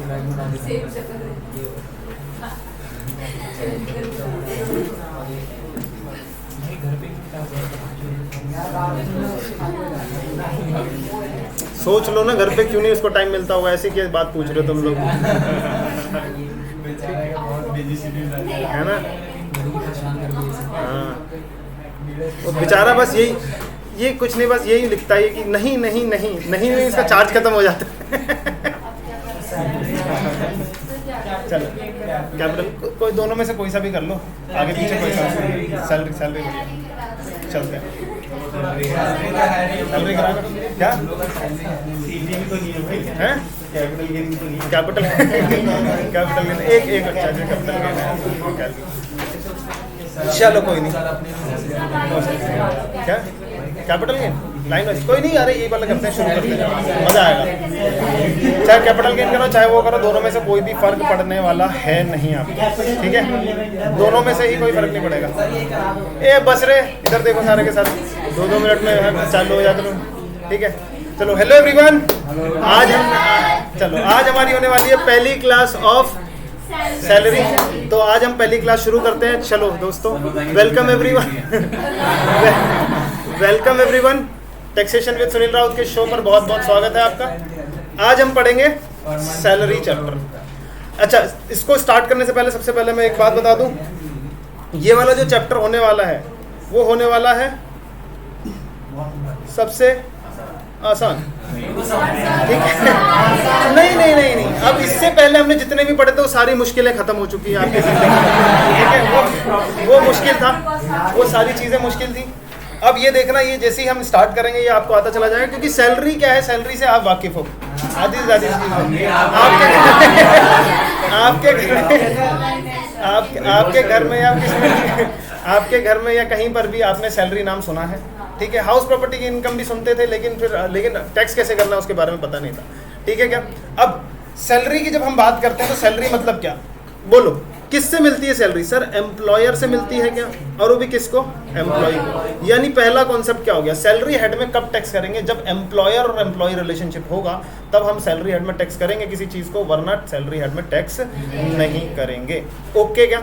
सोच लो ना, घर पे क्यों नहीं उसको टाइम मिलता होगा, ऐसी क्या बात पूछ रहे हो तुम लोग, है ना? हाँ, वो बेचारा बस ये कुछ नहीं, बस यही लिखता है कि नहीं नहीं नहीं नहीं नहीं, इसका चार्ज खत्म हो जाता है। चलो कैपिटल कोई दोनों में से कोई सा भी कर लो, आगे पीछे कोई सा, सैलरी बढ़िया चलते हैं। सैलरी करा क्या है? कैपिटल गेन एक अच्छा कैपिटल गेन है। चलो कोई नहीं, क्या कैपिटल गेन लाइन वाइज कोई नहीं, अरे ये वाला करते हैं, शुरू करते हैं, मजा आएगा। चाहे कैपिटल गेन करो चाहे वो करो, दोनों में से कोई भी फर्क पड़ने वाला है नहीं आपको, ठीक है? दोनों में से ही कोई फर्क नहीं पड़ेगा। ए बस रे, इधर देखो सारे के सारे 2-2 मिनट में चालू हो जाते हो, ठीक है? चलो हेलो एवरीवन, आज हमारी होने वाली है पहली क्लास ऑफ सैलरी। तो आज हम पहली क्लास शुरू करते हैं। चलो दोस्तों, welcome everyone taxation with Sunil Raut के शो पर बहुत बहुत स्वागत है आपका। आज हम पढ़ेंगे सैलरी चैप्टर। अच्छा, इसको स्टार्ट करने से पहले सबसे पहले मैं एक बात बता दूं, ये वाला जो चैप्टर होने वाला है वो होने वाला है सबसे आसान, ठीक है? नहीं, अब इससे पहले हमने जितने भी पढ़े थे वो सारी मुश्किलें खत्म हो चुकी है आपकी जिंदगी में, ठीक है? वो मुश्किल था, वो सारी चीजें मुश्किल थी। अब ये देखना, ये जैसे ही हम स्टार्ट करेंगे ये आपको आता चला जाएगा, क्योंकि सैलरी क्या है, सैलरी से आप वाकिफ हो। आदि आपके घर में या आपके घर में या कहीं पर भी आपने सैलरी नाम सुना है, ठीक है? हाउस प्रॉपर्टी की इनकम भी सुनते थे, लेकिन टैक्स कैसे करना उसके बारे में पता नहीं था, ठीक है क्या? अब सैलरी की जब हम बात करते हैं तो सैलरी मतलब क्या, बोलो किससे मिलती है सैलरी? सर एम्प्लॉयर से मिलती है क्या? और वो भी किसको? एम्प्लॉय को। यानी पहला कॉन्सेप्ट क्या हो गया, सैलरी हेड में कब टैक्स करेंगे? जब एम्प्लॉयर और एम्प्लॉय रिलेशनशिप होगा तब हम सैलरी हेड में टैक्स करेंगे किसी चीज को, वरना सैलरी हेड में टैक्स नहीं करेंगे। ओके क्या?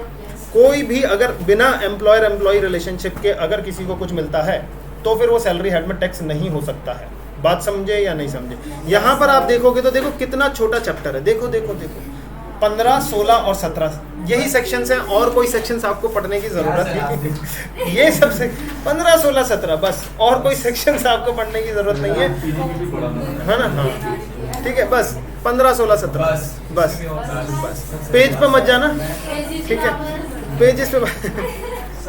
कोई भी अगर बिना एम्प्लॉयर एम्प्लॉय रिलेशनशिप के अगर किसी को कुछ मिलता है तो फिर वो सैलरी हेड में टैक्स नहीं हो सकता है। बात समझे या नहीं समझे? यहाँ पर आप देखोगे तो देखो कितना छोटा चैप्टर है, देखो 15, 16 और 17 यही सेक्शंस हैं, और कोई सेक्शंस आपको पढ़ने की जरूरत नहीं। ये सबसे 15, 16, 17 बस, और कोई सेक्शंस आपको पढ़ने की जरूरत नहीं है ना? हाँ ठीक है, बस 15, 16, 17 बस। पेज पे मत जाना, ठीक है? पेजेस पे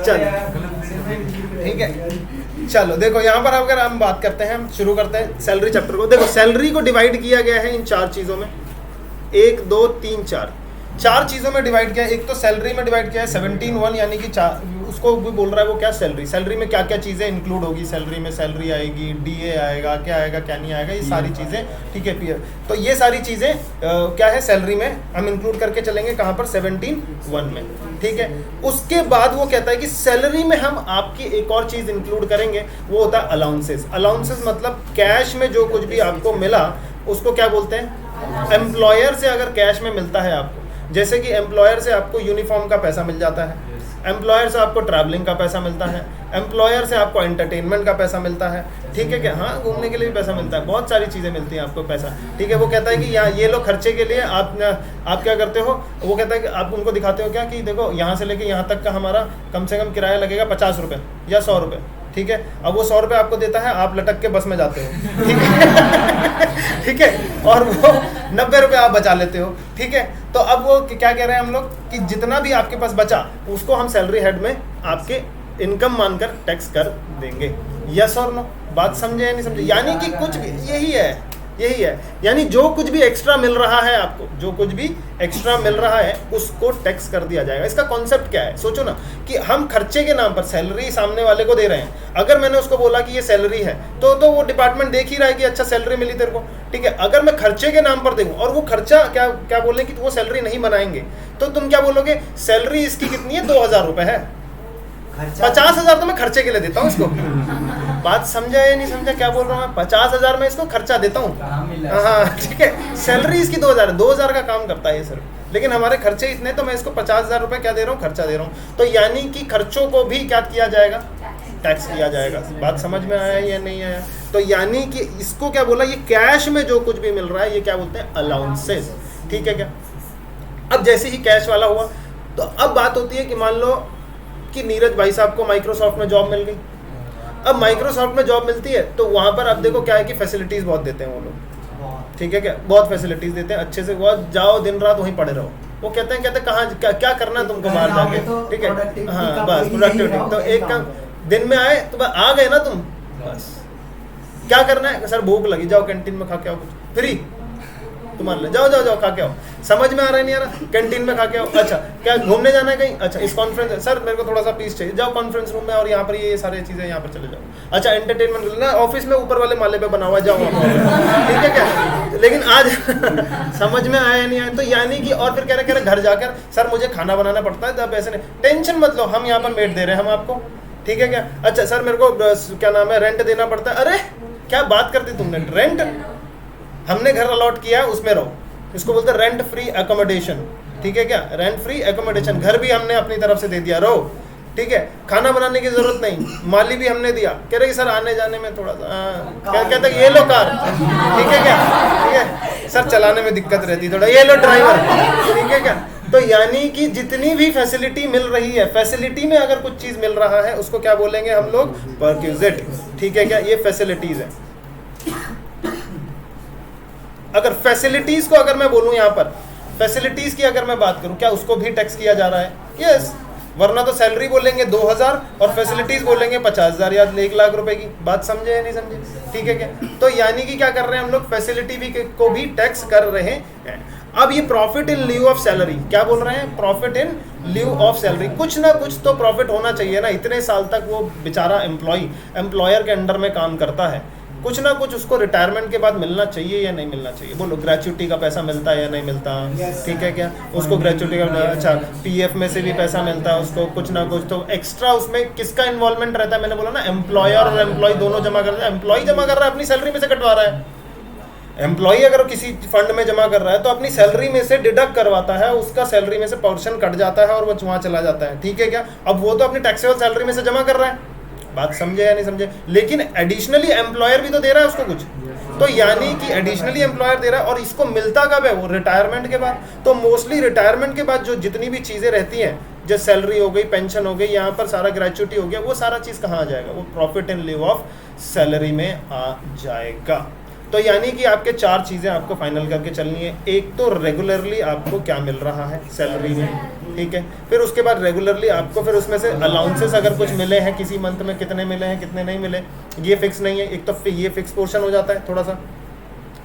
चलो, ठीक है? चलो देखो, यहाँ पर अगर हम बात करते हैं, हम शुरू करते हैं सैलरी चैप्टर को। देखो सैलरी को डिवाइड किया गया है इन 4 चीज़ों में, 1, 2, 3, 4 चीज़ों में डिवाइड किया है। एक तो सैलरी में डिवाइड किया है 17(1), यानी कि उसको भी बोल रहा है वो क्या, सैलरी में क्या क्या चीज़ें इंक्लूड होगी। सैलरी में सैलरी आएगी, डीए आएगा, क्या आएगा क्या नहीं आएगा, ये सारी चीज़ें, ठीक है? पीएफ, तो ये सारी चीज़ें क्या है सैलरी में हम इंक्लूड करके चलेंगे। कहाँ पर? 17(1) में, ठीक है? उसके बाद वो कहता है कि सैलरी में हम आपकी एक और चीज़ इंक्लूड करेंगे, वो होता है अलाउंसेस। अलाउंसेस मतलब कैश में जो कुछ भी आपको मिला उसको क्या बोलते हैं? एम्प्लॉयर से अगर कैश में मिलता है आपको, जैसे कि एम्प्लॉयर से आपको यूनिफॉर्म का पैसा मिल जाता है, एम्प्लॉयर से आपको ट्रैवलिंग का पैसा मिलता है, एम्प्लॉयर से आपको एंटरटेनमेंट का पैसा मिलता है, ठीक है क्या? हाँ, घूमने के लिए भी पैसा मिलता है, बहुत सारी चीज़ें मिलती हैं आपको पैसा, ठीक है? वो कहता है कि ये लो खर्चे के लिए आप क्या करते हो? वो कहता है कि आप उनको दिखाते हो क्या कि देखो यहाँ से लेके यहाँ तक का हमारा कम से कम किराया लगेगा 50 रुपये या 100 रुपये, ठीक है? अब वो 100 रुपये आपको देता है, आप लटक के बस में जाते हो, ठीक है? ठीक है, और वो 90 रुपये आप बचा लेते हो, ठीक है? तो अब वो क्या कह रहे हैं हम लोग कि जितना भी आपके पास बचा उसको हम सैलरी हेड में आपके इनकम मानकर टैक्स कर देंगे। यस और नो? बात समझे या नहीं समझे? यानी कि कुछ भी यही है, यानी जो कुछ भी एक्स्ट्रा मिल रहा है आपको, जो कुछ भी एक्स्ट्रा मिल रहा है उसको टैक्स कर दिया जाएगा। इसका कॉन्सेप्ट क्या है? सोचो ना कि हम खर्चे के नाम पर सैलरी सामने वाले को दे रहे हैं। अगर मैंने उसको बोला कि ये सैलरी है तो वो डिपार्टमेंट देख ही रहा है कि अच्छा सैलरी मिली तेरे को, ठीक है? अगर मैं खर्चे के नाम पर दूँ और वो खर्चा क्या बोले कि वो सैलरी नहीं बनाएंगे, तो तुम क्या बोलोगे? सैलरी इसकी कितनी है? 2000 रुपये है, 50,000 तो मैं खर्चे के लिए देता हूँ इसको, बात समझा या नहीं समझा क्या बोल रहा हूँ मैं? 50,000 में इसको खर्चा देता हूँ, हाँ ठीक है, सैलरी इसकी 2,000 का काम करता है ये सिर्फ, लेकिन हमारे खर्चे इतने, तो मैं इसको 50,000 रुपये क्या दे रहा हूँ, खर्चा दे रहा हूँ। तो यानी कि खर्चों को भी क्या किया जाएगा, टैक्स किया जाएगा। बात समझ में आया या नहीं आया? तो यानी कि इसको क्या बोला, ये कैश में जो कुछ भी मिल रहा है ये क्या बोलते हैं, अलाउंसेस, ठीक है क्या। अब जैसे ही कैश वाला हुआ तो अब बात होती है कि मान लो कि नीरज भाई साहब को माइक्रोसॉफ्ट में जॉब मिल गई। अब माइक्रोसॉफ्ट में जॉब मिलती है तो वहाँ पर अब देखो क्या है कि फैसिलिटीज़ बहुत देते हैं वो लोग, ठीक है क्या, बहुत फैसिलिटीज़ देते हैं, अच्छे से बहुत जाओ, दिन रात वहीं पड़े रहो। वो कहते हैं कहाँ क्या करना है तुमको बाहर जाके, ठीक है, हाँ बस प्रोडक्टिविटी। तो एक काम, दिन में आए तो आ गए ना तुम, बस क्या करना है, सर भूख लगी, जाओ कैंटीन में खा के आओ, कुछ फ्री तुम्हारे लिए, जाओ जाओ जाओ खा के आओ। समझ में आ रहा है नहीं आ रहा, कैंटीन में खा के आओ। अच्छा क्या घूमने जाना है कहीं, अच्छा इस कॉन्फ्रेंस, सर मेरे को थोड़ा सा पीस चाहिए, जाओ कॉन्फ्रेंस रूम में और यहाँ पर ये सारी चीज़ें यहाँ पर चले जाओ। अच्छा एंटरटेनमेंट ना ऑफिस में ऊपर वाले माले पे बना हुआ, जाओ ठीक है क्या। लेकिन आज समझ में आया नहीं आया, तो यानी कि और फिर कह रहे घर जाकर सर मुझे खाना बनाना पड़ता है, तब ऐसे नहीं, टेंशन मत लो, हम यहाँ पर मेड दे रहे हैं हम आपको, ठीक है क्या। अच्छा सर मेरे को क्या नाम है रेंट देना पड़ता है, अरे क्या बात करती तुमने, रेंट हमने घर अलॉट किया है उसमें रहो, इसको बोलते हैं रेंट फ्री एकोमोडेशन, ठीक है क्या, रेंट फ्री एकोमोडेशन, घर भी हमने अपनी तरफ से दे दिया, रहो, ठीक है। खाना बनाने की जरूरत नहीं, माली भी हमने दिया, कह रहे सर आने जाने में थोड़ा सा कहते ये लो कार, ठीक है क्या, ठीक है सर चलाने में दिक्कत रहती थोड़ा, ये लो ड्राइवर, ठीक है क्या। तो यानी कि जितनी भी फैसिलिटी मिल रही है, फैसिलिटी में अगर कुछ चीज मिल रहा है उसको क्या बोलेंगे हम लोग, परक्विजिट, ठीक है क्या, ये फैसिलिटीज है। अगर फैसिलिटीज को अगर मैं बोलूं, यहाँ पर फैसिलिटीज की अगर मैं बात करूं, क्या उसको भी टैक्स किया जा रहा है, यस, वरना तो सैलरी बोलेंगे 2,000 और फैसिलिटीज बोलेंगे 50,000 या 1,00,000 रुपए की। बात समझे या नहीं समझे, ठीक है क्या। तो यानी कि क्या कर रहे हैं हम लोग, फैसिलिटी भी को भी टैक्स कर रहे हैं। अब ये profit in lieu of salary, क्या बोल रहे हैं, profit in lieu of salary, कुछ ना कुछ तो प्रॉफिट होना चाहिए ना, इतने साल तक वो बेचारा एम्प्लॉयर के अंडर में काम करता है, कुछ ना कुछ उसको रिटायरमेंट के बाद मिलना चाहिए या नहीं मिलना चाहिए, बोलो ग्रेच्युटी का पैसा मिलता है या नहीं मिलता, ठीक है क्या, उसको ग्रेच्युटी का, अच्छा पीएफ में से भी पैसा मिलता है उसको, कुछ ना कुछ तो एक्स्ट्रा उसमें किसका इन्वॉल्वमेंट रहता है, मैंने बोला ना एम्प्लॉयर और एम्प्लॉय दोनों जमा करते हैं, एम्प्लॉय जमा कर रहा है अपनी सैलरी में से कटवा रहा है, एम्प्लॉय अगर किसी फंड में जमा कर रहा है तो अपनी सैलरी में से डिडक्ट करवाता है, उसका सैलरी में से पोर्शन कट जाता है और वो वहाँ चला जाता है, ठीक है क्या। अब वो तो अपनी टैक्सेबल सैलरी में से जमा कर रहा है, बात समझे या नहीं समझे, लेकिन एडिशनली एम्प्लॉयर भी तो दे रहा है उसको कुछ, तो यानी कि एडिशनली एम्प्लॉयर दे रहा है और इसको मिलता कब है, वो रिटायरमेंट के बाद। तो मोस्टली रिटायरमेंट के बाद जो जितनी भी चीज़ें रहती हैं, जैसे सैलरी हो गई, पेंशन हो गई, यहाँ पर सारा ग्रेच्युटी हो गया, वो सारा चीज़ कहाँ आ जाएगा, वो प्रॉफिट इन लिeu ऑफ सैलरी में आ जाएगा। तो यानी कि आपके 4 चीज़ें आपको फाइनल करके चलनी है, एक तो रेगुलरली आपको क्या मिल रहा है सैलरी में, ठीक है, फिर उसके बाद रेगुलरली आपको फिर उसमें से अलाउंसेस अगर कुछ मिले हैं किसी मंथ में, कितने मिले हैं कितने नहीं मिले, ये फिक्स नहीं है, एक तो ये फिक्स पोर्शन हो जाता है थोड़ा सा,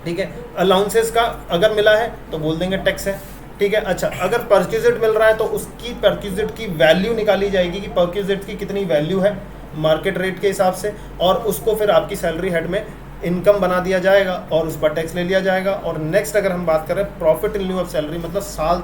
ठीक है। अलाउंसेस का अगर मिला है तो बोल देंगे टैक्स है, ठीक है। अच्छा अगर परक्विजिट मिल रहा है तो उसकी परक्विजिट की वैल्यू निकाली जाएगी कि परक्विजिट की कितनी वैल्यू है मार्केट रेट के हिसाब से, और उसको फिर आपकी सैलरी हेड में इनकम बना दिया जाएगा और उस पर टैक्स ले लिया जाएगा। और नेक्स्ट अगर हम बात करें profit in lieu of salary, मतलब साल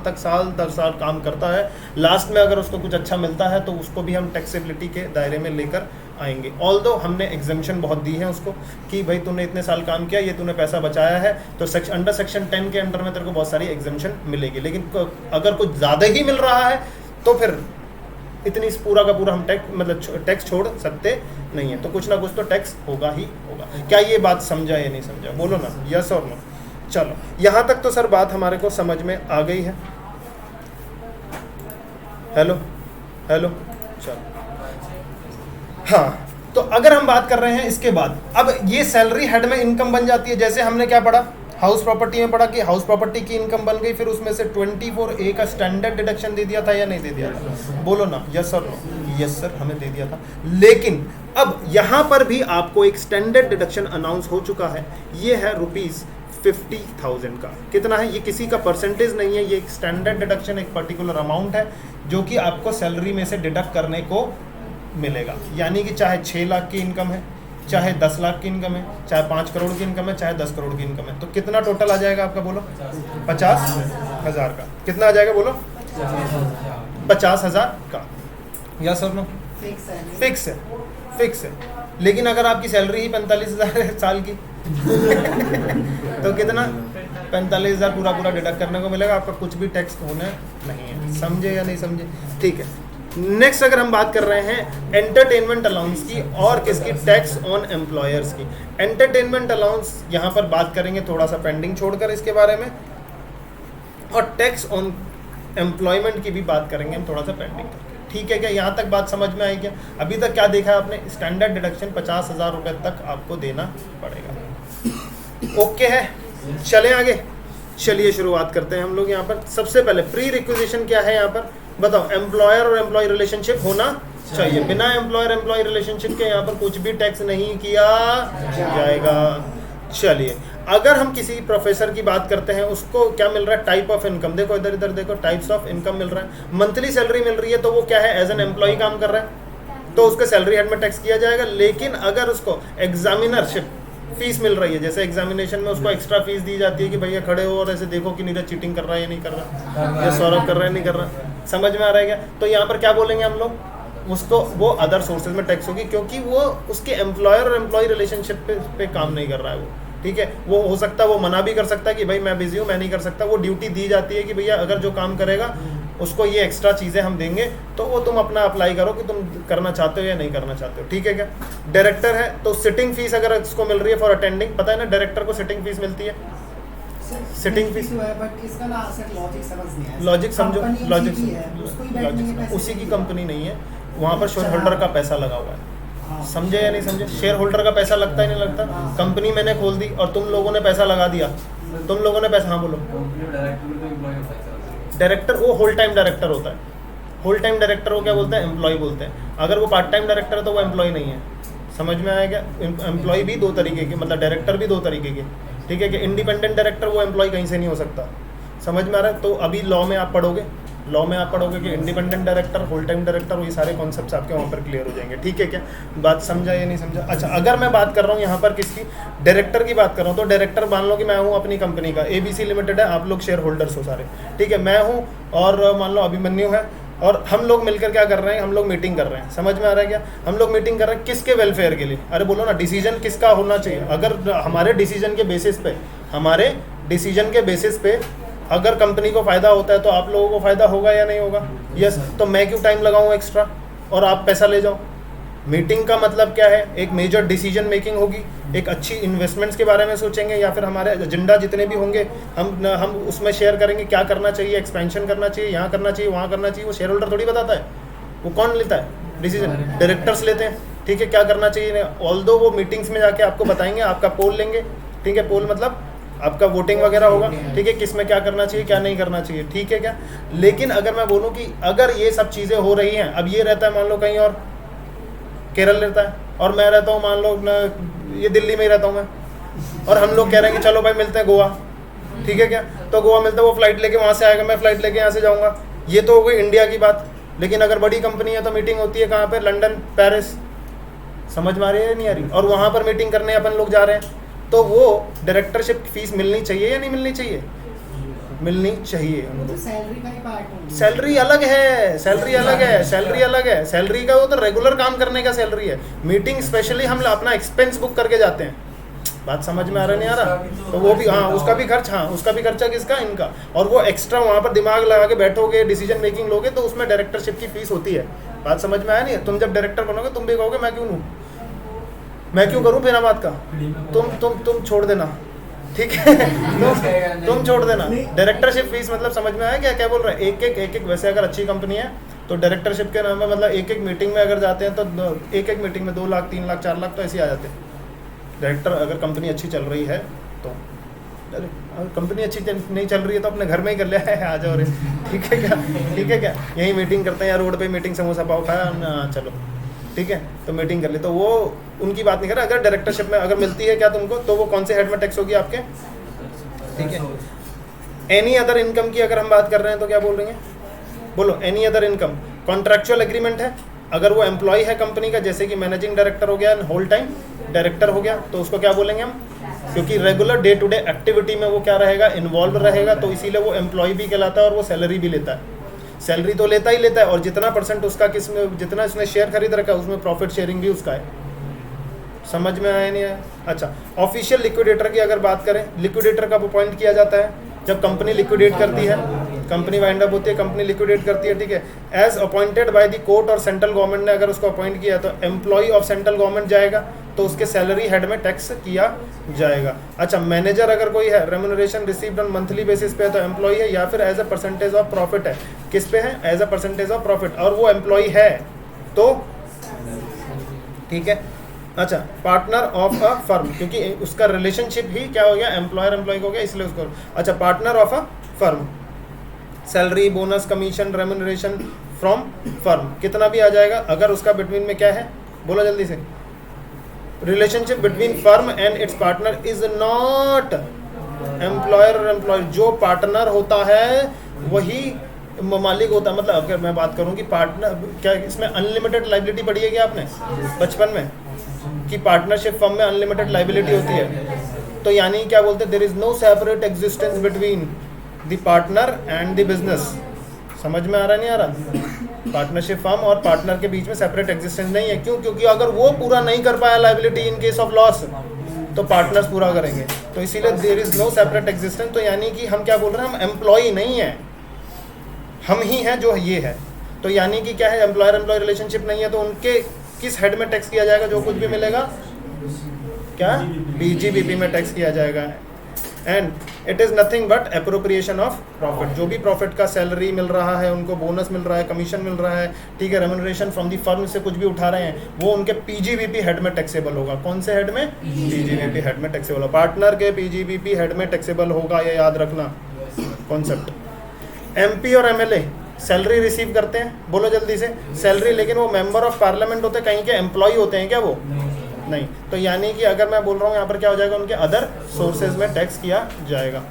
दर साल काम करता है, लास्ट में अगर उसको कुछ अच्छा मिलता है तो उसको भी हम टैक्सेबिलिटी के दायरे में लेकर आएंगे। ऑल्दो हमने एग्जाम्पशन बहुत दी है उसको कि भाई तूने इतने साल काम किया, ये तूने पैसा बचाया है, तो अंडर सेक्शन 10 के अंडर में तेरे को बहुत सारी एग्जाम्पशन मिलेगी। लेकिन अगर कुछ ज़्यादा ही मिल रहा है तो फिर इतनी पूरा का पूरा हम टैक्स छोड़ सकते नहीं है, तो कुछ ना कुछ तो टैक्स होगा ही होगा। क्या ये बात समझा या नहीं समझा, बोलो ना यस और नो। चलो यहाँ तक तो सर बात हमारे को समझ में आ गई है। हेलो हेलो चलो हाँ, तो अगर हम बात कर रहे हैं इसके बाद, अब ये सैलरी हेड में इनकम बन जाती है। जैसे हमने क्या पढ़ा, हाउस प्रॉपर्टी में पढ़ा कि हाउस प्रॉपर्टी की इनकम बन गई, फिर उसमें से 24A का स्टैंडर्ड डिडक्शन दे दिया था या नहीं दे दिया था, बोलो ना यस और नो। यस सर हमें दे दिया था, लेकिन अब यहाँ पर भी आपको एक स्टैंडर्ड डिडक्शन अनाउंस हो चुका है, ये है ₹50,000 का। कितना है ये, किसी का परसेंटेज नहीं है, ये एक स्टैंडर्ड डिडक्शन, एक पर्टिकुलर अमाउंट है जो कि आपको सैलरी में से डिडक्ट करने को मिलेगा। यानी कि चाहे 6 लाख की इनकम है, चाहे 10 लाख की इनकम है, चाहे 5 करोड़ की इनकम है, चाहे 10 करोड़ की इनकम है, तो कितना टोटल आ जाएगा आपका, बोलो 50,000 का। कितना आ जाएगा बोलो, 50,000 का। या सर नो, फिक्स है, फिक्स है। लेकिन अगर आपकी सैलरी ही 45,000 है साल की तो कितना 45,000 पूरा पूरा डिडक्ट करने को मिलेगा, आपका कुछ भी टैक्स होना नहीं है। समझे या नहीं समझे? ठीक है। नेक्स्ट अगर हम बात कर रहे हैं एंटरटेनमेंट अलाउंस की और किसकी, टैक्स ऑन एम्प्लॉयर्स की। एंटरटेनमेंट अलाउंस यहाँ पर बात करेंगे थोड़ा सा पेंडिंग छोड़कर इसके बारे में, और टैक्स ऑन एम्प्लॉयमेंट की भी बात करेंगे हम थोड़ा सा पेंडिंग करके। ठीक है क्या? यहाँ तक बात समझ में आई क्या? अभी तक क्या देखा आपने? स्टैंडर्ड डिडक्शन 50,000 रुपये तक आपको देना पड़ेगा। ओके है, चलें आगे। चलिए शुरुआत करते हैं हम लोग। यहाँ पर सबसे पहले प्री रिक्विजिशन क्या है यहाँ पर बताओ? एम्प्लॉयर और एम्प्लॉय रिलेशनशिप होना चाहिए। बिना एम्प्लॉयर एम्प्लॉय रिलेशनशिप के यहाँ पर कुछ भी टैक्स नहीं किया जाएगा। चलिए, अगर हम किसी प्रोफेसर की बात करते हैं, उसको क्या मिल रहा है? Type of income. देखो इधर इधर देखो, टाइप्स ऑफ इनकम मिल रहा है। मंथली सैलरी मिल रही है तो वो क्या है? एज एन एम्प्लॉय काम कर रहा है तो उसके सैलरी हेड में टैक्स किया जाएगा। लेकिन अगर उसको एग्जामिनरशिप फीस मिल रही है, जैसे एग्जामिनेशन में उसको एक्स्ट्रा फीस दी जाती है कि भैया खड़े हो और ऐसे देखो कि नीरज चीटिंग कर रहा है या नहीं कर रहा, या सौरभ कर रहा है नहीं कर रहा, समझ में आ रहा है क्या? तो यहाँ पर क्या बोलेंगे हम लोग? उसको वो अदर सोर्सेज में टैक्स होगी, क्योंकि वो उसके एम्प्लॉयर और एम्प्लॉय रिलेशनशिप पे काम नहीं कर रहा है वो। ठीक है, वो हो सकता है वो मना भी कर सकता है कि भाई मैं बिजी हूँ, मैं नहीं कर सकता। वो ड्यूटी दी जाती है कि भैया अगर जो काम करेगा उसको ये एक्स्ट्रा चीज़ें हम देंगे, तो वो तुम अपना अप्लाई करो कि तुम करना चाहते हो या नहीं करना चाहते हो। ठीक है क्या? डायरेक्टर है तो सिटिंग फीस अगर इसको मिल रही है फॉर अटेंडिंग, पता है ना डायरेक्टर को सिटिंग फीस मिलती है। सिटिंग फीस लॉजिक समझो, लॉजिक उसी की कंपनी नहीं है, वहाँ पर शेयर होल्डर का पैसा लगा हुआ है। समझे या नहीं समझे? शेयर होल्डर का पैसा लगता है नहीं लगता? कंपनी मैंने खोल दी और तुम लोगों ने पैसा लगा दिया, तुम लोगों ने पैसा, हाँ बोलो। डायरेक्टर वो होल टाइम डायरेक्टर होता है। होल टाइम डायरेक्टर को क्या बोलते हैं? एम्प्लॉय बोलते हैं। अगर वो पार्ट टाइम डायरेक्टर है तो वो एम्प्लॉय नहीं है। समझ में आया क्या? एम्प्लॉय भी दो तरीके के, मतलब डायरेक्टर भी दो तरीके के। ठीक है कि इंडिपेंडेंट डायरेक्टर वो एम्प्लॉय कहीं से नहीं हो सकता। समझ में आ रहा है? तो अभी लॉ में आप पढ़ोगे, लॉ में आप पढ़ोगे कि independent director, whole time director, ये सारे कॉन्सेप्ट्स आपके वहाँ पर क्लियर हो जाएंगे। ठीक है क्या? बात समझा या नहीं समझा? अच्छा, अगर मैं बात कर रहा हूँ यहाँ पर किसकी, डायरेक्टर की बात कर रहा हूँ, तो डायरेक्टर मान लो कि मैं हूँ अपनी कंपनी का, ABC लिमिटेड है, आप लोग शेयर होल्डर्स हो सारे। ठीक है, मैं हूँ और मान लो अभिमन्यु है, और हम लोग मिलकर क्या कर रहे हैं? हम लोग मीटिंग कर रहे हैं। समझ में आ रहा है क्या? हम लोग मीटिंग कर रहे हैं किसके वेलफेयर के लिए? अरे बोलो ना, डिसीजन किसका होना चाहिए? अगर हमारे डिसीजन के बेसिस पे अगर कंपनी को फ़ायदा होता है तो आप लोगों को फ़ायदा होगा या नहीं होगा? यस। तो मैं क्यों टाइम लगाऊं एक्स्ट्रा और आप पैसा ले जाओ? मीटिंग का मतलब क्या है? एक मेजर डिसीजन मेकिंग होगी, एक अच्छी इन्वेस्टमेंट्स के बारे में सोचेंगे, या फिर हमारे एजेंडा जितने भी होंगे हम उसमें शेयर करेंगे, क्या करना चाहिए, एक्सपेंशन करना चाहिए, यहाँ करना चाहिए, वहाँ करना चाहिए। वो शेयर होल्डर थोड़ी बताता है, वो कौन लेता है डिसीजन? डायरेक्टर्स लेते हैं। ठीक है, क्या करना चाहिए? ऑल्दो वो मीटिंग्स में जाके आपको बताएंगे, आपका पोल लेंगे। ठीक है, पोल मतलब आपका वोटिंग वगैरह होगा। ठीक है, किस में क्या करना चाहिए, क्या नहीं करना चाहिए। ठीक है क्या? लेकिन अगर मैं बोलूँ कि अगर ये सब चीज़ें हो रही हैं, अब ये रहता है मान लो कहीं और केरल रहता है, और मैं रहता हूँ मान लो ये दिल्ली में ही रहता हूँ मैं, और हम लोग कह रहे हैं कि चलो भाई मिलते हैं गोवा। ठीक है क्या? तो गोवा मिलते हैं, वो फ्लाइट लेके वहाँ से आएगा, मैं फ्लाइट लेके यहाँ से जाऊँगा। ये तो हो गई इंडिया की बात। लेकिन अगर बड़ी कंपनी है तो मीटिंग होती है कहाँ पर? London, Paris. समझ में आ रही है नहीं आ रही? और वहाँ पर मीटिंग करने अपन लोग जा रहे हैं, तो वो डायरेक्टरशिप फीस मिलनी चाहिए या नहीं मिलनी चाहिए? मिलनी चाहिए। तो सैलरी का ही पार्ट है। सैलरी अलग है, सैलरी अलग है, सैलरी अलग है। सैलरी का वो तो रेगुलर काम करने का सैलरी है। मीटिंग स्पेशली हम अपना एक्सपेंस बुक करके जाते हैं। बात समझ में आ रहा नहीं आ रहा? तो वो भी, हाँ उसका भी खर्च, हाँ उसका भी खर्चा किसका? इनका। और वो एक्स्ट्रा वहाँ पर दिमाग लगा के बैठोगे, डिसीजन मेकिंग लोगे, तो उसमें डायरेक्टरशिप की फीस होती है। बात समझ में आया नहीं? तुम जब डायरेक्टर बनोगे तुम भी कहोगे मैं क्यों लूँ, मैं क्यों करूं बिना बात का? तुम छोड़ देना। ठीक है तुम छोड़ देना। डायरेक्टरशिप फीस मतलब समझ में आया क्या क्या बोल रहा है? एक एक वैसे अगर अच्छी कंपनी है तो डायरेक्टरशिप के नाम में मतलब एक मीटिंग में अगर जाते हैं तो एक मीटिंग में 2 लाख 3 लाख 4 लाख तो ऐसे ही आ जाते हैं। डायरेक्टर अगर कंपनी अच्छी चल रही है तो, अगर कंपनी अच्छी नहीं चल रही है तो अपने घर में ही कर लिया है, आ जाओ रे। ठीक है क्या? ठीक है क्या? यही मीटिंग करते हैं या रोड पे मीटिंग, समोसा पाव खाया, चलो ठीक है तो मीटिंग कर ली। तो वो उनकी बात नहीं कर रहा। अगर डायरेक्टरशिप में अगर मिलती है क्या तुमको, तो वो कौन से हेड में टैक्स होगी आपके? ठीक है। एनी अदर इनकम की अगर हम बात कर रहे हैं तो क्या बोल रही हैं? बोलो। Any other income contractual agreement है, अगर वो एम्प्लॉय है कंपनी का, जैसे कि मैनेजिंग डायरेक्टर हो गया, होल टाइम डायरेक्टर हो गया, तो उसको क्या बोलेंगे हम? क्योंकि regular day to day activity में वो क्या रहेगा? इन्वॉल्व रहेगा, तो इसीलिए वो एम्प्लॉय भी कहलाता है और वो सैलरी भी लेता है। सैलरी तो लेता ही लेता है, और जितना परसेंट उसका जितना उसने शेयर खरीद रखा है उसमें प्रॉफिट शेयरिंग भी उसका है। समझ में आया नहीं आया? अच्छा, ऑफिशियल लिक्विडेटर की अगर बात करें, लिक्विडेटर कब अपॉइंट किया जाता है? जब कंपनी लिक्विडेट करती है, कंपनी वाइंड अप होती है, कंपनी लिक्विडेट करती है, ठीक है। As appointed by the court और सेंट्रल गवर्नमेंट ने अगर उसको अपॉइंट किया तो एम्प्लॉय ऑफ सेंट्रल गवर्नमेंट जाएगा, तो उसके सैलरी हेड में टैक्स किया जाएगा। अच्छा, मैनेजर अगर कोई है, remuneration received on monthly basis पे है तो एम्प्लॉय है, या फिर as a percentage of profit है। किस पे है? As a percentage of profit, और वो एम्प्लॉय है तो ठीक है। अच्छा, पार्टनर ऑफ अ फर्म, क्योंकि उसका रिलेशनशिप ही क्या हो गया? एम्प्लॉयर एम्प्लॉय हो गया, इसलिए उसको। अच्छा, partner of a firm, salary, bonus, commission, remuneration from firm कितना भी आ जाएगा अगर उसका बिटवीन में क्या है? बोलो जल्दी से। Relationship between firm and it's partner is not employer और एम्प्लॉय। जो पार्टनर होता है वही मालिक होता है। मतलब अगर मैं बात करूं कि पार्टनर, क्या इसमें अनलिमिटेड लाइबिलिटी पढ़ी है क्या आपने बचपन में, कि पार्टनरशिप फर्म में अनलिमिटेड लाइबिलिटी होती है? तो यानी क्या बोलते हैं? There is no separate existence between the partner and the business. समझ में आ रहा नहीं आ रहा? पार्टनरशिप फर्म और पार्टनर के बीच में सेपरेट एग्जिस्टेंस नहीं है। क्यों? क्योंकि अगर वो पूरा नहीं कर पाया liability in case of loss, तो पार्टनर्स पूरा करेंगे। तो इसीलिए there is no separate existence. तो यानी कि हम क्या बोल रहे हैं? हम एम्प्लॉय नहीं है, हम ही हैं जो ये है। तो यानी कि क्या है? एम्प्लॉयर एम्प्लॉय रिलेशनशिप नहीं है, तो उनके किस हेड में टैक्स किया जाएगा? जो कुछ भी मिलेगा क्या? पीजीबीपी में टैक्स किया जाएगा। And it is nothing but appropriation of profit. जो भी प्रॉफिट का सैलरी मिल रहा है, उनको बोनस मिल रहा है, कमीशन मिल रहा है, ठीक है, रेम्यूनरेशन फ्रॉम दी फर्म से कुछ भी उठा रहे हैं, वो उनके पीजीबीपी हेड में टैक्सेबल होगा। कौन से हेड में? पीजीबीपी हेड में टैक्सेबल होगा। पार्टनर के पीजीबीपी हेड में टैक्सेबल होगा, ये याद रखना कॉन्सेप्ट। एमपी और एमएलए सैलरी रिसीव करते हैं, बोलो जल्दी से, सैलरी, लेकिन वो मेंबर ऑफ पार्लियामेंट होते हैं, कहीं के एम्प्लॉय होते हैं क्या वो? नहीं। तो यानी कि अगर मैं बोल रहा हूँ यहाँ पर क्या हो जाएगा? उनके अदर सोर्सेज में टैक्स किया जाएगा।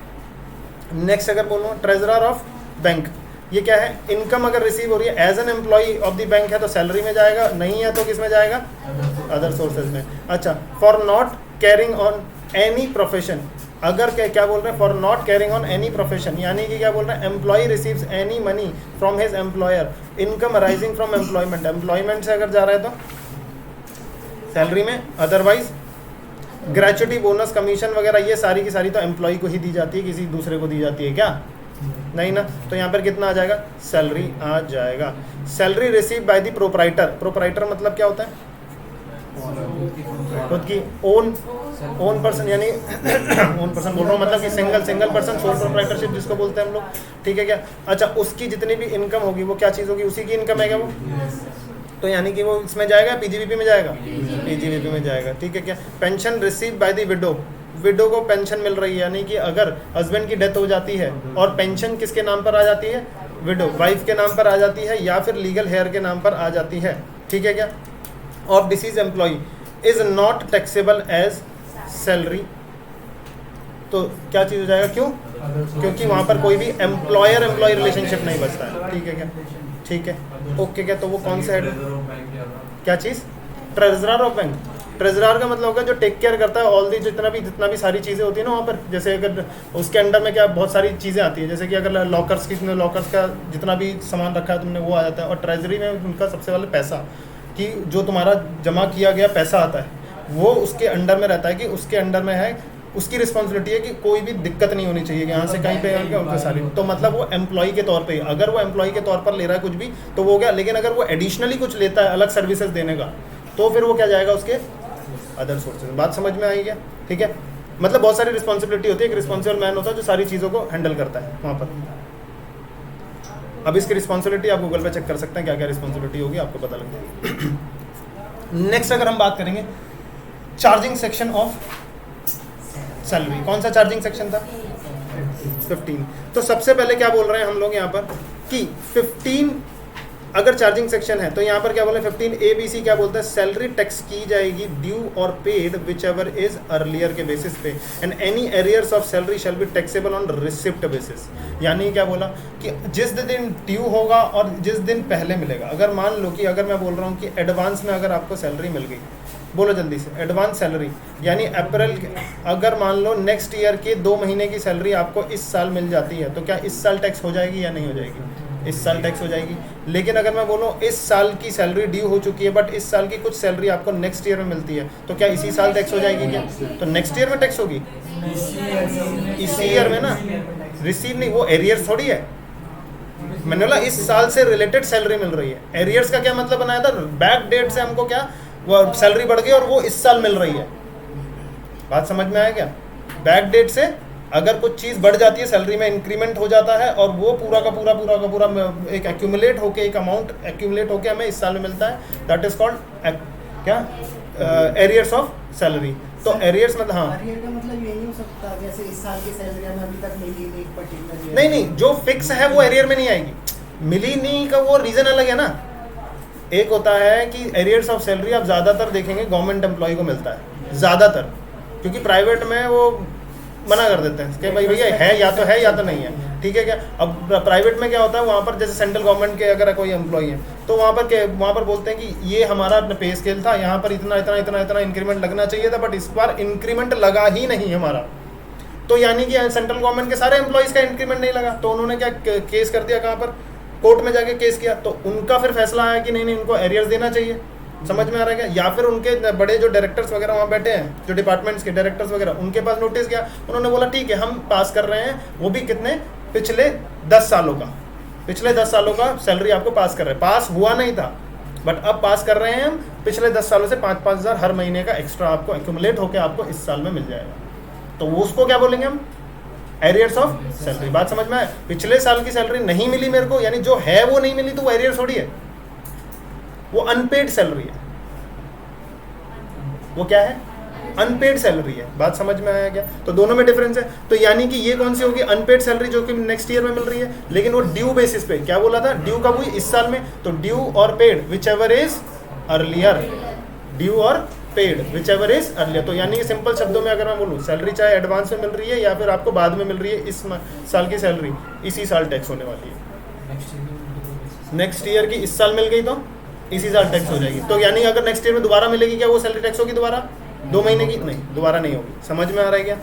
नेक्स्ट अगर बोल रहा हूँ, ट्रेजरर ऑफ बैंक, ये क्या है? इनकम अगर रिसीव हो रही है as an employee of the bank है तो सैलरी में जाएगा, नहीं है तो किस में जाएगा? अदर सोर्सेज में। अच्छा, for not carrying on any profession, अगर क्या बोल रहे हैं? For not carrying on any profession, यानी कि क्या बोल रहे हैं? Employee receives any money from his employer, income arising from employment, employment से अगर जा रहा है तो सैलरी में, अदरवाइज ग्रेचुटी, बोनस, कमीशन वगैरह ये सारी की सारी तो एम्प्लॉय को ही दी जाती है, किसी दूसरे को दी जाती है क्या? नहीं ना। तो यहाँ पर कितना आ जाएगा? सैलरी आ जाएगा। Salary receive by the proprietor, proprietor मतलब क्या होता है? खुद की ओन पर्सन, यानी ओन पर्सन बोल रहा हूँ, मतलब कि सिंगल पर्सन, सोल प्रोप्राइटरशिप जिसको बोलते हैं हम लोग, ठीक है क्या? अच्छा, उसकी जितनी भी इनकम होगी वो क्या चीज़ होगी? उसी की इनकम है क्या वो? तो यानी कि वो इसमें जाएगा, पीजीबीपी में जाएगा, पीजीबीपी में जाएगा, ठीक है क्या? Pension receive by the widow, window को पेंशन मिल रही है, यानी कि अगर हस्बैंड की डेथ हो जाती है और पेंशन किसके नाम पर आ जाती है? विडो, वाइफ के नाम पर आ जाती है, या फिर लीगल हेयर के नाम पर आ जाती है, ठीक है क्या? Of deceased employee is not taxable as salary, तो क्या चीज़ हो जाएगा? क्यों? क्योंकि वहाँ पर कोई भी एम्प्लॉयर एम्प्लॉय रिलेशनशिप नहीं बचता है, ठीक है क्या? ठीक है, ओके क्या? तो वो कौन सा है? क्या चीज़? Treasurer of bank. ट्रेजरर का मतलब होगा जो टेक केयर करता है ऑल दी, जितना भी सारी चीज़ें होती है ना वहाँ पर, जैसे अगर उसके अंडर में क्या बहुत सारी चीज़ें आती है, जैसे कि अगर लॉकर्स का जितना भी सामान रखा है तुमने वो आ जाता है, और ट्रेजरी में उनका सबसे पहले पैसा, कि जो तुम्हारा जमा किया गया पैसा आता है वो उसके अंडर में रहता है, कि उसके अंडर में है, उसकी रिस्पॉन्सिबिलिटी है कि कोई भी दिक्कत नहीं होनी चाहिए कि यहाँ से कहीं पे उनके सारी, तो मतलब वो एम्प्लॉय के तौर पे, अगर वो एम्प्लॉय के तौर पर ले रहा है कुछ भी तो वो क्या, लेकिन अगर वो एडिशनली कुछ लेता है अलग सर्विसेज देने का तो फिर वो क्या जाएगा उसके अदर सोर्सेज। बात समझ में आई क्या? ठीक है, मतलब बहुत सारी रिस्पॉन्सिबिलिटी होती है, एक रिस्पॉन्सिबल मैन होता है जो सारी चीज़ों को हैंडल करता है वहाँ पर। अब इसकी रिस्पॉन्सिबिलिटी आप गूगल पे चेक कर सकते हैं क्या क्या रिस्पॉन्सिबिलिटी होगी, आपको पता लग जाएगी। नेक्स्ट अगर हम बात करेंगे चार्जिंग सेक्शन ऑफ सैलरी, कौन सा चार्जिंग सेक्शन था? 15। तो सबसे पहले क्या बोल रहे हैं हम लोग यहाँ पर कि 15 अगर चार्जिंग सेक्शन है तो यहाँ पर क्या बोल रहे हैं 15 ABC क्या बोलता है? सैलरी टैक्स की जाएगी due or paid whichever is earlier के बेसिस पे, and any arrears of salary shall be taxable on receipt basis. यानी क्या बोला कि जिस दिन ड्यू होगा और जिस दिन पहले मिलेगा, अगर मान लो कि अगर मैं बोल रहा हूँ कि एडवांस में अगर आपको सैलरी मिल गई, बोलो जल्दी से, एडवांस सैलरी यानी अप्रैल, अगर मान लो नेक्स्ट ईयर के 2 महीने की सैलरी आपको इस साल मिल जाती है तो क्या इस साल टैक्स हो जाएगी या नहीं हो जाएगी? इस साल टैक्स हो जाएगी। लेकिन अगर मैं बोलूँ इस साल की सैलरी ड्यू हो चुकी है बट इस साल की कुछ सैलरी आपको नेक्स्ट ईयर में मिलती है, तो क्या इसी साल टैक्स हो जाएगी क्या? तो नेक्स्ट ईयर में टैक्स होगी, इसी ईयर में ना। रिसीव नहीं, वो एरियर्स थोड़ी है। मैंने बोला इस साल से रिलेटेड सैलरी मिल रही है। एरियर्स का क्या मतलब बनाया था? बैक डेट से हमको क्या वो सैलरी बढ़ गई और वो इस साल मिल रही है। बात समझ में आया क्या? बैक डेट से अगर कुछ चीज़ बढ़ जाती है, सैलरी में इंक्रीमेंट हो जाता है और वो पूरा का पूरा एक एक्यूमुलेट होके, एक अमाउंट एक्यूमुलेट होके हमें इस साल में मिलता है, दैट इज कॉल्ड क्या एरियर्स ऑफ सैलरी। तो एरियर्स मतलब हाँ, एरियर का मतलब ये नहीं हो सकता जैसे इस साल की सैलरी हमें अभी तक मिली नहीं पर्टिकुलर। नहीं, जो फिक्स है वो एरियर में नहीं आएगी। मिली नहीं का वो रीज़न अलग है ना। एक होता है कि एरियर्स ऑफ सैलरी आप ज़्यादातर देखेंगे गवर्नमेंट एम्प्लॉय को मिलता है ज़्यादातर, क्योंकि प्राइवेट में वो मना कर देते हैं कि भाई भैया है या तो नहीं है, ठीक है क्या। अब प्राइवेट में क्या होता है, वहाँ पर जैसे सेंट्रल गवर्नमेंट के अगर कोई एम्प्लॉय है तो वहाँ पर बोलते हैं कि ये हमारा पे स्केल था, यहाँ पर इतना इंक्रीमेंट लगना चाहिए था, बट इस बार इंक्रीमेंट लगा ही नहीं हमारा। तो यानी कि सेंट्रल गवर्नमेंट के सारे एम्प्लॉयज़ का इंक्रीमेंट नहीं लगा, तो उन्होंने क्या केस कर दिया, कहाँ पर, कोर्ट में जाके केस किया। तो उनका फिर फैसला आया कि नहीं उनको एरियर्स देना चाहिए। समझ में आ रहा है क्या? या फिर उनके बड़े जो डायरेक्टर्स वगैरह वहाँ बैठे हैं, जो डिपार्टमेंट्स के डायरेक्टर्स वगैरह, उनके पास नोटिस गया, उन्होंने बोला ठीक है हम पास कर रहे हैं, वो भी कितने, पिछले 10 सालों का सैलरी आपको पास कर रहे हैं। पास हुआ नहीं था बट अब पास कर रहे हैं हम, पिछले 10 सालों से 5-5 हज़ार हर महीने का एक्स्ट्रा आपको एक्यूमुलेट होकर आपको इस साल में मिल जाएगा। तो वो उसको क्या बोलेंगे हम, एरियर्स ऑफ सैलरी। बात समझ में आए? पिछले साल की सैलरी नहीं मिली मेरे को, यानी जो है वो नहीं मिली, तो वो एरियर थोड़ी है, वो अनपेड सैलरी है। वो क्या है? अनपेड सैलरी है। बात समझ में आया क्या? तो दोनों में डिफरेंस है। तो यानी कि ये कौन सी होगी, अनपेड सैलरी, जो कि नेक्स्ट ईयर में मिल रही है, लेकिन वो ड्यू बेसिस पे। क्या बोला था, ड्यू कब हुई, इस साल में। तो due or paid whichever is earlier, due or paid whichever is earlier. तो यानी कि सिंपल शब्दों में अगर मैं बोलूँ, सैलरी चाहे एडवांस में मिल रही है या फिर आपको बाद में मिल रही है, इस साल की सैलरी इसी साल टैक्स होने वाली है। नेक्स्ट ईयर की इस साल मिल गई तो इसी साल टैक्स हो जाएगी। तो यानी अगर नेक्स्ट ईयर में दोबारा मिलेगी, क्या वो सैलरी टैक्स होगी दोबारा 2 महीने की? नहीं, दोबारा नहीं होगी। समझ में आ रहा है क्या?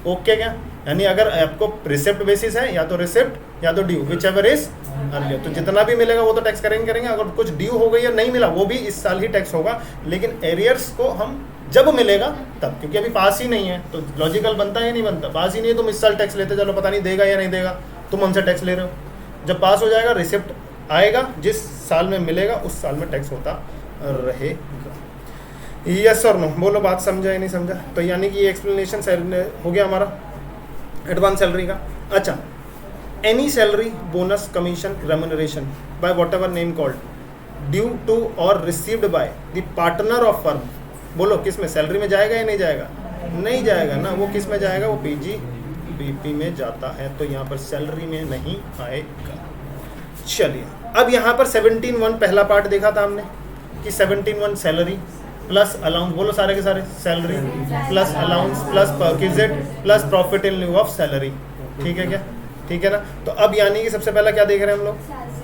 ओके क्या? यानी अगर आपको रिसिप्ट बेसिस है, या तो रिसिप्ट या तो due, which ever is earlier, तो जितना भी मिलेगा वो तो टैक्स करेंगे। अगर कुछ ड्यू हो गई या नहीं मिला, वो भी इस साल ही टैक्स होगा। लेकिन एरियर्स को हम जब मिलेगा तब, क्योंकि अभी पास ही नहीं है, तो लॉजिकल बनता है या नहीं बनता? पास ही नहीं है, तुम इस साल टैक्स लेते चलो, पता नहीं देगा या नहीं देगा, तुम हमसे टैक्स ले रहे हो। जब पास हो जाएगा, रिसिप्ट आएगा, जिस साल में मिलेगा उस साल में टैक्स होता रहेगा। यस और नो बोलो, बात समझा या नहीं समझा? तो यानी कि ये एक्सप्लेनेशन हो गया हमारा एडवांस सैलरी का। अच्छा, any salary, bonus, commission, remuneration by whatever name called due to or received by the partner of firm. बोलो किस में, सैलरी में जाएगा या नहीं जाएगा? नहीं जाएगा ना, वो किस में जाएगा, वो PGBP में जाता है। तो यहाँ पर सैलरी में नहीं आएगा। चलिए, अब यहाँ पर 17(1) पहला पार्ट देखा था हमने कि 17(1) सैलरी प्लस अलाउंस, बोलो सारे के सारे, salary plus allowance plus perquisite plus profit in लिeu of salary. ठीक है क्या? ठीक है ना। तो अब यानी कि सबसे पहला क्या देख रहे हैं हम लोग,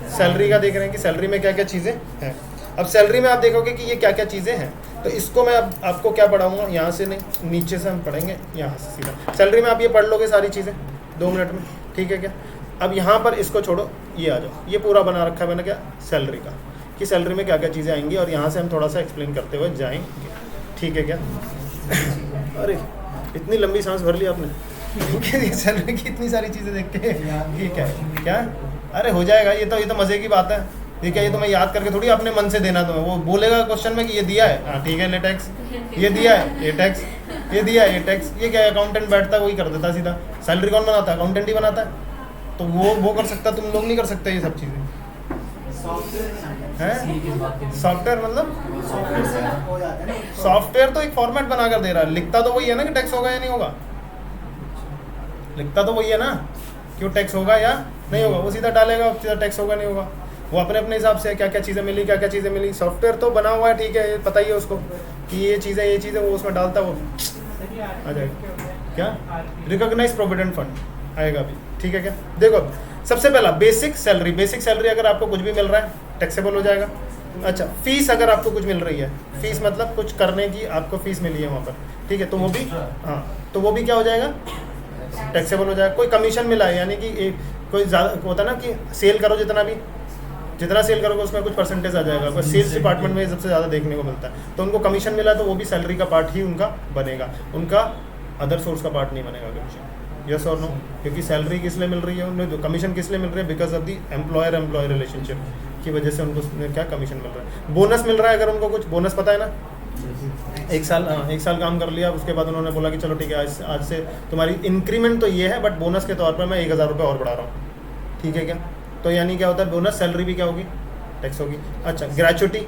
सैलरी का देख रहे हैं कि सैलरी में क्या क्या चीज़ें हैं। अब सैलरी में आप देखोगे कि ये क्या क्या चीज़ें हैं, तो इसको मैं अब आपको क्या पढ़ाऊँगा, यहाँ से नहीं, नीचे से हम पढ़ेंगे, यहाँ से सीधा। सैलरी में आप ये पढ़ लोगे सारी चीज़ें 2 मिनट में, ठीक है क्या। अब यहाँ पर इसको छोड़ो, ये आ जाओ, ये पूरा बना रखा है मैंने क्या, सैलरी का, कि सैलरी में क्या क्या चीज़ें आएंगी, और यहाँ से हम थोड़ा सा एक्सप्लेन करते हुए जाएंगे। ठीक है क्या? अरे इतनी लंबी सांस भर ली आपने, सैलरी की इतनी सारी चीज़ें देख के, ठीक है क्या? अरे हो जाएगा, ये तो मज़े की बात है। ठीक है, ये तो मैं याद करके थोड़ी अपने मन से देना, तुम्हें वो बोलेगा क्वेश्चन में कि ये दिया है, हाँ ठीक है ले टैक्स, ये दिया है ये टैक्स, ये दिया है ये टैक्स। ये क्या, अकाउंटेंट बैठता है वही कर देता सीधा। सैलरी कौन बनाता है? अकाउंटेंट ही बनाता है। तो वो कर सकता, तुम लोग नहीं कर सकते ये सब चीज़ें हैं। सॉफ्टवेयर मतलब सॉफ्टवेयर तो एक फॉर्मेट बना कर दे रहा है, लिखता तो वही है ना कि टैक्स होगा या नहीं होगा, लिखता तो वही है ना क्यों टैक्स होगा या नहीं होगा, वो सीधा डालेगा, सीधा टैक्स होगा नहीं होगा। वो अपने अपने हिसाब से क्या क्या चीज़ें मिली, क्या क्या चीज़ें मिली, सॉफ्टवेयर तो बना हुआ है, ठीक है, पता ही है उसको कि ये चीज़ें वो उसमें डालता, वो आ जाएगा क्या, रिकॉग्नाइज प्रोविडेंट फंड आएगा अभी। ठीक है क्या? देखो सबसे पहला बेसिक सैलरी। बेसिक सैलरी अगर आपको कुछ भी मिल रहा है टैक्सेबल हो जाएगा। अच्छा, फीस अगर आपको कुछ मिल रही है, फीस मतलब कुछ करने की आपको फीस मिली है वहाँ पर, ठीक है, तो वो भी, हाँ, तो वो भी क्या हो जाएगा, टैक्सेबल हो जाएगा। कोई कमीशन मिला है, यानी कि कोई ज़्यादा होता है ना कि सेल करो जितना सेल करोगे उसमें कुछ परसेंटेज आ जाएगा, पर सेल्स डिपार्टमेंट में सबसे ज़्यादा देखने को मिलता है। तो उनको कमीशन मिला तो वो भी सैलरी का पार्ट ही उनका बनेगा, उनका अदर सोर्स का पार्ट नहीं बनेगा कमीशन। यस और नो? क्योंकि सैलरी किस लिए मिल रही है उन्हें, कमीशन किस लिए मिल रही है? Because of the employer relationship की वजह से उनको क्या कमीशन मिल रहा है। बोनस मिल रहा है, अगर उनको कुछ बोनस पता है ना, एक साल काम कर लिया, उसके बाद उन्होंने बोला कि चलो ठीक है आज से तुम्हारी इंक्रीमेंट तो ये है, बट बोनस के तौर पर मैं 1000 रुपये और बढ़ा रहा हूँ, ठीक है क्या? तो यानी क्या होता है, बोनस सैलरी भी क्या होगी, टैक्स होगी। अच्छा, ग्रेचुटी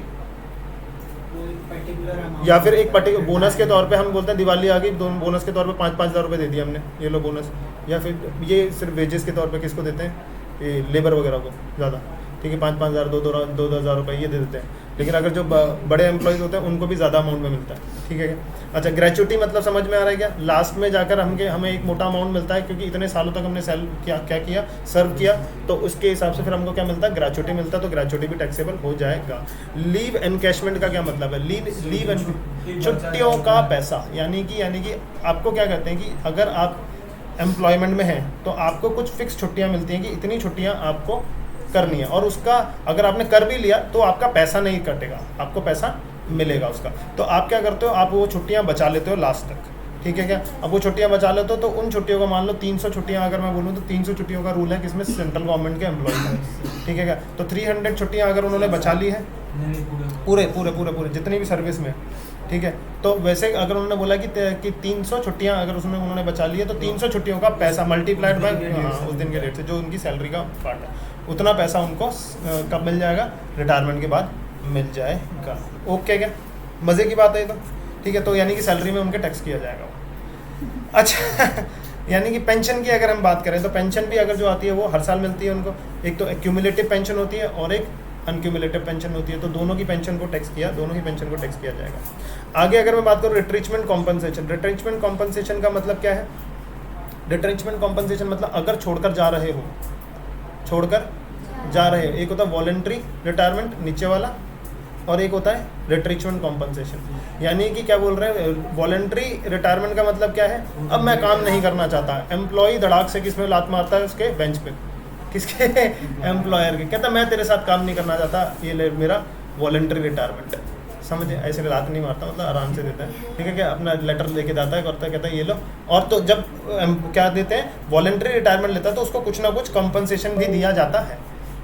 या फिर एक पर्टिकुलर बोनस के तौर पे हम बोलते हैं दिवाली आ गई, बोनस के तौर पे 5-5 हज़ार रुपये दे दिया हमने, ये लो बोनस। या फिर ये सिर्फ वेजेस के तौर पे किसको देते हैं, ये लेबर वगैरह को ज़्यादा, ठीक है, 5-5 हज़ार 2-2 हज़ार रुपये ये दे देते हैं। लेकिन अगर जो बड़े एम्प्लॉयज़ होते हैं उनको भी ज़्यादा अमाउंट में मिलता है, ठीक है क्या? अच्छा, ग्रेचुटी मतलब समझ में आ रहा है क्या? लास्ट में जाकर हमें एक मोटा अमाउंट मिलता है, क्योंकि इतने सालों तक हमने सर्व किया, तो उसके हिसाब से फिर हमको क्या मिलता है, ग्रेचुटी मिलता है। तो ग्रेचुटी भी टैक्सेबल हो जाएगा। लीव एनकैशमेंट का क्या मतलब है? लीव छुट्टियों का पैसा, यानी कि आपको क्या कहते हैं कि अगर आप एम्प्लॉयमेंट में हैं तो आपको कुछ फिक्स छुट्टियाँ मिलती हैं कि इतनी छुट्टियाँ आपको करनी है, और उसका अगर आपने कर भी लिया तो आपका पैसा नहीं कटेगा, आपको पैसा मिलेगा उसका। तो आप क्या करते हो, आप वो छुट्टियां बचा लेते हो लास्ट तक, ठीक है क्या? अब वो छुट्टियां बचा लेते हो तो उन छुट्टियों का मान लो 300 छुट्टियां अगर मैं बोलूँ तो 300 छुट्टियों का रूल है किसमें, सेंट्रल गवर्नमेंट के एम्प्लॉय में, ठीक है क्या? तो 300 छुट्टियाँ अगर उन्होंने बचा ली है पूरे जितनी भी सर्विस में, ठीक है, तो वैसे अगर उन्होंने बोला कि 300 छुट्टियां अगर उसमें उन्होंने बचा ली है तो 300 छुट्टियों का पैसा मल्टीप्लाइड बाय उस दिन के रेट से जो उनकी सैलरी का पार्ट है, उतना पैसा उनको कब मिल जाएगा, रिटायरमेंट के बाद मिल जाएगा। ओके क्या, मज़े की बात है ये तो, ठीक है। तो यानी कि सैलरी में उनके टैक्स किया जाएगा। अच्छा यानी कि पेंशन की अगर हम बात करें तो पेंशन भी अगर जो आती है वो हर साल मिलती है उनको। एक तो एक्यूमुलेटिव पेंशन होती है और एक अनक्यूमुलेटिव पेंशन होती है, तो दोनों की पेंशन को टैक्स किया जाएगा। आगे अगर मैं बात करूँ रिट्रीचमेंट कॉम्पनसेशन, रिट्रीचमेंट कॉम्पनसेशन का मतलब क्या है? रिट्रीचमेंट कॉम्पनसेशन मतलब अगर छोड़कर जा रहे हो, एक होता है वॉलंटरी रिटायरमेंट नीचे वाला, और एक होता है रिट्रीचमेंट कॉम्पनसेशन। यानी कि क्या बोल रहे हैं, वॉलंटरी रिटायरमेंट का मतलब क्या है, अब मैं काम नहीं करना चाहता। एम्प्लॉय धड़ाक से किस में लात मारता है, उसके बेंच पे, किसके एम्प्लॉयर के, कहता मैं तेरे साथ काम नहीं करना चाहता, ये ले मेरा वॉलंटरी रिटायरमेंट। समझे, ऐसे लात नहीं मारता, मतलब आराम से देता है, ठीक है क्या? अपना लेटर लेके जाता है, करता है, कहता है ये लो। और तो जब क्या देते हैं, वॉलंटरी रिटायरमेंट लेता है तो उसको कुछ ना कुछ कंपनसेशन भी दिया जाता है,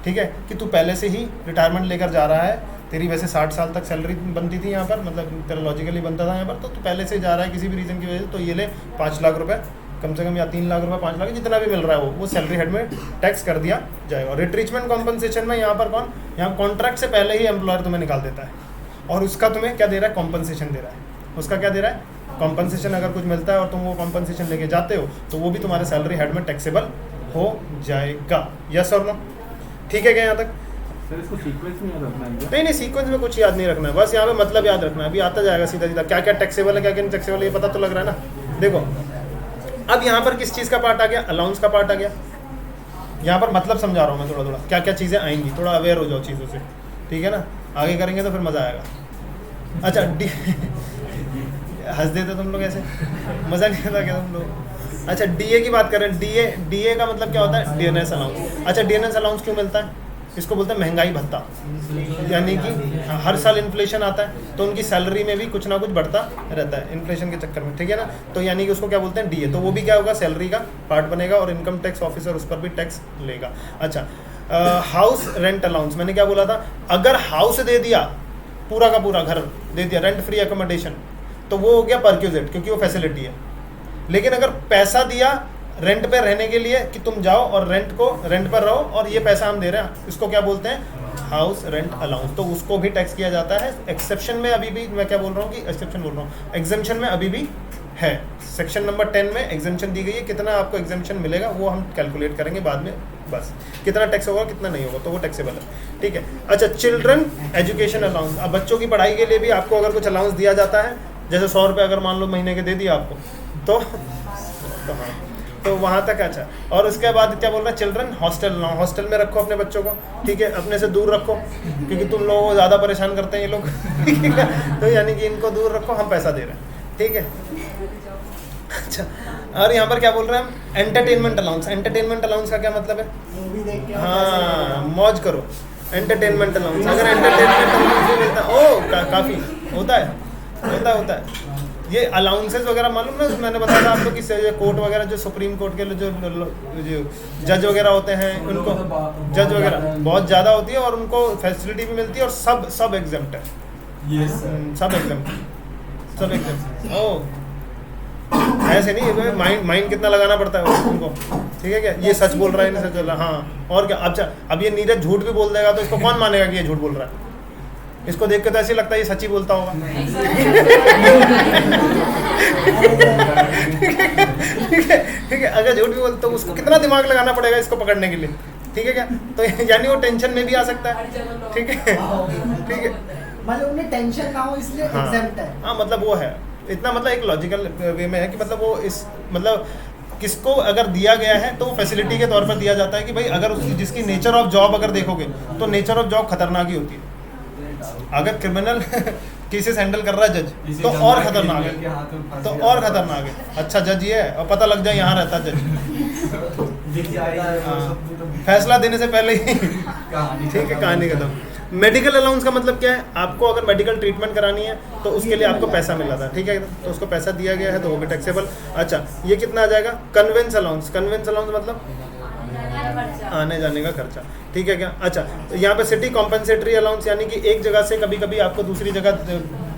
ठीक है, कि तू पहले से ही रिटायरमेंट लेकर जा रहा है, तेरी वैसे 60 साल तक सैलरी बनती थी यहाँ पर, मतलब तेरा लॉजिकली बनता था यहाँ पर, तो तू पहले से जा रहा है किसी भी रीज़न की वजह से, तो ये ले 5 लाख रुपये कम से कम, या 3 लाख रुपये, 5 लाख, जितना भी मिल रहा है वो सैलरी हेड में टैक्स कर दिया जाएगा। और रिट्रीचमेंट कॉम्पनसेशन में यहाँ पर यहाँ कॉन्ट्रैक्ट से पहले ही एम्प्लॉयर तुम्हें निकाल देता है, और उसका तुम्हें क्या दे रहा है, कॉम्पनसेशन दे रहा है। उसका क्या दे रहा है, कॉम्पनसेशन। अगर कुछ मिलता है और तुम वो कॉम्पनसेशन लेके जाते हो तो वो भी तुम्हारे सैलरी हेड में टैक्सेबल हो जाएगा। यस और नो, ठीक है क्या यहाँ तक? सर इसको सीक्वेंस में याद रखना है? नहीं, सीक्वेंस में कुछ याद नहीं रखना है, बस यहाँ पे मतलब याद रखना है। अभी आता जाएगा सीधा क्या क्या टैक्सेबल है, क्या क्या टैक्सेबल है, ये पता तो लग रहा है ना। देखो अब यहाँ पर किस चीज़ का पार्ट आ गया, अलाउंस का पार्ट आ गया। यहाँ पर मतलब समझा रहा हूँ मैं थोड़ा क्या क्या चीज़ें आएंगी, थोड़ा अवेयर हो जाओ चीज़ों से, ठीक है ना? आगे करेंगे तो फिर मज़ा आएगा। अच्छा हंस देते तुम लोग, ऐसे मज़ा नहीं आता क्या तुम लोग? अच्छा, डीए की बात करें, डीए का मतलब क्या होता है, डीएनएस अलाउंस। अच्छा, डीएनएस अलाउंस क्यों मिलता है? इसको बोलते हैं महंगाई भत्ता। यानी कि हर साल इन्फ्लेशन आता है तो उनकी सैलरी में भी कुछ ना कुछ बढ़ता रहता है इन्फ्लेशन के चक्कर में, ठीक है ना? तो यानी कि उसको क्या बोलते हैं, डीए। तो वो भी क्या होगा, सैलरी का पार्ट बनेगा, और इनकम टैक्स ऑफिसर उस पर भी टैक्स लेगा। अच्छा, हाउस रेंट अलाउंस, मैंने क्या बोला था, अगर हाउस दे दिया, पूरा का पूरा घर दे दिया, रेंट फ्री एकोमोडेशन, तो वो हो गया परक्यूजेट, क्योंकि वो फैसिलिटी है। लेकिन अगर पैसा दिया रेंट पे रहने के लिए कि तुम जाओ और रेंट पर रहो और ये पैसा हम दे रहे हैं, इसको क्या बोलते हैं, हाउस रेंट अलाउंस। तो उसको भी टैक्स किया जाता है। एक्सेप्शन में अभी भी, मैं क्या बोल रहा हूँ कि एक्सेप्शन बोल रहा हूँ, एग्जेम्पशन में अभी भी है। सेक्शन नंबर 10 में एग्जेम्पशन दी गई है, कितना आपको एग्जेम्पशन मिलेगा वो हम कैलकुलेट करेंगे बाद में, बस कितना टैक्स होगा कितना नहीं होगा, तो वो टैक्सेबल है, ठीक है। अच्छा, चिल्ड्रन एजुकेशन अलाउंस, अब बच्चों की पढ़ाई के लिए भी आपको अगर कुछ अलाउंस दिया जाता है, जैसे 100 रुपये अगर मान लो महीने के दे दिया आपको, तो हाँ, तो वहाँ तक। अच्छा, और उसके बाद क्या बोल रहा है, चिल्ड्रन हॉस्टल में रखो अपने बच्चों को, ठीक है, अपने से दूर रखो, क्योंकि तुम लोगों को ज़्यादा परेशान करते हैं ये लोग, ठीक है, तो यानी कि इनको दूर रखो, हम पैसा दे रहे हैं, ठीक है। अच्छा, और यहाँ पर क्या बोल रहे हैं हम? Entertainment allowance. एंटरटेनमेंट अलाउंस का क्या मतलब है? मूवी देख के हाँ, मौज करो। एंटरटेनमेंट अलाउंस, अगर एंटरटेनमेंट अलाउंस भी मिलता काफ़ी होता है। ये अलाउंसेस वगैरह मालूम ना, मैंने बताया था आपको कि कोर्ट वगैरह जो सुप्रीम कोर्ट के जो जज वगैरह होते हैं, उनको जज वगैरह बहुत ज़्यादा होती है और उनको फैसिलिटी भी मिलती है और सब एग्जम्प्ट है। सब एग्जम्प्ट। ओह, ऐसे नहीं, माइंड कितना लगाना पड़ता है उनको, ठीक है क्या? ये सच बोल रहा है, नहीं सच बोल रहा है, हाँ और क्या। अच्छा, अब ये नीरज झूठ भी बोल देगा तो इसको कौन मानेगा कि ये झूठ बोल रहा है? इसको देख के तो ऐसे लगता है ये सच ही बोलता होगा। ठीक है, अगर झूठ भी बोलता तो उसको कितना दिमाग लगाना पड़ेगा इसको पकड़ने के लिए, ठीक है क्या? तो यानी वो टेंशन में भी आ सकता है, ठीक है। मतलब उन्हें टेंशन ना हो इसलिए एग्जैम्प्ट है। हाँ, मतलब वो है इतना, मतलब एक लॉजिकल वे में है कि मतलब वो इस मतलब किसको अगर दिया गया है तो वो फैसिलिटी के तौर पर दिया जाता है कि भाई अगर जिसकी नेचर ऑफ जॉब अगर देखोगे तो नेचर ऑफ जॉब खतरनाक ही होती है। अगर क्रिमिनल केसेस हैंडल कर रहा है जज तो और खतरनाक है, अच्छा जज ये है और पता लग जाए यहाँ रहता जज, फैसला देने से पहले ही ठीक है, कहानी खत्म। मेडिकल अलाउंस का मतलब क्या है? आपको अगर मेडिकल ट्रीटमेंट करानी है तो उसके लिए आपको पैसा मिला था, ठीक है, तो उसको पैसा दिया गया है तो वो भी टैक्सेबल। अच्छा, ये कितना आ जाएगा? Convince allowance. कन्वेंस अलाउंस मतलब आने जाने का खर्चा, ठीक है क्या? अच्छा, तो यहाँ पे सिटी कॉम्पनसेटरी अलाउंस, यानी कि एक जगह से कभी कभी आपको दूसरी जगह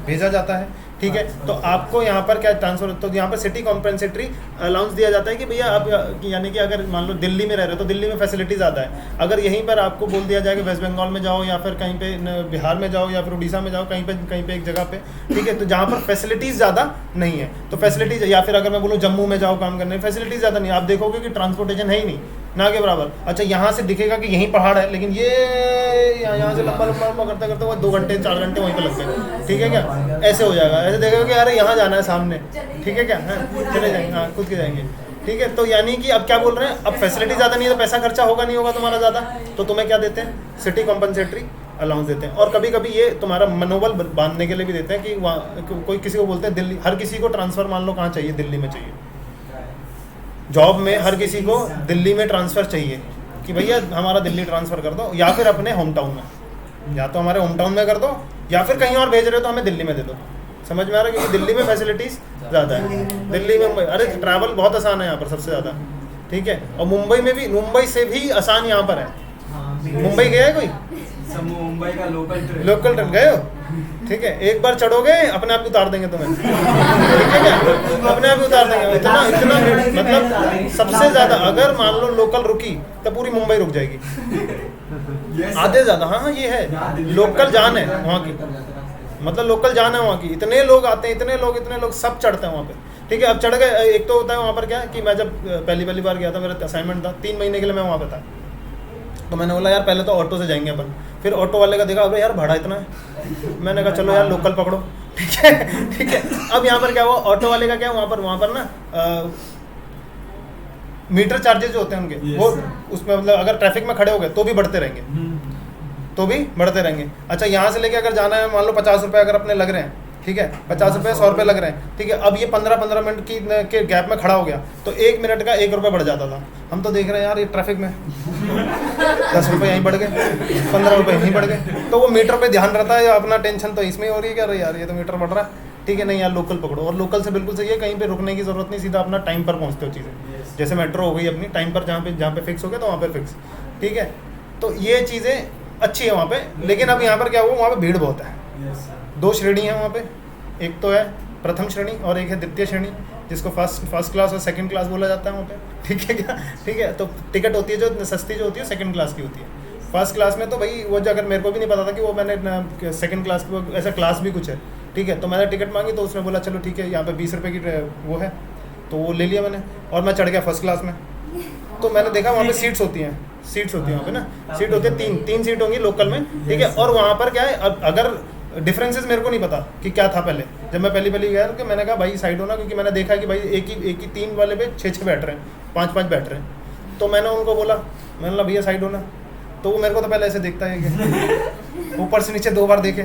भेजा जाता है, ठीक है, तो आपको यहाँ पर क्या ट्रांसफर, तो यहाँ पर सिटी कॉम्पनसेटरी अलाउंस दिया जाता है कि भैया आप, यानी कि अगर मान लो दिल्ली में रह रहे हो तो दिल्ली में फैसिलिटी ज़्यादा है, अगर यहीं पर आपको बोल दिया जाए कि वेस्ट बंगाल में जाओ या फिर कहीं पे बिहार में जाओ या फिर उड़ीसा में जाओ, कहीं पे एक जगह पे, ठीक है, तो जहाँ पर फैसिलिटीज़ ज़्यादा नहीं है तो फैसिलिटीज़, या फिर अगर मैं बोलूँ जम्मू में जाओ काम करने, फैसिलिटीज़ ज़्यादा नहीं, आप देखोगे कि ट्रांसपोर्टेशन है ही नहीं ना के बराबर। अच्छा, यहाँ से दिखेगा कि यहीं पहाड़ है लेकिन ये यहाँ से लंबा करते करते वो 2 घंटे 4 घंटे वहीं पे लग गए, ठीक है क्या? ऐसे हो जाएगा, ऐसे देखेगा कि अरे यहाँ जाना है सामने, ठीक है क्या? हाँ, चले जाएंगे, हाँ खुद के जाएंगे, ठीक है। तो यानी कि अब क्या बोल रहे हैं, अब फैसिलिटी ज़्यादा नहीं है तो पैसा खर्चा होगा नहीं होगा तुम्हारा ज़्यादा, तो तुम्हें क्या देते हैं? सिटी कॉम्पनसेटरी अलाउंस देते हैं। और कभी कभी ये तुम्हारा मनोबल बांधने के लिए भी देते हैं कि वहाँ कोई किसी को बोलते हैं दिल्ली, हर किसी को ट्रांसफ़र मान लो कहाँ चाहिए, दिल्ली में चाहिए, जॉब में हर किसी को दिल्ली में ट्रांसफ़र चाहिए कि भैया हमारा दिल्ली ट्रांसफ़र कर दो, या फिर अपने होम टाउन में, या तो हमारे होम टाउन में कर दो या फिर कहीं और भेज रहे हो तो हमें दिल्ली में दे दो। समझ में आ रहा है? क्योंकि दिल्ली में फैसिलिटीज़ ज़्यादा है, दिल्ली में अरे ट्रैवल बहुत आसान है यहाँ पर सबसे ज़्यादा, ठीक है। और मुंबई में भी, मुंबई से भी आसान यहाँ पर है। मुंबई गया है कोई? मुंबई का लोकल ट्रेन गए हो? ठीक है, एक बार चढ़ोगे अपने आप उतार देंगे तुम्हें, ठीक है क्या? अपने आप उतार देंगे, इतना मतलब सबसे ज़्यादा अगर मान लो लोकल रुकी तो पूरी मुंबई रुक जाएगी, आधे ज़्यादा। हाँ, ये है लोकल जान है वहाँ की, मतलब लोकल जान है वहाँ की, इतने लोग आते हैं, इतने लोग सब चढ़ते हैं वहाँ पे, ठीक है। अब चढ़ गए, एक तो होता है वहाँ पर क्या कि मैं जब पहली बार गया था, मेरा असाइनमेंट था 3 महीने के लिए मैं वहाँ पे था, तो मैंने बोला यार पहले तो ऑटो से जाएंगे अपन, फिर ऑटो वाले का देखा, अरे यार भाड़ा इतना है, मैंने कहा चलो यार लोकल पकड़ो, ठीक है। अब यहाँ पर क्या हुआ, ऑटो वाले का क्या, वहाँ पर ना मीटर चार्जेस जो होते हैं उनके, वो उसमें मतलब अगर ट्रैफिक में खड़े हो गए तो भी बढ़ते रहेंगे, अच्छा यहाँ से लेके अगर जाना है मान लो 50 रुपये अगर अपने लग रहे हैं, ठीक है, 50 रुपये 100 रुपये लग रहे हैं, ठीक है। अब ये 15 मिनट के गैप में खड़ा हो गया तो 1 मिनट का 1 रुपये बढ़ जाता था। हम तो देख रहे हैं यार ये ट्रैफिक में 10 रुपये यहीं बढ़ गए, 15 रुपये यहीं बढ़ गए, तो वो मीटर पे ध्यान रहता है, अपना टेंशन तो इसमें हो रही है क्या, यार ये तो मीटर बढ़ रहा है, ठीक है, नहीं यार लोकल पकड़ो। और लोकल से बिल्कुल सही है, कहीं पे रुकने की ज़रूरत नहीं, सीधा अपना टाइम पर पहुँचते हो चीज़ें, जैसे मेट्रो हो गई अपनी टाइम पर, जहाँ पे फिक्स हो गया तो वहाँ पर फिक्स, ठीक है। तो ये चीज़ें अच्छी है वहाँ पे। लेकिन अब यहाँ पर क्या हुआ, वहाँ पे भीड़ बहुत है, 2 श्रेणी है वहाँ पे, एक तो है प्रथम श्रेणी और एक है द्वितीय श्रेणी, जिसको फर्स्ट क्लास और सेकंड क्लास बोला जाता है वहाँ पे, ठीक है क्या, ठीक है। तो टिकट होती है जो सस्ती जो होती है सेकंड क्लास की होती है। फर्स्ट क्लास में तो भाई वो जो, अगर मेरे को भी नहीं पता था कि वो मैंने सेकंड क्लास की ऐसा क्लास भी कुछ है, ठीक है, तो मैंने टिकट मांगी तो उसने बोला चलो ठीक है यहाँ पे 20 रुपये की वो है, तो वो ले लिया मैंने और मैं चढ़ गया फर्स्ट क्लास में। तो मैंने देखा वहाँ पे सीट्स होती हैं वहाँ पे ना, सीट होती है 3 सीट होंगी लोकल में, ठीक है। और वहाँ पर क्या है, अगर डिफरेंसेस मेरे को नहीं पता कि क्या था पहले, जब मैं पहली गया तो मैंने कहा भाई साइड होना, क्योंकि मैंने देखा कि भाई एक ही 3 वाले पे 6 बैठ रहे हैं, 5 बैठ रहे हैं, तो मैंने उनको बोला, मैंने बोला भैया साइड होना, तो वो मेरे को तो पहले ऐसे देखता है कि ऊपर से नीचे 2 बार देखे,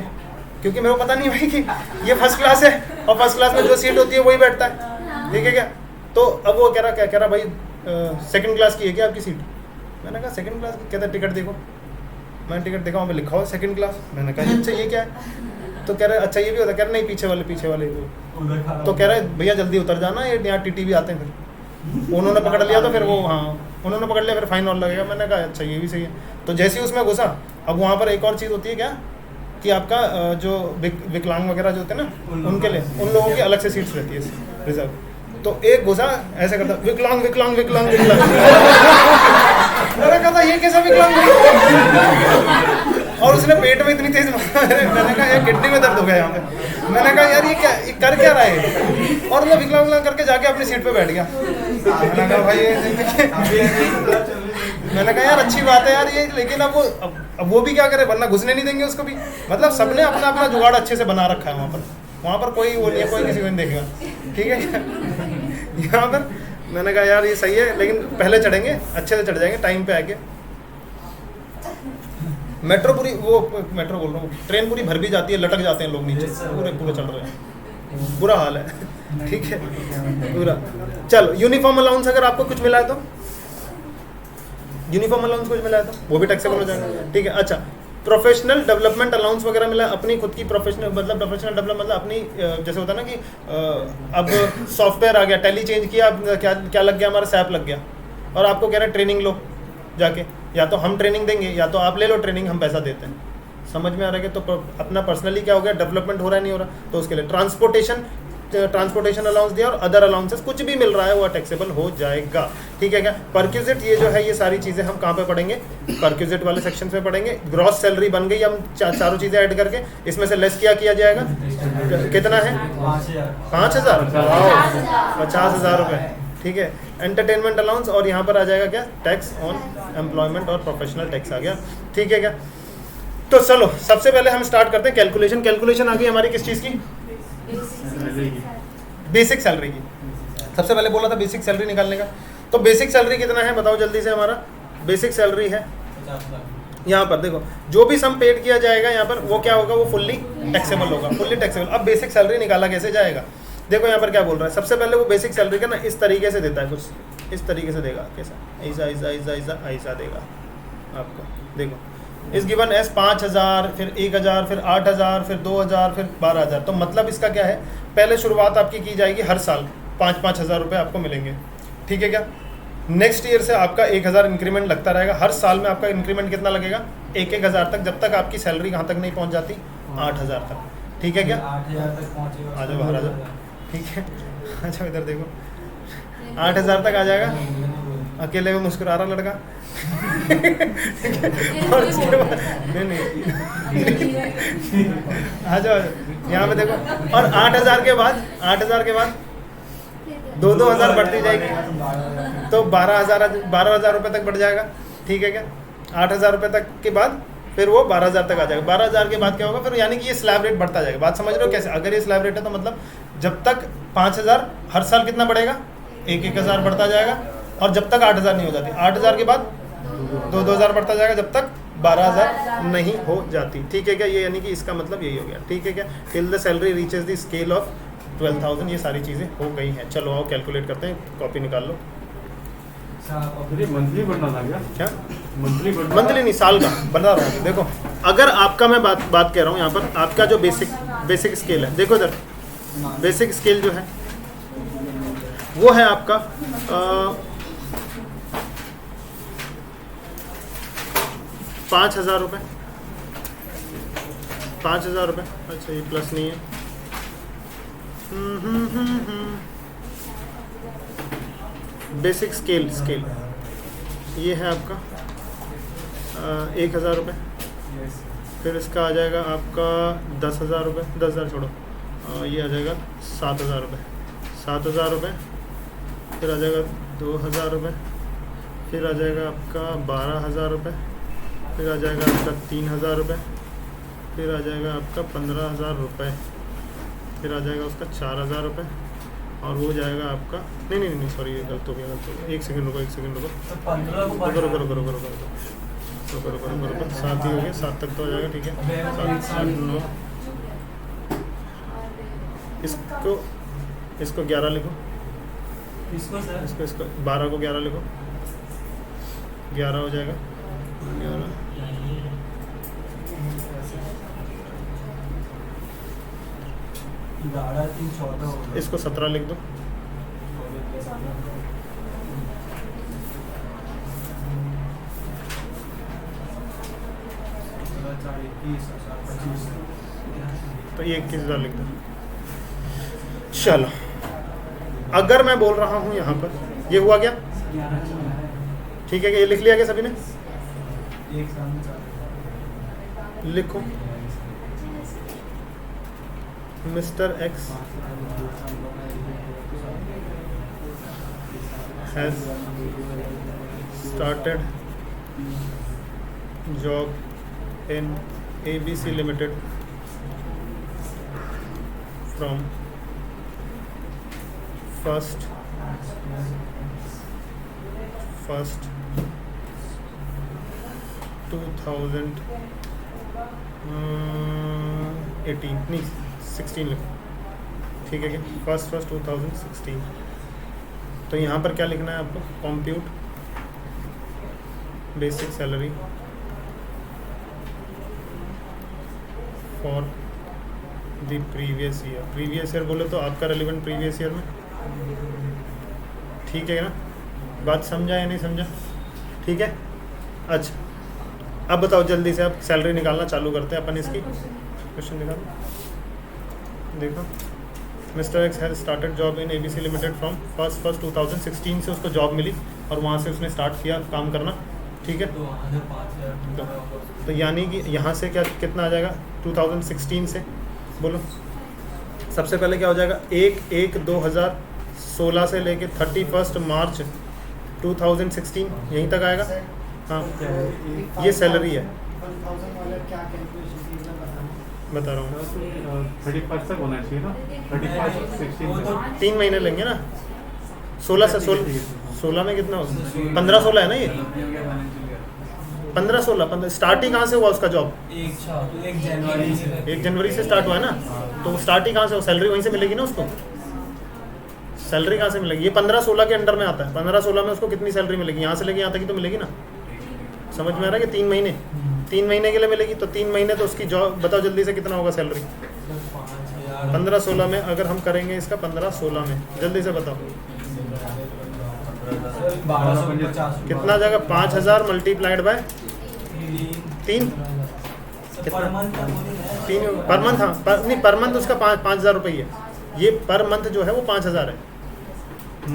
क्योंकि मेरे को पता नहीं भाई कि ये फर्स्ट क्लास है और फर्स्ट क्लास में जो सीट होती है वही बैठता है, ठीक है क्या। तो अब वो कह रहा भाई सेकंड क्लास की है क्या आपकी सीट? मैंने कहा सेकंड क्लास की? कहता टिकट देखो। मैंने टिकट देखा, वहाँ पे लिखा हुआ सेकंड क्लास। मैंने कहा अच्छा ये क्या है? तो कह रहा है अच्छा ये भी होता है? कह रहा नहीं पीछे वाले तो कह रहा है भैया जल्दी उतर जाना, ये यहाँ टीटी भी आते हैं। फिर उन्होंने पकड़ लिया तो फिर वो उन्होंने पकड़ लिया, फिर फाइन और लगेगा। मैंने कहा अच्छा ये भी सही है। तो जैसे ही उसमें घुसा, अब वहाँ पर एक और चीज़ होती है क्या कि आपका जो विकलांग वगैरह जो होते हैं ना, उनके लिए उन लोगों की अलग से सीट्स रहती है रिजर्व। तो एक घुसा ऐसे करता विकलांग विकलांग विकलांग विकलांग। मैंने कहा था ये कैसा विकलांग? और उसने पेट में इतनी तेज मारा, मैंने कहा यार किडनी में दर्द हो गया यहाँ पे। मैंने कहा यार ये कर क्या रहा है? और मैं विकलांग विकलांग करके जाके अपनी सीट पे बैठ गया। मैंने कहा भाई मैंने कहा यार अच्छी बात है यार ये, लेकिन अब वो भी क्या करे, वरना घुसने नहीं देंगे उसको भी। मतलब सबने अपना अपना जुगाड़ अच्छे से बना रखा है वहाँ पर कोई वो नहीं है, कोई किसी को नहीं देखेगा, ठीक है। यहाँ पर मैंने कहा यार ये सही है, लेकिन पहले चढ़ेंगे, अच्छे से चढ़ जाएंगे टाइम पे आके। मेट्रो मेट्रो बोल रहा हूँ, ट्रेन पूरी भर भी जाती है, लटक जाते हैं लोग नीचे, पूरे चढ़ रहे हैं, बुरा हाल है, ठीक है पूरा। चलो यूनिफॉर्म अलाउंस अगर आपको कुछ मिला है तो, यूनिफॉर्म अलाउंस कुछ मिला है तो वो भी टैक्सेबल हो जाएगा, ठीक है। अच्छा प्रोफेशनल डेवलपमेंट अलाउंस वगैरह मिला, अपनी खुद की प्रोफेशनल डेवलपमेंट मतलब अपनी जैसे होता है ना कि अब सॉफ्टवेयर आ गया, टैली चेंज किया, अब क्या लग गया, हमारा सैप लग गया, और आपको कह रहे हैं ट्रेनिंग लो जाके, या तो हम ट्रेनिंग देंगे या तो आप ले लो ट्रेनिंग, हम पैसा देते हैं। समझ में आ रहा है कि तो अपना पर्सनली क्या हो गया, डेवलपमेंट हो रहा है नहीं हो रहा, तो उसके लिए ट्रांसपोर्टेशन अलाउंस दिया, और अदर अलाउंसेस कुछ भी मिल रहा है वो टैक्सेबल हो जाएगा, ठीक है क्या। परक्यूजिट ये जो है ये सारी चीज़ें हम कहाँ पे पढ़ेंगे, परक्यूजिट वाले सेक्शन में पढ़ेंगे। ग्रॉस सैलरी बन गई, हम चारों चीज़ें ऐड करके इसमें से लेस किया जाएगा, कितना है 5,000, 50,000 रुपये, ठीक है। एंटरटेनमेंट अलाउंस, और यहाँ पर आ जाएगा क्या, टैक्स ऑन एम्प्लॉयमेंट और प्रोफेशनल टैक्स आ गया, ठीक है क्या। तो चलो सबसे पहले हम स्टार्ट करते हैं कैलकुलेशन आ गई हमारी किस चीज़ की, बेसिक सैलरी की। सबसे पहले बोला था बेसिक सैलरी निकालने का, तो बेसिक सैलरी कितना है बताओ जल्दी से। हमारा बेसिक सैलरी है यहाँ पर देखो, जो भी सम पेड किया जाएगा यहाँ पर वो क्या होगा, वो फुल्ली टैक्सेबल होगा, फुल्ली टैक्सेबल। अब बेसिक सैलरी निकाला कैसे जाएगा, देखो यहाँ पर क्या बोल रहा है। सबसे पहले वो बेसिक सैलरी का ना इस तरीके से देता है, कुछ इस तरीके से देगा, कैसा ऐसा देगा आपको। देखो इस गिवन एस 5,000, फिर 1,000, फिर 8,000, फिर 2,000, फिर 12,000। तो मतलब इसका क्या है, पहले शुरुआत आपकी की जाएगी हर साल 5,000 रुपये आपको मिलेंगे, ठीक है क्या। नेक्स्ट ईयर से आपका 1,000 इंक्रीमेंट लगता रहेगा, हर साल में आपका इंक्रीमेंट कितना लगेगा, 1,000 तक, जब तक आपकी सैलरी कहाँ तक नहीं पहुँच जाती, 8,000 तक, ठीक है क्या। 8,000 तक पहुँचेगा, आ जाओ बाहर आ जाओ, ठीक है। अच्छा इधर देखो 8,000 तक आ जाएगा, अकेले में मुस्कुरा रहा लड़का। और उसके बाद नहीं आ जाओ यहाँ पे देखो, और 8,000 के बाद 2,000 बढ़ती जाएगी, तो 12,000 रुपये तक बढ़ जाएगा, ठीक है क्या। 8,000 रुपये तक के बाद फिर वो 12,000 तक आ जाएगा। 12,000 के बाद क्या होगा फिर, यानी कि ये स्लैब रेट बढ़ता जाएगा। बात समझ रहे हो कैसे, अगर ये स्लैब रेट है तो मतलब जब तक 5,000 हर साल कितना बढ़ेगा, 1,000 बढ़ता जाएगा, और जब तक 8,000 नहीं हो जाती, 8,000 के बाद 2,000 बढ़ता जाएगा, जब तक 12,000 नहीं हो जाती, ठीक है क्या। ये यानी कि इसका मतलब यही हो गया, ठीक है क्या। Till the salary reaches the scale of 12,000, ये सारी चीज़ें हो गई हैं। चलो आओ कैलकुलेट करते हैं, कॉपी निकाल लो। मंथली बनना था क्या मंथली नहीं, साल का बना रहा हूँ। देखो अगर आपका मैं बात कह रहा हूँ यहाँ पर, आपका जो बेसिक स्केल है, देखो इधर बेसिक स्केल जो है वो है आपका 5,000 रुपये, 5,000 रुपये। अच्छा ये प्लस नहीं है, बेसिक स्केल ये है आपका 1,000 रुपये। फिर इसका आ जाएगा आपका 10,000 रुपये, 10,000 छोड़ो, ये आ जाएगा 7,000 रुपये, 7,000 रुपये। फिर आ जाएगा 2,000 रुपये, फिर आ जाएगा आपका 12,000 रुपये, फिर आ जाएगा आपका 3,000 रुपये, फिर आ जाएगा आपका 15,000 रुपये, फिर आ जाएगा उसका 4,000 रुपये, और वो जाएगा आपका नहीं सॉरी ये गलत हो गया, एक सेकंड रुको करो 7 ही हो गया, 7 तक तो हो जाएगा, ठीक है। 7, 8, 9, इसको 11 लिखो, इसको सर इसको 12 को 11 लिखो, 11 हो जाएगा 11। गाढ़ा 3 14 हो गया। इसको 17 लिख दो, तो ये 21,000 लिख दो। चलो, अगर मैं बोल रहा हूँ यहाँ पर ये हुआ क्या, ठीक है, कि ये लिख लिया क्या सभी ने? लिखो mister x has started job in ABC Limited from 1st 2018 नहीं 16 लिखो, ठीक है क्या? 1st 2016। तो यहाँ पर क्या लिखना है आपको? Compute basic salary for the previous year. Previous year बोले तो आपका रेलिवेंट प्रीवियस ईयर में, ठीक है ना? बात समझा या नहीं समझा? ठीक है, अच्छा अब बताओ जल्दी से, अब सैलरी निकालना चालू करते हैं अपन इसकी। क्वेश्चन निकालो, देखो। Mister x has started job in ABC limited from 1st 2016 से उसको जॉब मिली और वहाँ से उसने स्टार्ट किया काम करना, ठीक है? तो यानी कि यहाँ से क्या कितना आ जाएगा 2016 से? बोलो सबसे पहले क्या हो जाएगा, 1/1/2016 से लेके 31 मार्च 2016 यहीं तक आएगा। हाँ, ये सैलरी है, 1000 वाला क्या कैलकुलेशन की मैं बताऊं? बता रहा हूँ। 31 तक होना चाहिए ना, 31 16 तक। 3 महीने लेंगे ना, 16 से 16 में कितना होगा? 15-16 है ना ये, 15-16 स्टार्ट ही कहाँ से हुआ उसका जॉब? 1 जनवरी से। 1 जनवरी से स्टार्ट हुआ है ना, तो स्टार्ट ही कहाँ से हो? सैलरी वहीं से मिलेगी ना उसको। सैलरी कहाँ से मिलेगी? ये 15-16 के अंडर में आता है। 15-16 में उसको कितनी सैलरी मिलेगी? यहाँ से लेके यहाँ तक ही तो मिलेगी ना। समझ में आ रहा है कि 3 महीने 3 महीने के लिए मिलेगी, तो 3 महीने तो उसकी जॉब बताओ जल्दी से कितना होगा सैलरी? 15-16 में अगर हम करेंगे इसका 15-16 में जल्दी से बताओ 1250 कितना आ जाएगा? 5000 multiplied by 3 per month 3 per month. हाँ नहीं, पर मंथ उसका 5,000 रुपये है। ये पर मंथ जो है वो 5,000 है,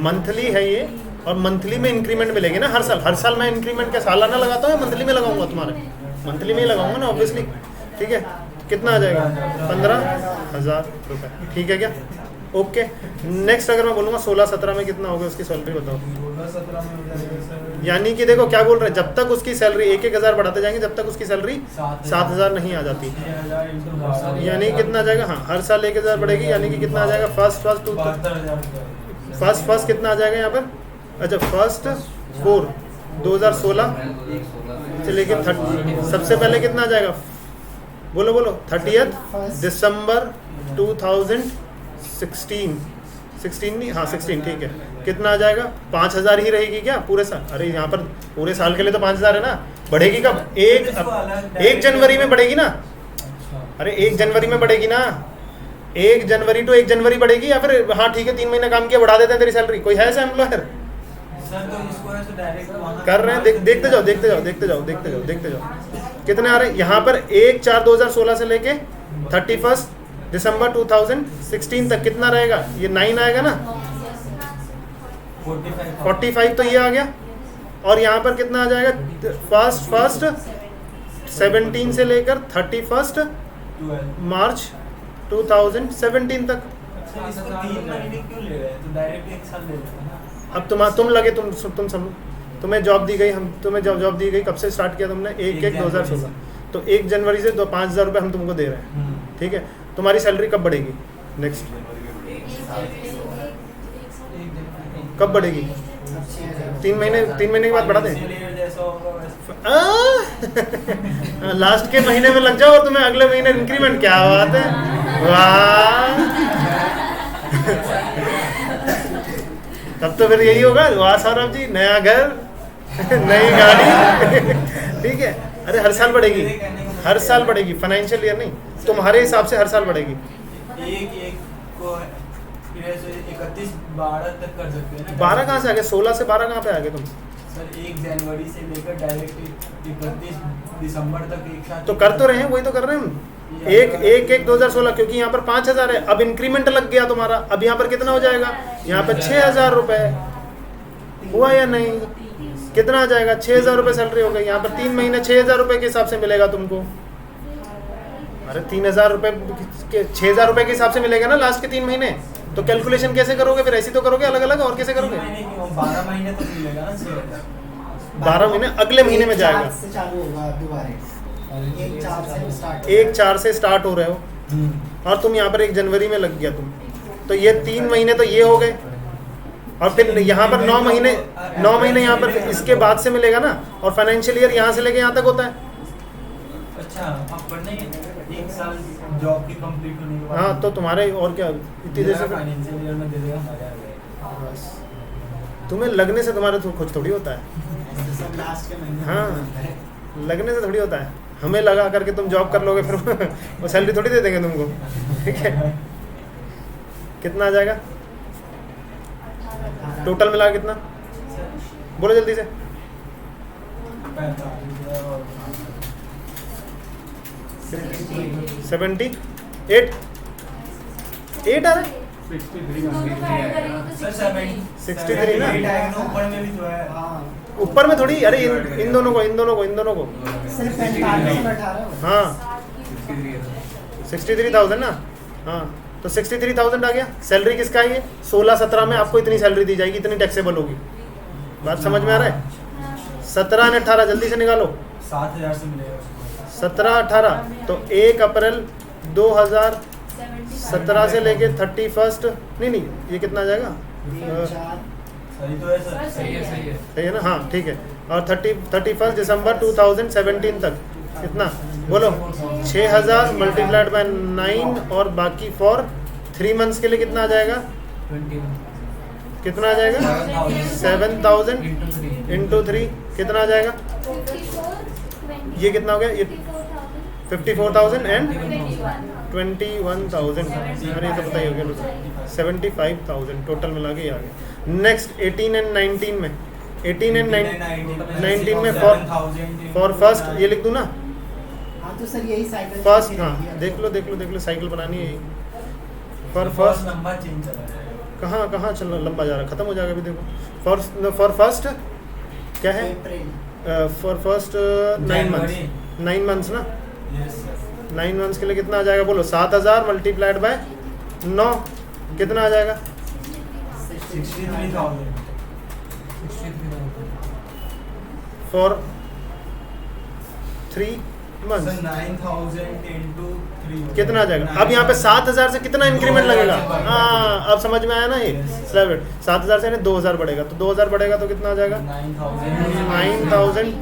मंथली है ये, और मंथली में इंक्रीमेंट मिलेगी ना हर साल मैं इंक्रीमेंट क्या सालाना लगाता हूँ या मंथली में लगाऊंगा? तुम्हारे मंथली में ही लगाऊंगा ना ऑब्वियसली, ठीक है? कितना आ जाएगा? 15,000 रुपये, ठीक है क्या? ओके, नेक्स्ट अगर मैं बोलूँगा 16-17 में कितना होगा उसकी सैलरी बताओ? 16-17 में हो जाएगा सर। यानी कि देखो क्या बोल रहे हैं, जब तक उसकी सैलरी 1,000 बढ़ाते जाएंगे जब तक उसकी सैलरी 7,000 नहीं आ जाती। 6,000 into 12,000 यानी कितना आ जाएगा? हाँ, हर साल 1,000 बढ़ेगी, यानी कि कितना आ जाएगा? फर्स्ट 72,000 कितना आ जाएगा यहाँ पर? अच्छा, 1st 4 2016 से लेके 30 सबसे पहले कितना आ जाएगा? बोलो 30th दिसंबर 2016 नहीं, हाँ 16, ठीक है। कितना आ जाएगा? 5,000 ही रहेगी क्या पूरे साल? अरे यहाँ पर पूरे साल के लिए तो 5,000 है ना, बढ़ेगी कब? 1 जनवरी में बढ़ेगी ना। अरे 1 जनवरी में बढ़ेगी ना, 1 जनवरी टू 1 जनवरी बढ़ेगी, या फिर हाँ ठीक है 3 महीने काम किया बढ़ा देते हैं तेरी सैलरी। कोई है ऐसा एम्प्लॉयर? सर तो इसको ऐसे डायरेक्ट वहाँ कर रहे हैं, देखते जाओ कितने आ रहे हैं यहाँ पर। 1/4/2016 से लेके 31 दिसंबर 2016 तक कितना रहेगा? ये 9 आएगा ना, 45 तो ये आ गया। और यहाँ पर कितना आ जाएगा? 1st 17 से लेकर 31 मार्च 2017 तक। सर इसको 3 महीने क्यों ले रहे हैं? तो डायरेक्ट 1 साल ले लेते हैं ना। अब तुम लगे तुम समझो, तुम्हें जॉब दी गई, तुम्हें जॉब दी गई, कब से स्टार्ट किया तुमने? 1/1/2016, तो 1 जनवरी से 5,000 रुपये हम तुमको दे रहे हैं, ठीक है? तुम्हारी सैलरी कब बढ़ेगी? नेक्स्ट कब बढ़ेगी? 3 महीने के बाद बढ़ा दें। लास्ट के महीने में लग जाओ, तुम्हें अगले महीने इंक्रीमेंट। क्या बात है, वाह तब तो फिर यही होगा, वाह सौरभ जी, नया घर नई गाड़ी ठीक है। अरे हर साल बढ़ेगी, हर साल बढ़ेगी, फाइनेंशियल ईयर नहीं, तुम्हारे हिसाब से हर साल बढ़ेगी। एक को 31/12 तक कर सकते हैं ना। 12 कहाँ से आ गए, 16 से 12 कहाँ पे आ गए तुम? सर 1 जनवरी से लेकर डायरेक्ट 31 दिसंबर तक एक साथ तो कर तो रहे हैं, वही तो कर रहे हैं हम। एक 2016, क्योंकि यहाँ पर 5,000 है, अब इंक्रीमेंट लग गया तुम्हारा, अब यहाँ पर कितना हो जाएगा, यहाँ पर 6,000 रुपए हुआ या नहीं, कितना आ जाएगा, 6,000 रुपये सैलरी हो गई। यहाँ पर 3 महीने 6,000 रुपये के हिसाब से मिलेगा तुमको। अरे 3,000 रुपये के 6,000 रुपये के हिसाब से मिलेगा ना लास्ट के 3 महीने। तो कैलकुलेशन कैसे करोगे फिर, ऐसी तो करोगे अलग अलग, और कैसे करोगे? 12 महीने तो मिलेगा ना 6,000। 12 महीने अगले महीने में जाएगा। 1/4 से चालू होगा दोबारा, 1/4 से स्टार्ट, 1/4 से स्टार्ट हो रहे हो और तुम यहाँ पर 1 जनवरी में लग गया तुम, तो ये 3 महीने तो ये हो गए, और फिर यहाँ पर 9 महीने यहाँ पर इसके बाद से मिलेगा ना, और फाइनेंशियल ईयर यहाँ से लेके यहाँ तक होता है। अच्छा, अब पढ़ने 1 साल जॉब की कंप्लीट होने के बाद। हाँ, तो तुम्हारे और क्या इतनी देर से फाइनेंशियल ईयर में दे देगा। बस तुम्हें लगने से तुम्हारे तो खुद थोड़ी होता है। सब लास्ट के महीने हाँ। में होता है। लगने से थोड़ी होता है, हमें लगा करके तुम जॉब कर लोगे फिर वो सैलरी थोड़ी दे देंगे तुमको, ठीक है। कितना आ जाएगा टोटल मिला के, कितना बोलो जल्दी से? 78 8 आ रहा है। 63 ना, ऊपर में भी जो है। हाँ, ऊपर में थोड़ी, अरे इन दोनों को सिर्फ 45 में 18 हो। हाँ 63,000 ना, हाँ तो 63,000 आ गया। सैलरी किसका है ये? 16-17 में आपको इतनी सैलरी दी जाएगी, इतनी टैक्सेबल होगी। बात समझ में आ रहा है? 17 और 18 जल्दी से निकालो। 7,000 से मिलेगा। 17-18 तो 1 अप्रैल 2017 से लेके 31 नहीं ये कितना आ जाएगा? 3/4 सही तो है सर। सही है। सही है ना? हाँ ठीक है। और 31 दिसंबर 2017 तक कितना बोलो? 6,000 मल्टीप्लाइड बाय 9 और बाकी फॉर 3 मंथ्स के लिए कितना आ जाएगा? 21 कितना आ जाएगा? 7,000 इंटू 3 कितना आ जाएगा? ये कितना हो गया? ये 54,000 एंड 21,000। अरे ये तो पता ही हो गया, 75,000 टोटल मिला के ये आ गया। नेक्स्ट 18 एंड 19 में, 18 एंड 19 में फॉर फर्स्ट ये लिख दूँ ना? हाँ तो सर यही साइकिल फर्स्ट, हाँ देख लो साइकिल बनानी है फॉर फर्स्ट। लंबा चेंज चला जाएगा। कहाँ चल लंबा जा रहा है, खत्म हो जाएगा अभी। देखो फॉर फर्स्ट क्या है? अप्रैल फॉर फर्स्ट 9 मंथ्स ना, यस सर। 9 मंथ्स के लिए कितना आ जाएगा बोलो? 7,000 मल्टीप्लाइड बाय 9 कितना आ जाएगा? 63,000। फॉर 3 सर मंथ्स 9,000 into 3 कितना आ जाएगा? अब यहाँ पे 7,000 से कितना इंक्रीमेंट लगेगा? हाँ अब समझ में आया ना ये स्लैब। 7,000 से 2,000 बढ़ेगा, तो 2,000 बढ़ेगा तो कितना आ जाएगा? 9,000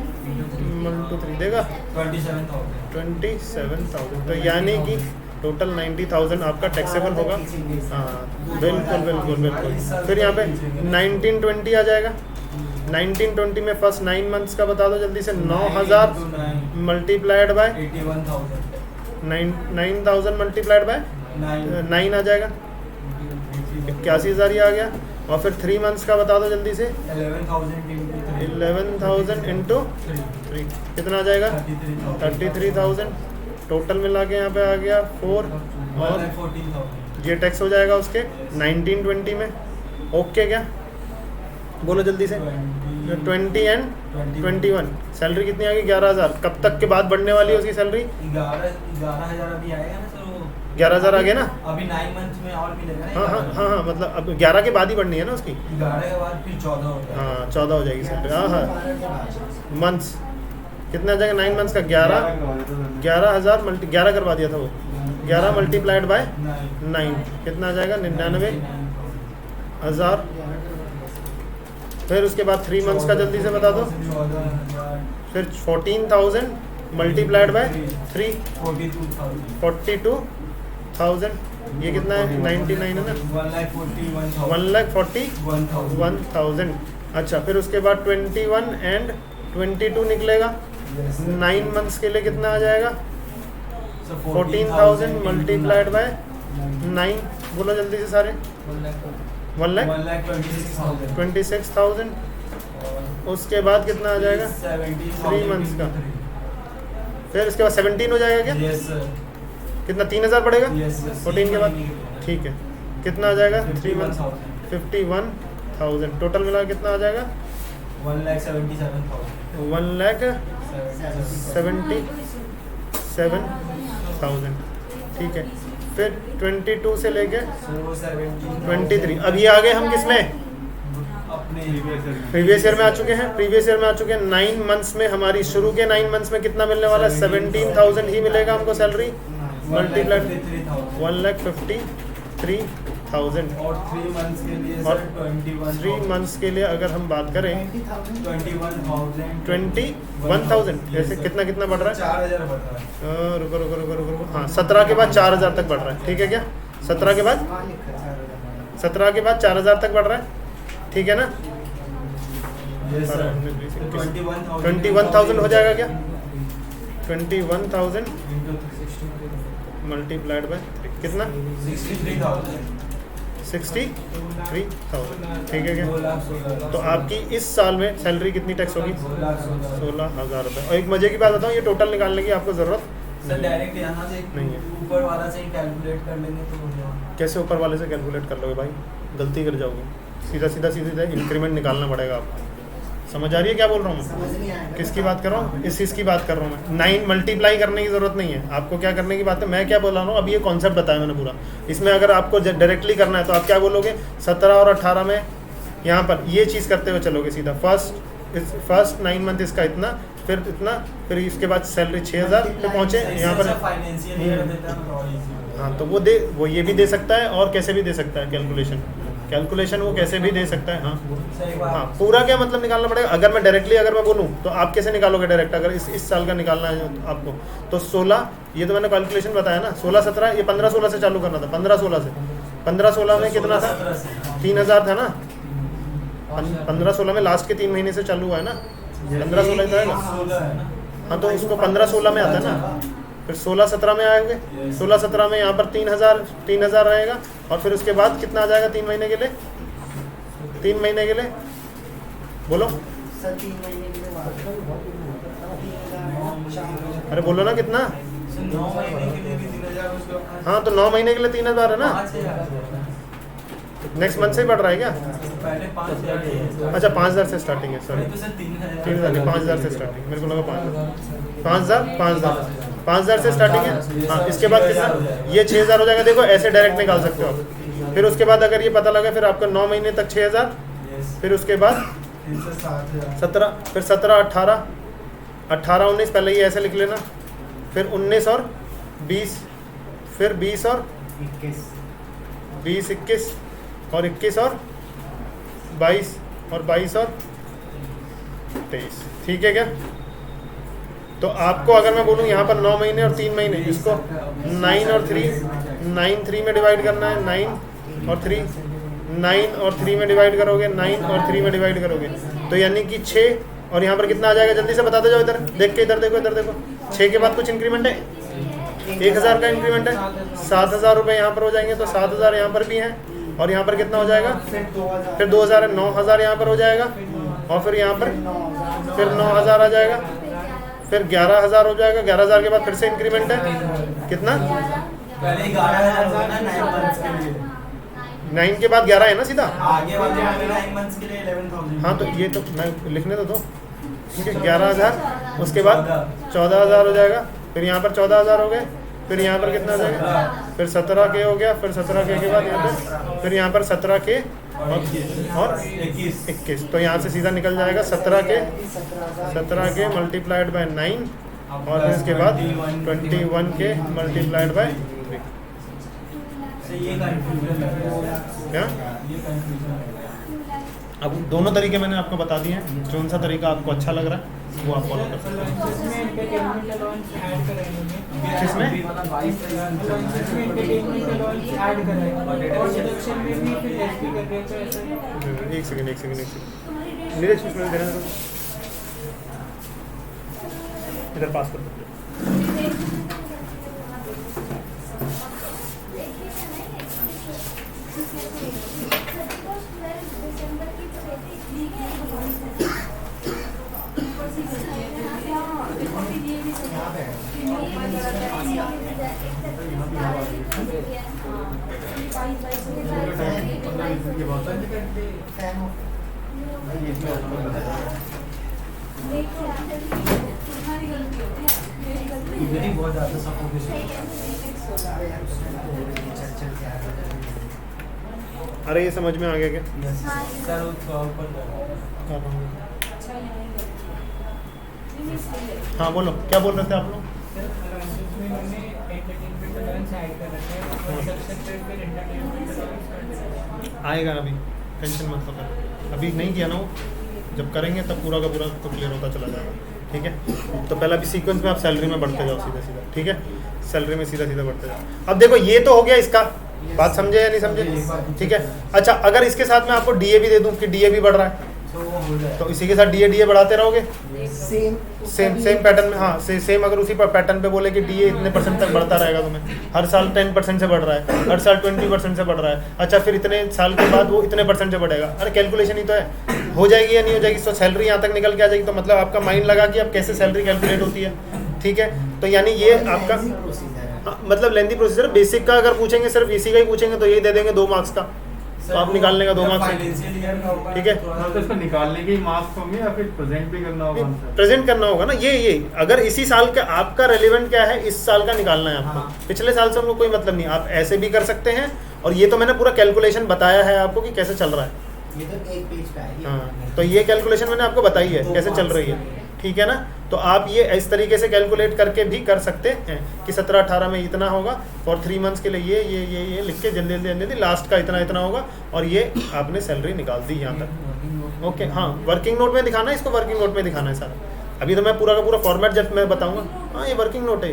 × 3 देगा 27,000। 27,000। तो यानी कि टोटल 90,000 आपका टैक्सेबल होगा। हाँ बिल्कुल। फिर यहाँ पे 19-20 आ जाएगा। 19-20 में फर्स्ट 9 मंथ्स का बता दो जल्दी से। 9,000 मल्टीप्लाइड बाय 81,000। 9,000 मल्टीप्लाइड बाय 9 आ जाएगा, 81,000 ये आ गया। और फिर 3 मंथ्स का बता दो जल्दी से। 11,000 into 3। 11,000 इंटू 3 कितना आ जाएगा? 33,000 टोटल मिला के यहाँ पे आ गया 4 और 14,000। ये टैक्स हो जाएगा उसके 19-20 में। ओके क्या बोलो जल्दी से? 20 एंड 21 सैलरी कितनी आ गई? 11,000। कब तक के बाद बढ़ने वाली है उसकी सैलरी? 11,000 अभी आएगा ना सर वो। 11,000 आ गया ना? अभी 9 मंथ्स में और मिलेगा ना। हाँ मतलब अब 11 के बाद ही बढ़नी है ना उसकी। 11 के बाद फिर 14 हो जाएगा। हाँ 14 हो जाएगी सैलरी। हाँ मंथ्स कितना आ जाएगा? 9 मंथ्स का 11,000 11 करवा दिया था वो। 11 मल्टीप्लाइड बाय 9 कितना आ जाएगा? 99,000। फिर उसके बाद 3 मंथ्स का जल्दी से बता दो। 14,000। फिर 14,000 मल्टीप्लाइड बाय 3 42,000। 42,000 ये कितना है 99 है ना 1,41,000। अच्छा फिर उसके बाद 21 एंड 22 निकलेगा 9 मंथ्स के लिए कितना आ जाएगा 14,000 मल्टीप्लाइड बाय 9 बोलो जल्दी से सारे 1,26,000। उसके बाद कितना आ जाएगा 3 मंथ्स का फिर उसके बाद 17 हो जाएगा क्या कितना 3,000 पड़ेगा 14 के बाद ठीक है कितना आ जाएगा 3 मंथ्स 51,000 टोटल मिला कितना आ जाएगा 1,77,000 ठीक है फिर 22 से लेके 23 अब ये आ गए हम किसमें प्रीवियस ईयर में आ चुके हैं 9 मंथ्स में हमारी शुरू के 9 मंथ्स में कितना मिलने वाला है 17,000 ही मिलेगा हमको सैलरी मल्टीप्लाइड 1,53,000 और 3 मंथ्स के लिए और सर 3 मंथ्स के लिए अगर हम बात करें 21,000 जैसे कितना कितना बढ़ रहा है 4,000 बढ़ रहा है रुको हाँ 17 के बाद 4,000 तक बढ़ रहा है ठीक है क्या 17 के बाद 4,000 तक बढ़ रहा है ठीक है ना Yes, sir. 21,000 हो जाएगा क्या 21,000 मल्टीप्लाइड बाय कितना 63,000 ठीक है क्या तो आपकी इस साल में सैलरी कितनी टैक्स होगी 16,000 रुपये और एक मजे की बात बताऊँ ये टोटल निकालने की आपको ज़रूरत सर डायरेक्ट यहाँ से नहीं है। ऊपर वाला से ही कैलकुलेट कर लेंगे तो हो जाएगा कैसे ऊपर वाले से कैलकुलेट कर लोगे भाई गलती कर जाओगे सीधा इंक्रीमेंट निकालना पड़ेगा आपको समझ आ रही है क्या बोल रहा हूँ समझ नहीं आएगा किसकी बात कर रहा हूँ इस चीज़ की बात कर रहा हूँ मैं 9 मल्टीप्लाई करने की ज़रूरत नहीं है आपको क्या करने की बात है मैं क्या बोल रहा हूँ अभी ये कॉन्सेप्ट बताया मैंने पूरा इसमें अगर आपको डायरेक्टली करना है तो आप क्या बोलोगे 17 और 18 में यहाँ पर ये चीज़ करते हुए चलोगे सीधा फर्स्ट 9 मंथ इसका इतना फिर इतना फिर इसके बाद सैलरी 6,000 पे पहुँचे यहाँ पर फाइनेंशियल ईयर देता है तो और easy होगा। हाँ तो वो ये भी दे सकता है और कैसे भी दे सकता है कैलकुलेशन वो कैसे भी दे सकता है हाँ सर एक बार हाँ पूरा क्या मतलब निकालना पड़ेगा अगर मैं डायरेक्टली अगर मैं बोलूँ तो आप कैसे निकालोगे डायरेक्ट अगर इस साल का निकालना है आपको तो 16 ये तो मैंने कैलकुलेशन बताया ना 16-17 ये 15-16 से चालू करना था 15-16 से 15-16 में कितना था 3,000 था ना 15-16 में लास्ट के 3 महीने से चालू हुआ है ना 15-16 था ना 16 है ना हाँ तो उसको 15-16 में आता है ना फिर 16-17 में आएंगे 16-17 में यहाँ पर 3,000 रहेगा और फिर उसके बाद कितना आ जाएगा 3 महीने के लिए 3 महीने के लिए बोलो सर 3 महीने के लिए बात करो। 3,000 अरे बोलो ना कितना सर 9 महीने के लिए भी 3,000 उसके बाद हाँ तो 9 महीने के लिए 3,000 है ना 5,000 नेक्स्ट मंथ से ही बढ़ रहा है क्या पहले 5,000 अच्छा 5,000 से स्टार्टिंग है सॉरी तो सर 3,000 3,000 नहीं 5,000 से स्टार्टिंग मेरे को लगा 5,000 से स्टार्टिंग है हाँ इसके बाद कितना ये 6,000 हो जाएगा देखो ऐसे डायरेक्ट निकाल सकते हो आप फिर उसके बाद अगर ये पता लगा फिर आपका 9 महीने तक 6,000 फिर उसके बाद 17 फिर 17 18 19 पहले ये ऐसे लिख लेना फिर 19 और 20 फिर 20 और 21 और 21 और 22 और 22 और 23 ठीक है क्या तो आपको अगर मैं बोलूँ यहाँ पर 9 महीने और 3 महीने इसको 9 और 3 में डिवाइड करना है 9 और 3 में डिवाइड करोगे 9 और 3 में डिवाइड करोगे तो यानी कि 6 और यहाँ पर कितना आ जाएगा जल्दी से बताते जाओ इधर देख के इधर देखो 6 के बाद कुछ इंक्रीमेंट है 1,000 का इंक्रीमेंट है 7,000 रुपये यहाँ पर हो जाएंगे तो 7,000 यहाँ पर भी हैं और यहाँ पर कितना हो जाएगा फिर 2,000 है 9,000 यहाँ पर हो जाएगा और फिर यहाँ पर फिर 9,000 आ जाएगा फिर 11,000 हो जाएगा 11,000 के बाद फिर से इंक्रीमेंट है कितना पहले 11,000 हुआ ना 9 मंथ्स के लिए 9 के बाद 11 है ना सीधा आगे वाले 9 मंथ्स के लिए 11,000 हाँ तो ये तो मैं लिखने तो दो ठीक है 11,000 उसके बाद 14,000 हो जाएगा फिर यहाँ पर 14,000 हो गए फिर यहाँ पर कितना हो जाएगा फिर 17 के हो गया फिर 17 के बाद यहाँ पर फिर यहाँ पर 17 के और 21 तो यहाँ से सीधा निकल जाएगा 17 के मल्टीप्लाइड बाय 9 और फिर इसके बाद 21 के मल्टीप्लाइड बाय 3 से ये कंफ्यूजन है क्या ये कंफ्यूजन है अब दोनों तरीके मैंने आपको बता दिए हैं, कौन सा तरीका आपको अच्छा लग रहा है वो आप फॉलो कर सकते हैं। इसमें एंटरटेनमेंट अलाउंस ऐड कराएंगे। किसमें? इसमें एंटरटेनमेंट अलाउंस ऐड कराएंगे और डिडक्शन में भी फिर एसपी कर रहे हैं, तो ऐसा एक सेकंड नीरज कुछ मिनट देना, इधर पास कर दो। बहुत ज़्यादा सफोकेशन। अरे ये समझ में आ गया क्या? सर ऊपर हाँ बोलो, क्या बोल रहे थे आप लोग? आएगा अभी, टेंशन मत लो, अभी नहीं किया ना वो, जब करेंगे तब पूरा का पूरा तो क्लियर होता चला जाएगा, ठीक है। तो पहला भी सीक्वेंस में आप सैलरी में बढ़ते जाओ सीधा सीधा, ठीक है, सैलरी में सीधा सीधा बढ़ते जाओ। अब देखो ये तो हो गया इसका, बात समझे या नहीं समझे, ठीक है। अच्छा अगर इसके साथ में आपको डीए भी दे दूं कि डीए भी बढ़ रहा है, तो इसी के साथ डीए बढ़ाते रहोगे, सेम पैटर्न में। हाँ सेम अगर उसी पैटर्न पे बोले कि डीए इतने % तक बढ़ता रहेगा तुम्हें, हर साल 10% से बढ़ रहा है, हर साल 20% से बढ़ रहा है, अच्छा फिर इतने साल के बाद वो इतने % से बढ़ेगा। अरे कैलकुलेशन ही तो है, हो जाएगी या नहीं हो जाएगी, तो सैलरी यहाँ तक निकल के आ जाएगी, तो मतलब आपका माइंड लगा कि अब कैसे सैलरी कैलकुलेट होती है, ठीक है। तो यानी ये आपका मतलब लेंथी प्रोसीजर। बेसिक का अगर पूछेंगे सिर्फ इसी का ही पूछेंगे तो यही दे देंगे 2 मार्क्स का, तो आप निकालने का 2 मार्क्स, ठीक है। तो इसको निकालने के ही मार्क्स होंगे या फिर प्रेजेंट भी करना होगा? प्रेजेंट करना होगा ना, ये अगर इसी साल का आपका रेलिवेंट क्या है, इस साल का निकालना है आपको, पिछले साल से हमको कोई मतलब नहीं। आप ऐसे भी कर सकते हैं, और ये तो मैंने पूरा कैलकुलेशन बताया है आपको कि कैसे चल रहा है, ये तो एक पेज का है। हाँ तो ये कैलकुलेशन मैंने आपको बताई है कैसे चल रही है, ठीक है ना। तो आप ये इस तरीके से कैलकुलेट करके भी कर सकते हैं कि 17-18 में इतना होगा, फॉर 3 मंथ्स के लिए ये लिख के जल्दी जल्दी लास्ट का इतना होगा, और ये आपने सैलरी निकाल दी यहाँ तक, ओके। हाँ वर्किंग नोट में दिखाना है, इसको वर्किंग नोट में दिखाना है सारा। अभी तो मैं पूरा का पूरा फॉर्मेट जब मैं बताऊँगा, हाँ ये वर्किंग नोट है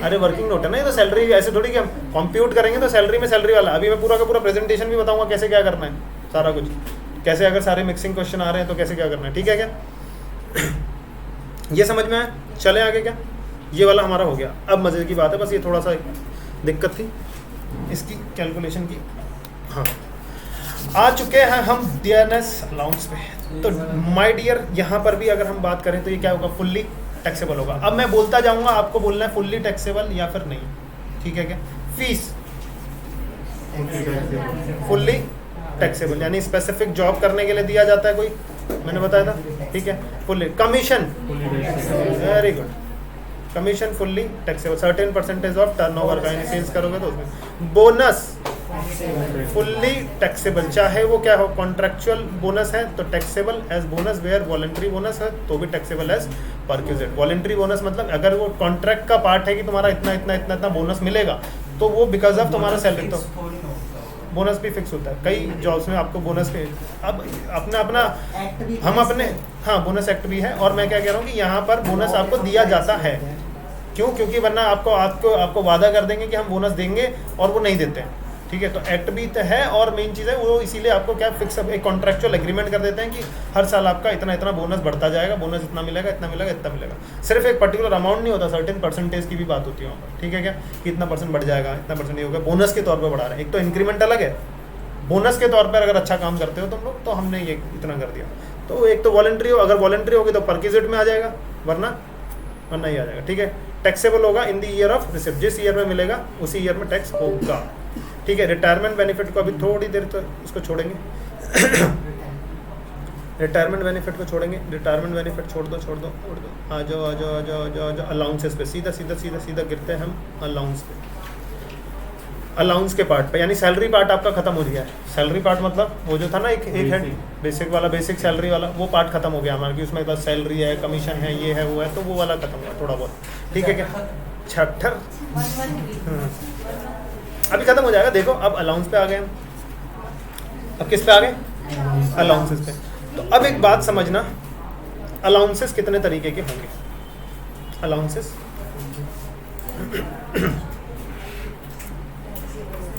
अरे वर्किंग नोट है ना, ये तो सैलरी, ऐसे थोड़ी कि हम कंप्यूट करेंगे तो सैलरी में सैलरी वाला। अभी मैं पूरा का पूरा प्रेजेंटेशन भी बताऊँगा कैसे क्या करना है, सारा कुछ कैसे, अगर सारे मिक्सिंग क्वेश्चन आ रहे हैं तो कैसे क्या करना है, ठीक है क्या ये समझ में आया? चले आगे क्या, ये वाला हमारा हो गया। अब मज़े की बात है, बस ये थोड़ा सा दिक्कत थी इसकी कैलकुलेशन की। हाँ आ चुके हैं हम DNS अलाउंस पे। तो माय डियर यहाँ पर भी अगर हम बात करें तो ये क्या होगा, फुल्ली टैक्सेबल होगा। अब मैं बोलता जाऊँगा, आपको बोलना है फुल्ली टैक्सेबल या फिर नहीं, ठीक है क्या। फीस फुल्ली टैक्सेबल यानी स्पेसिफिक जॉब करने के लिए दिया जाता है कोई, मैंने बताया था, ठीक है। Fully commission, very good, commission fully taxable, certain % of turnover का, यानी सेल्स करोगे तो उसमें। बोनस फुल्ली टैक्सेबल, चाहे वो क्या हो, कॉन्ट्रेक्चुअल बोनस है तो taxable as bonus, where voluntary bonus है तो भी taxable as perquisite. Voluntary bonus मतलब अगर वो कॉन्ट्रैक्ट का पार्ट है कि तुम्हारा इतना बोनस मिलेगा, तो वो बिकॉज ऑफ तुम्हारा सैलरी, तो बोनस भी फिक्स होता है। कई जॉब्स में आपको बोनस के अब अपना हम अपने, हाँ बोनस एक्ट भी है। और मैं क्या कह रहा हूँ कि यहाँ पर बोनस आपको दिया जाता है, क्यों, क्योंकि वरना आपको वादा कर देंगे कि हम बोनस देंगे और वो नहीं देते हैं, ठीक है। तो एक्ट भी तो है, और मेन चीज़ है वो इसीलिए आपको क्या फिक्स एक कॉन्ट्रैक्चुअल एग्रीमेंट कर देते हैं कि हर साल आपका इतना बोनस बढ़ता जाएगा, बोनस इतना मिलेगा, इतना मिलेगा, इतना मिलेगा। सिर्फ एक पर्टिकुलर अमाउंट नहीं होता, सर्टेन % की भी बात होती है वहाँ पर, ठीक है क्या, कि इतना % बढ़ जाएगा, इतना % ये होगा, बोनस के तौर पर बढ़ा रहे हैं। एक तो इंक्रीमेंट अलग है, बोनस के तौर पर अगर अच्छा काम करते हो तुम लोग तो हमने ये इतना कर दिया। तो एक तो वॉलंटरी हो, अगर वॉलंटरी होगी तो परक्यूजेट में आ जाएगा, वरना ही आ जाएगा, ठीक है। टैक्सेबल होगा in the year of receipt, जिस ईयर में मिलेगा उसी ईयर में टैक्स होगा, ठीक है। रिटायरमेंट बेनिफिट को अभी थोड़ी देर तो इसको छोड़ेंगे रिटायरमेंट बेनिफिट को छोड़ेंगे, रिटायरमेंट बेनिफिट छोड़ दो आ जाओ अलाउंसेस पे, सीधा गिरते हैं हम अलाउंस पे, अलाउंस के पार्ट पे, यानी सैलरी पार्ट आपका खत्म हो गया है। सैलरी पार्ट मतलब वो जो था ना एक हेड बेसिक सैलरी वाला, वो पार्ट खत्म हो गया हमारा, कि उसमें बस सैलरी है, कमीशन है, ये है, वो है, तो वो वाला खत्म हुआ थोड़ा बहुत, ठीक है क्या। 76 अभी खत्म हो जाएगा। देखो अब अलाउंस पे आ गए हम। अब किस पे आ गए? अलाउंसेस पे। तो अब एक बात समझना, अलाउंसेस कितने तरीके के होंगे? अलाउंसेस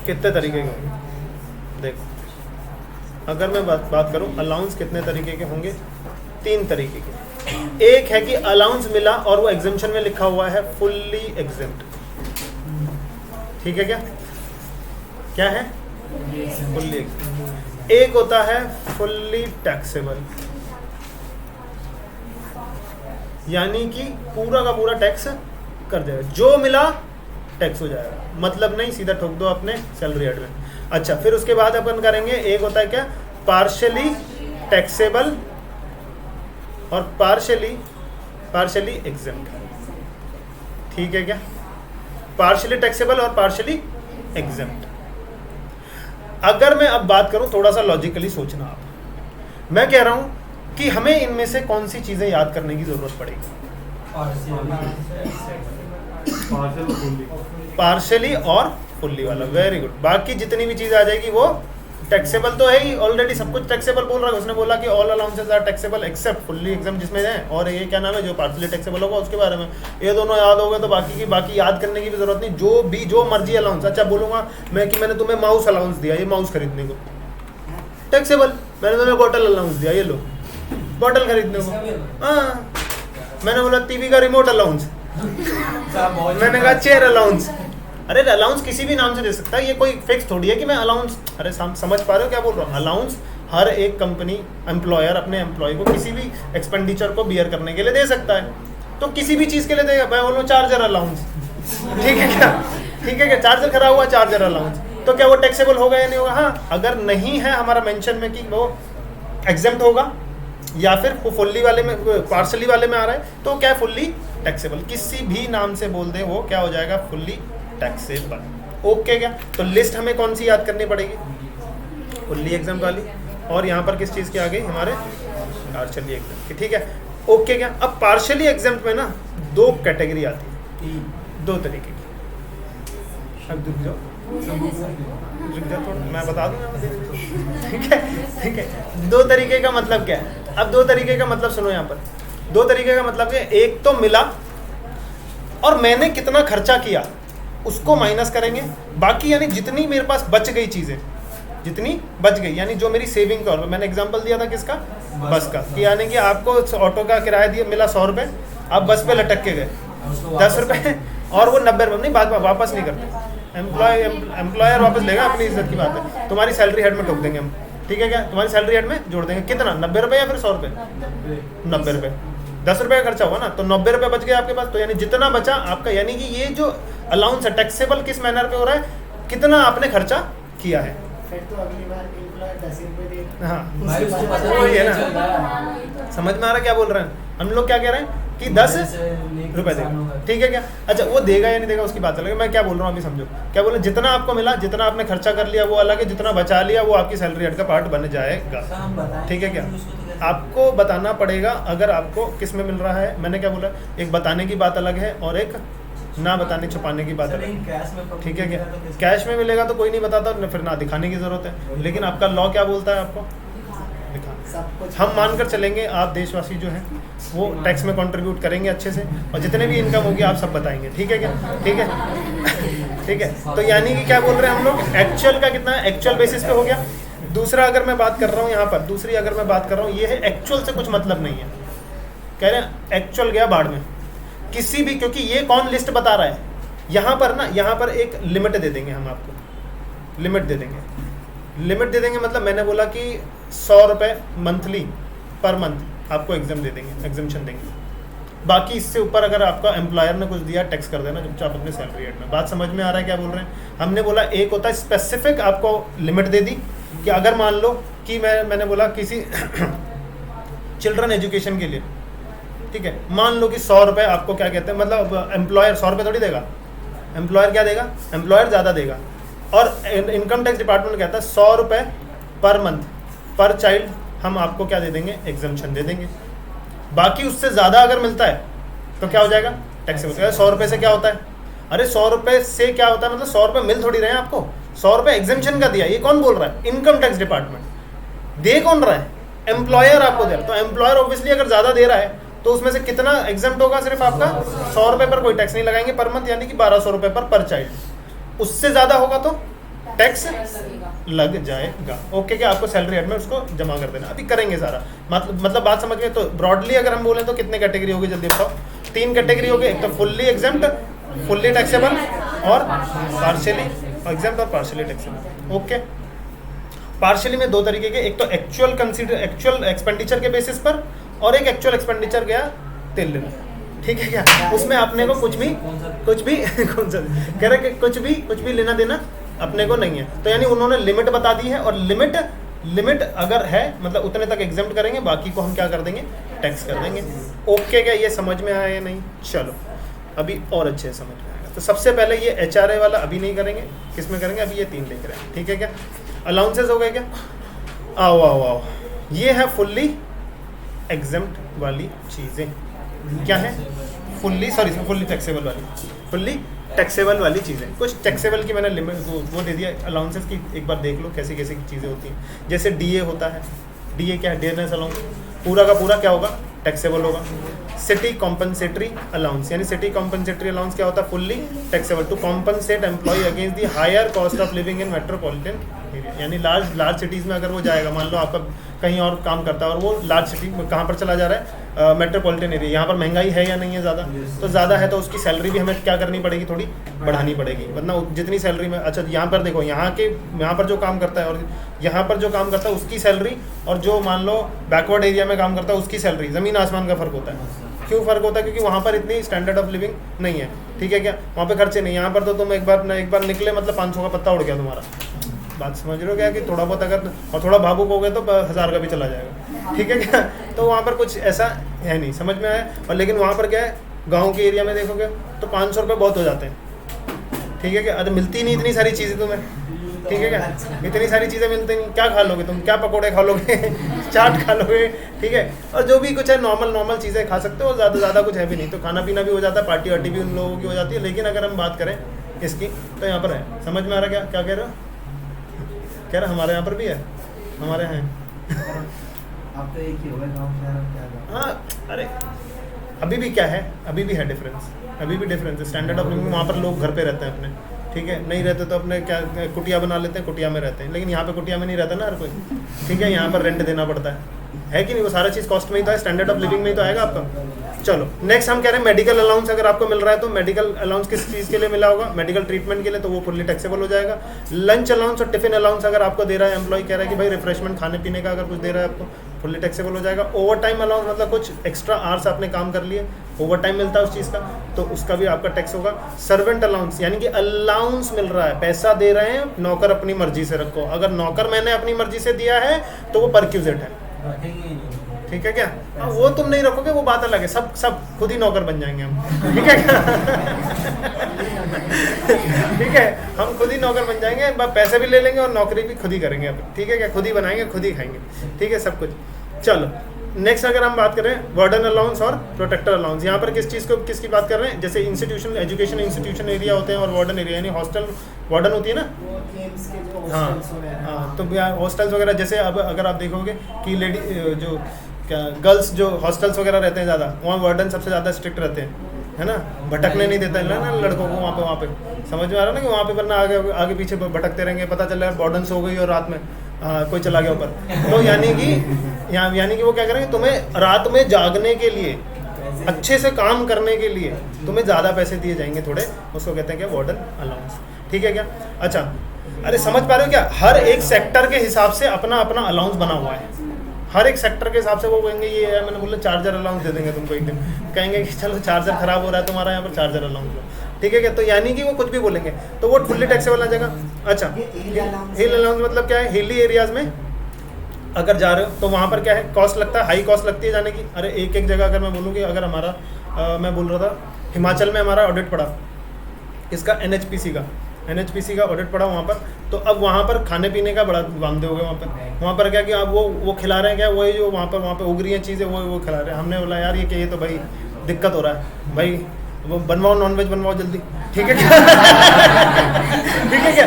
कितने तरीके के होंगे? देखो, अगर मैं बात करूं अलाउंस कितने तरीके के होंगे? 3 तरीके के। एक है कि अलाउंस मिला और वो एग्जेम्पशन में लिखा हुआ है फुल्ली एग्जेम्प्ट। ठीक है, क्या है? Fully exempt. एक होता है फुल्ली टैक्सेबल, यानी कि पूरा का पूरा टैक्स कर जाएगा, जो मिला टैक्स हो जाएगा, मतलब नहीं सीधा ठोक दो अपने सैलरी हेड में। अच्छा, फिर उसके बाद अपन करेंगे, एक होता है क्या? पार्शियली टैक्सेबल और पार्शियली एग्जेम्प्ट। ठीक है क्या? पार्शियली टैक्सेबल और पार्शियली एग्जेम्प्ट। अगर मैं अब बात करूं, थोड़ा सा लॉजिकली सोचना आप, मैं कह रहा हूं कि हमें इनमें से कौन सी चीजें याद करने की जरूरत पड़ेगी? पार्शियली और फुल्ली वाला, वेरी गुड। बाकी जितनी भी चीज आ जाएगी वो टैक्सेबल तो है ही, ऑलरेडी सब कुछ टैक्सेबल बोल रहा है। उसने बोला कि all allowances are taxable except fully exempt जिसमें है, और ये क्या नाम है जो पार्शियली टैक्सेबल होगा उसके बारे में। ये दोनों याद हो गए तो बाकी याद करने की भी जरूरत नहीं। जो मर्जी अलाउंस, अच्छा बोलूंगा मैं कि मैंने तुम्हें माउस अलाउंस दिया, ये माउस खरीदने को टैक्सेबल। मैंने तुम्हें बॉटल अलाउंस दिया, ये लो बॉटल खरीदने को। हाँ, मैंने बोला टीवी का रिमोट अलाउंस, मैंने कहा चेयर अलाउंस। अरे अलाउंस किसी भी नाम से दे सकता है, ये कोई फिक्स थोड़ी है कि मैं अलाउंस। अरे समझ पा रहे हो क्या बोल रहा हूँ? अलाउंस हर एक कंपनी एम्प्लॉयर अपने एम्प्लॉय को किसी भी एक्सपेंडिचर को बियर करने के लिए दे सकता है, तो किसी भी चीज़ के लिए देगा। मैं बोलूँ चार्जर अलाउंस, ठीक है क्या? ठीक है क्या? चार्जर खराब हुआ, चार्जर अलाउंस, तो क्या वो टैक्सेबल होगा या नहीं होगा? हाँ, अगर नहीं है हमारा मेंशन में कि वो एग्जेम्प्ट होगा या फिर वो फुल्ली वाले में, पार्शली वाले में आ रहा है, तो क्या फुल्ली टैक्सेबल, किसी भी नाम से बोल दें वो क्या हो जाएगा? Fully taxable. ओके क्या? तो लिस्ट हमें कौन सी याद करनी पड़ेगी? फुल्ली एग्जाम्प्ट वाली, और यहाँ पर किस चीज़ की आ गई? हमारे पार्शली एग्जाम्प्ट की। ठीक है, ओके क्या? अब पार्शली एग्जाम्प्ट में ना 2 कैटेगरी आती है, 2 तरीके की। अब रुक जाओ थोड़ा, मैं बता दूंगा। ठीक है। 2 तरीके का मतलब क्या है? अब 2 तरीके का मतलब सुनो यहाँ पर। 2 तरीके का मतलब है, एक तो मिला और मैंने कितना खर्चा किया उसको माइनस करेंगे, बाकी यानी जितनी मेरे पास बच गई चीज़ें, जितनी बच गई यानी जो मेरी सेविंग का। मैंने एग्जांपल दिया था किसका? बस का, कि यानी कि आपको ऑटो का किराया दिया मिला 100 रुपये, आप बस पे लटक के गए 10 रुपये, और वो 90 रुपये नहीं, बात वापस नहीं करते। एम्प्लॉयर वापस लेगा, अपनी इज्जत की बात है। तुम्हारी सैलरी हेड में ठोक देंगे हम, ठीक है क्या? तुम्हारी सैलरी हेड में जोड़ देंगे, कितना? 90 रुपये या फिर 100 रुपये? 90 रुपये। 10 रुपये का खर्चा हुआ ना, तो 90 रुपये बच गए आपके पास। तो यानी जितना बचा आपका, यानी कि ये जो अलाउंस है टैक्सेबल किस मैनर पे हो रहा है, कितना आपने खर्चा किया है। फिर तो अगली बार एम्प्लॉयर 10 रुपये दे। हाँ, उसके वही है ना, समझ में आ रहा क्या बोल रहे हैं हम लोग? क्या कह रहे हैं कि 10 रुपये देगा, ठीक है क्या? अच्छा, वो देगा या नहीं देगा उसकी बात अलग है। मैं क्या बोल रहा हूँ अभी समझो, क्या बोल रहे? जितना आपको मिला, जितना आपने खर्चा कर लिया वो अलग है, जितना बचा लिया वो आपकी सैलरी हेड का पार्ट बन जाएगा, ठीक है क्या? आपको बताना पड़ेगा अगर आपको किस में मिल रहा है। मैंने क्या बोला, एक बताने की बात अलग है और एक ना बताने छुपाने की बात अलग है, ठीक है क्या? कैश में मिलेगा तो कोई नहीं बताता, फिर ना दिखाने की ज़रूरत है। लेकिन आपका लॉ क्या बोलता है? आपको दिखा। हम मानकर चलेंगे आप देशवासी जो हैं वो टैक्स में कंट्रीब्यूट करेंगे अच्छे से, और जितने भी इनकम होगी आप सब बताएंगे, ठीक है क्या? ठीक है। ठीक है, तो यानी कि क्या बोल रहे हैं हम लोग, एक्चुअल का कितना है, एक्चुअल बेसिस पे हो गया। दूसरा अगर मैं बात कर रहा हूँ यहाँ पर, दूसरी अगर मैं बात कर रहा हूँ, ये है एक्चुअल से कुछ मतलब नहीं है। कह रहे हैं एक्चुअल गया बाढ़ में किसी भी, क्योंकि ये कौन लिस्ट बता रहा है यहाँ पर ना, यहाँ पर एक लिमिट दे देंगे हम आपको, लिमिट दे देंगे मतलब मैंने बोला कि 100 रुपये मंथली पर मंथ आपको एग्जाम दे देंगे, एग्जामेशन देंगे। बाकी इससे ऊपर अगर आपका एम्प्लॉयर ने कुछ दिया टैक्स कर देना चुपचाप अपने सैलरी रेट में। बात समझ में आ रहा है क्या बोल रहे हैं? हमने बोला एक होता है स्पेसिफिक, आपको लिमिट दे दी कि अगर मान लो कि मैंने बोला किसी चिल्ड्रन एजुकेशन के लिए, ठीक है, मान लो कि 100 रुपये आपको क्या कहते हैं, मतलब एम्प्लॉयर 100 रुपये थोड़ी देगा, एम्प्लॉयर क्या देगा? एम्प्लॉयर ज़्यादा देगा। और इनकम टैक्स डिपार्टमेंट कहता है 100 रुपये पर मंथ पर चाइल्ड हम आपको क्या दे देंगे? एग्जम्पशन दे देंगे। बाकी उससे ज़्यादा अगर मिलता है तो क्या हो जाएगा? टैक्स में। 100 रुपये से क्या होता है? अरे 100 रुपये से क्या होता है, मतलब 100 रुपये मिल थोड़ी रहे हैं आपको, 100 रुपये एग्जम्पशन का दिया। ये कौन बोल रहा है? Income tax department. दे कौन रहा है? एम्प्लॉयर आपको दे रहा है। तो एम्प्लॉयर ऑब्वियसली अगर ज़्यादा दे रहा है तो उसमें से कितना एग्जाम्प्ट होगा? सिर्फ आपका 100 रुपये पर कोई टैक्स नहीं लगाएंगे पर मंथ, यानी कि 1200 रुपये पर चाइल्ड। उससे ज़्यादा होगा तो टैक्स लग जाएगा। ओके, क्या आपको सैलरी हेड में उसको जमा कर देना, अभी करेंगे सारा। मतलब बात समझ में? तो ब्रॉडली अगर हम बोलें तो कितने कैटेगरी होगी, जल्दी बताओ। 3 कैटेगरी होगी, एक तो फुल्ली एग्जाम्प्ट, फुल्ली टैक्सेबल और पार्शियली एग्जाम्प्ट और पार्शियली टैक्सेबल। ओके, पार्शियली में 2 तरीके के, एक तो एक्चुअल एक्सपेंडिचर के बेसिस पर और एक एक्चुअल एक्सपेंडिचर गया तेल लेना, ठीक है क्या? उसमें अपने को कुछ भी कौन सा कह रहे कि कुछ भी लेना देना अपने को नहीं है। तो यानी उन्होंने लिमिट बता दी है, और लिमिट अगर है मतलब उतने तक एग्जाम्प्ट करेंगे, बाकी को हम क्या कर देंगे? टैक्स कर देंगे। ओके, क्या ये समझ में आया या नहीं? चलो अभी और अच्छे से समझ में आएगा। तो सबसे पहले ये HRA वाला अभी नहीं करेंगे, किस में करेंगे? अभी ये 3 देख रहे हैं, ठीक है क्या? अलाउंसेस हो गए क्या? आओ, ये है फुल्ली एग्जाम्प्ट वाली चीज़ें। क्या है? फुल्ली टैक्सेबल वाली चीज़ें। कुछ टैक्सेबल की मैंने लिमिट वो दे दिया, अलाउंसेस की एक बार देख लो कैसी कैसी चीज़ें होती हैं। जैसे DA होता है, DA क्या है? डेयरनेस अलाउंस, पूरा का पूरा क्या होगा? टैक्सेबल होगा। सिटी कॉम्पनसेटरी अलाउंस, यानी सिटी कॉम्पनसेटरी अलाउंस क्या होता है? Fully taxable, to compensate employee against the higher cost of living in metropolitan area. यानी लार्ज सिटीज़ में अगर वो जाएगा, मान लो आपका कहीं और काम करता है और वो लार्ज सिटी में कहाँ पर चला जा रहा है? Metropolitan area. यहाँ पर महंगाई है या नहीं है ज़्यादा? तो ज़्यादा है, तो उसकी सैलरी भी हमें क्या करनी पड़ेगी? थोड़ी बढ़ानी पड़ेगी, वरना जितनी सैलरी में। अच्छा, यहाँ पर देखो, यहाँ पर जो काम करता है और यहाँ पर जो काम करता है उसकी सैलरी, और जो मान लो बैकवर्ड एरिया में काम करता है उसकी सैलरी, ज़मीन आसमान का फ़र्क होता है। क्यों फ़र्क होता है? क्योंकि वहाँ पर इतनी स्टैंडर्ड ऑफ लिविंग नहीं है, ठीक है क्या? वहाँ पे खर्चे नहीं। यहाँ पर तो तुम एक बार निकले मतलब 500 का पत्ता उड़ गया तुम्हारा। बात समझ रहे हो क्या? कि थोड़ा बहुत अगर और थोड़ा भावुक हो गए तो 1000 का भी चला जाएगा, ठीक है क्या? तो वहाँ पर कुछ ऐसा है नहीं, समझ में आया? और लेकिन वहाँ पर क्या है, गांव के एरिया में देखोगे तो 500 रुपये बहुत हो जाते हैं, ठीक है क्या? अरे मिलती नहीं इतनी सारी चीज़ें तुम्हें, ठीक है क्या? इतनी सारी चीज़ें मिलती नहीं, क्या खा लोगे तुम? क्या पकौड़े खा लोगे? चाट खा लोगे, ठीक है? और जो भी कुछ है नॉर्मल चीज़ें खा सकते हो, ज़्यादा कुछ है भी नहीं। तो खाना पीना भी हो जाता है, पार्टी वार्टी भी उन लोगों की हो जाती है। लेकिन अगर हम बात करें इसकी, तो यहाँ पर है, समझ में आ रहा क्या कह रहे हो? कह रहे हमारे यहाँ पर भी है, हमारे यहाँ है। आप तो एक ही होगा गाँव क्या? हाँ, अरे अभी भी क्या है, अभी भी है डिफरेंस, अभी भी डिफरेंस है। स्टैंडर्ड ऑफ लिविंग वहाँ पर लोग घर पे रहते हैं अपने, ठीक है? नहीं रहते तो अपने क्या कुटिया बना लेते हैं, कुटिया में रहते हैं। लेकिन यहाँ पे कुटिया में नहीं रहता ना हर कोई, ठीक है? यहाँ पर रेंट देना पड़ता है कि नहीं? वो सारा चीज़ कॉस्ट में ही तो है, स्टैंडर्ड ऑफ लिविंग में ही तो आएगा आपका। चलो नेक्स्ट हम कह रहे हैं मेडिकल अलाउंस अगर आपको मिल रहा है तो मेडिकल अलाउंस किस चीज़ के लिए मिला होगा? मेडिकल ट्रीटमेंट के लिए, तो वो फुल्ली टैक्सेबल हो जाएगा। लंच अलाउंस और टिफिन अलाउंस अगर आपको दे रहा है एम्प्लॉय, कह रहा है कि भाई रिफ्रेशमेंट खाने पीने का अगर कुछ दे रहा है आपको, फुल्ली टैक्सेबल हो जाएगा। ओवर टाइम अलाउंस मतलब कुछ एक्स्ट्रा आवर्स आपने काम कर लिए, ओवर टाइम मिलता है उस चीज़ का, तो उसका भी आपका टैक्स होगा। सर्वेंट अलाउंस यानी कि अलाउंस मिल रहा है, पैसा दे रहे हैं, नौकर अपनी मर्जी से रखो। अगर नौकर मैंने अपनी मर्जी से दिया है तो वो परक्यूजेट है, ठीक है क्या? वो तुम नहीं रखोगे, वो बात अलग है। सब खुद ही नौकर बन जाएंगे हम, ठीक है क्या? ठीक है, हम खुद ही नौकर बन जाएंगे, पैसे भी ले लेंगे और नौकरी भी खुद ही करेंगे अब, ठीक है क्या? खुद ही बनाएंगे, खुद ही खाएंगे, ठीक है सब कुछ। चलो नेक्स्ट अगर हम बात करें वार्डन अलाउंस और प्रोटेक्टर अलाउंस, यहाँ पर किसकी बात कर रहे हैं? जैसे इंस्टीट्यूशन, एजुकेशन इंस्टीट्यूशन एरिया होते हैं और वार्डन एरिया, यानी हॉस्टल वार्डन होती है ना। हाँ, तो हॉस्टल्स वगैरह, जैसे अब अगर आप देखोगे कि लेडी जो क्या गर्ल्स जो हॉस्टल्स वगैरह रहते हैं ज़्यादा, वहाँ वार्डन सबसे ज़्यादा स्ट्रिक्ट रहते हैं, है ना? भटकने नहीं देता है ना लड़कों को वहाँ पे समझ में आ रहा है ना? कि वहाँ पे वरना आगे पीछे भटकते रहेंगे, पता चल रहा है वार्डन सो गई और रात में कोई चला गया ऊपर, तो यानी कि वो क्या करेंगे, तुम्हें रात में जागने के लिए, अच्छे से काम करने के लिए तुम्हें ज़्यादा पैसे दिए जाएंगे थोड़े, उसको कहते हैं क्या? वार्डन अलाउंस, ठीक है क्या? अच्छा, अरे समझ पा रहे हो क्या? हर एक सेक्टर के हिसाब से अपना अपना अलाउंस बना हुआ है, हर एक सेक्टर के हिसाब से। वो कहेंगे ये है, मैंने बोला चार्जर अलाउंस दे देंगे तुमको एक दिन, कहेंगे कि चलो चार्जर खराब हो रहा है तुम्हारा, यहाँ पर चार्जर अलाउंस लो, ठीक है क्या? तो यानी कि वो कुछ भी बोलेंगे तो वो फुल्ली टैक्सेबल आ जाएगा। अच्छा, हिल अलाउंस मतलब क्या है? हिली एरियाज में अगर जा रहे हो तो वहाँ पर क्या है? कॉस्ट लगता है, हाई कॉस्ट लगती है जाने की। अरे एक जगह अगर मैं बोलूँ कि अगर हमारा मैं बोल रहा था हिमाचल में हमारा ऑडिट पड़ा, इसका NHPC का ऑडिट पड़ा वहाँ पर, तो अब वहाँ पर खाने पीने का बड़ा वामदे हो गए वहाँ पर क्या कि अब वो खिला रहे हैं क्या? वही जो वहाँ पे उग रही हैं चीज़ें वो खिला रहे हैं। हमने बोला यार ये तो भाई दिक्कत हो रहा है भाई, वो बनवाओ नॉनवेज बनवाओ जल्दी, ठीक है क्या? ठीक है क्या?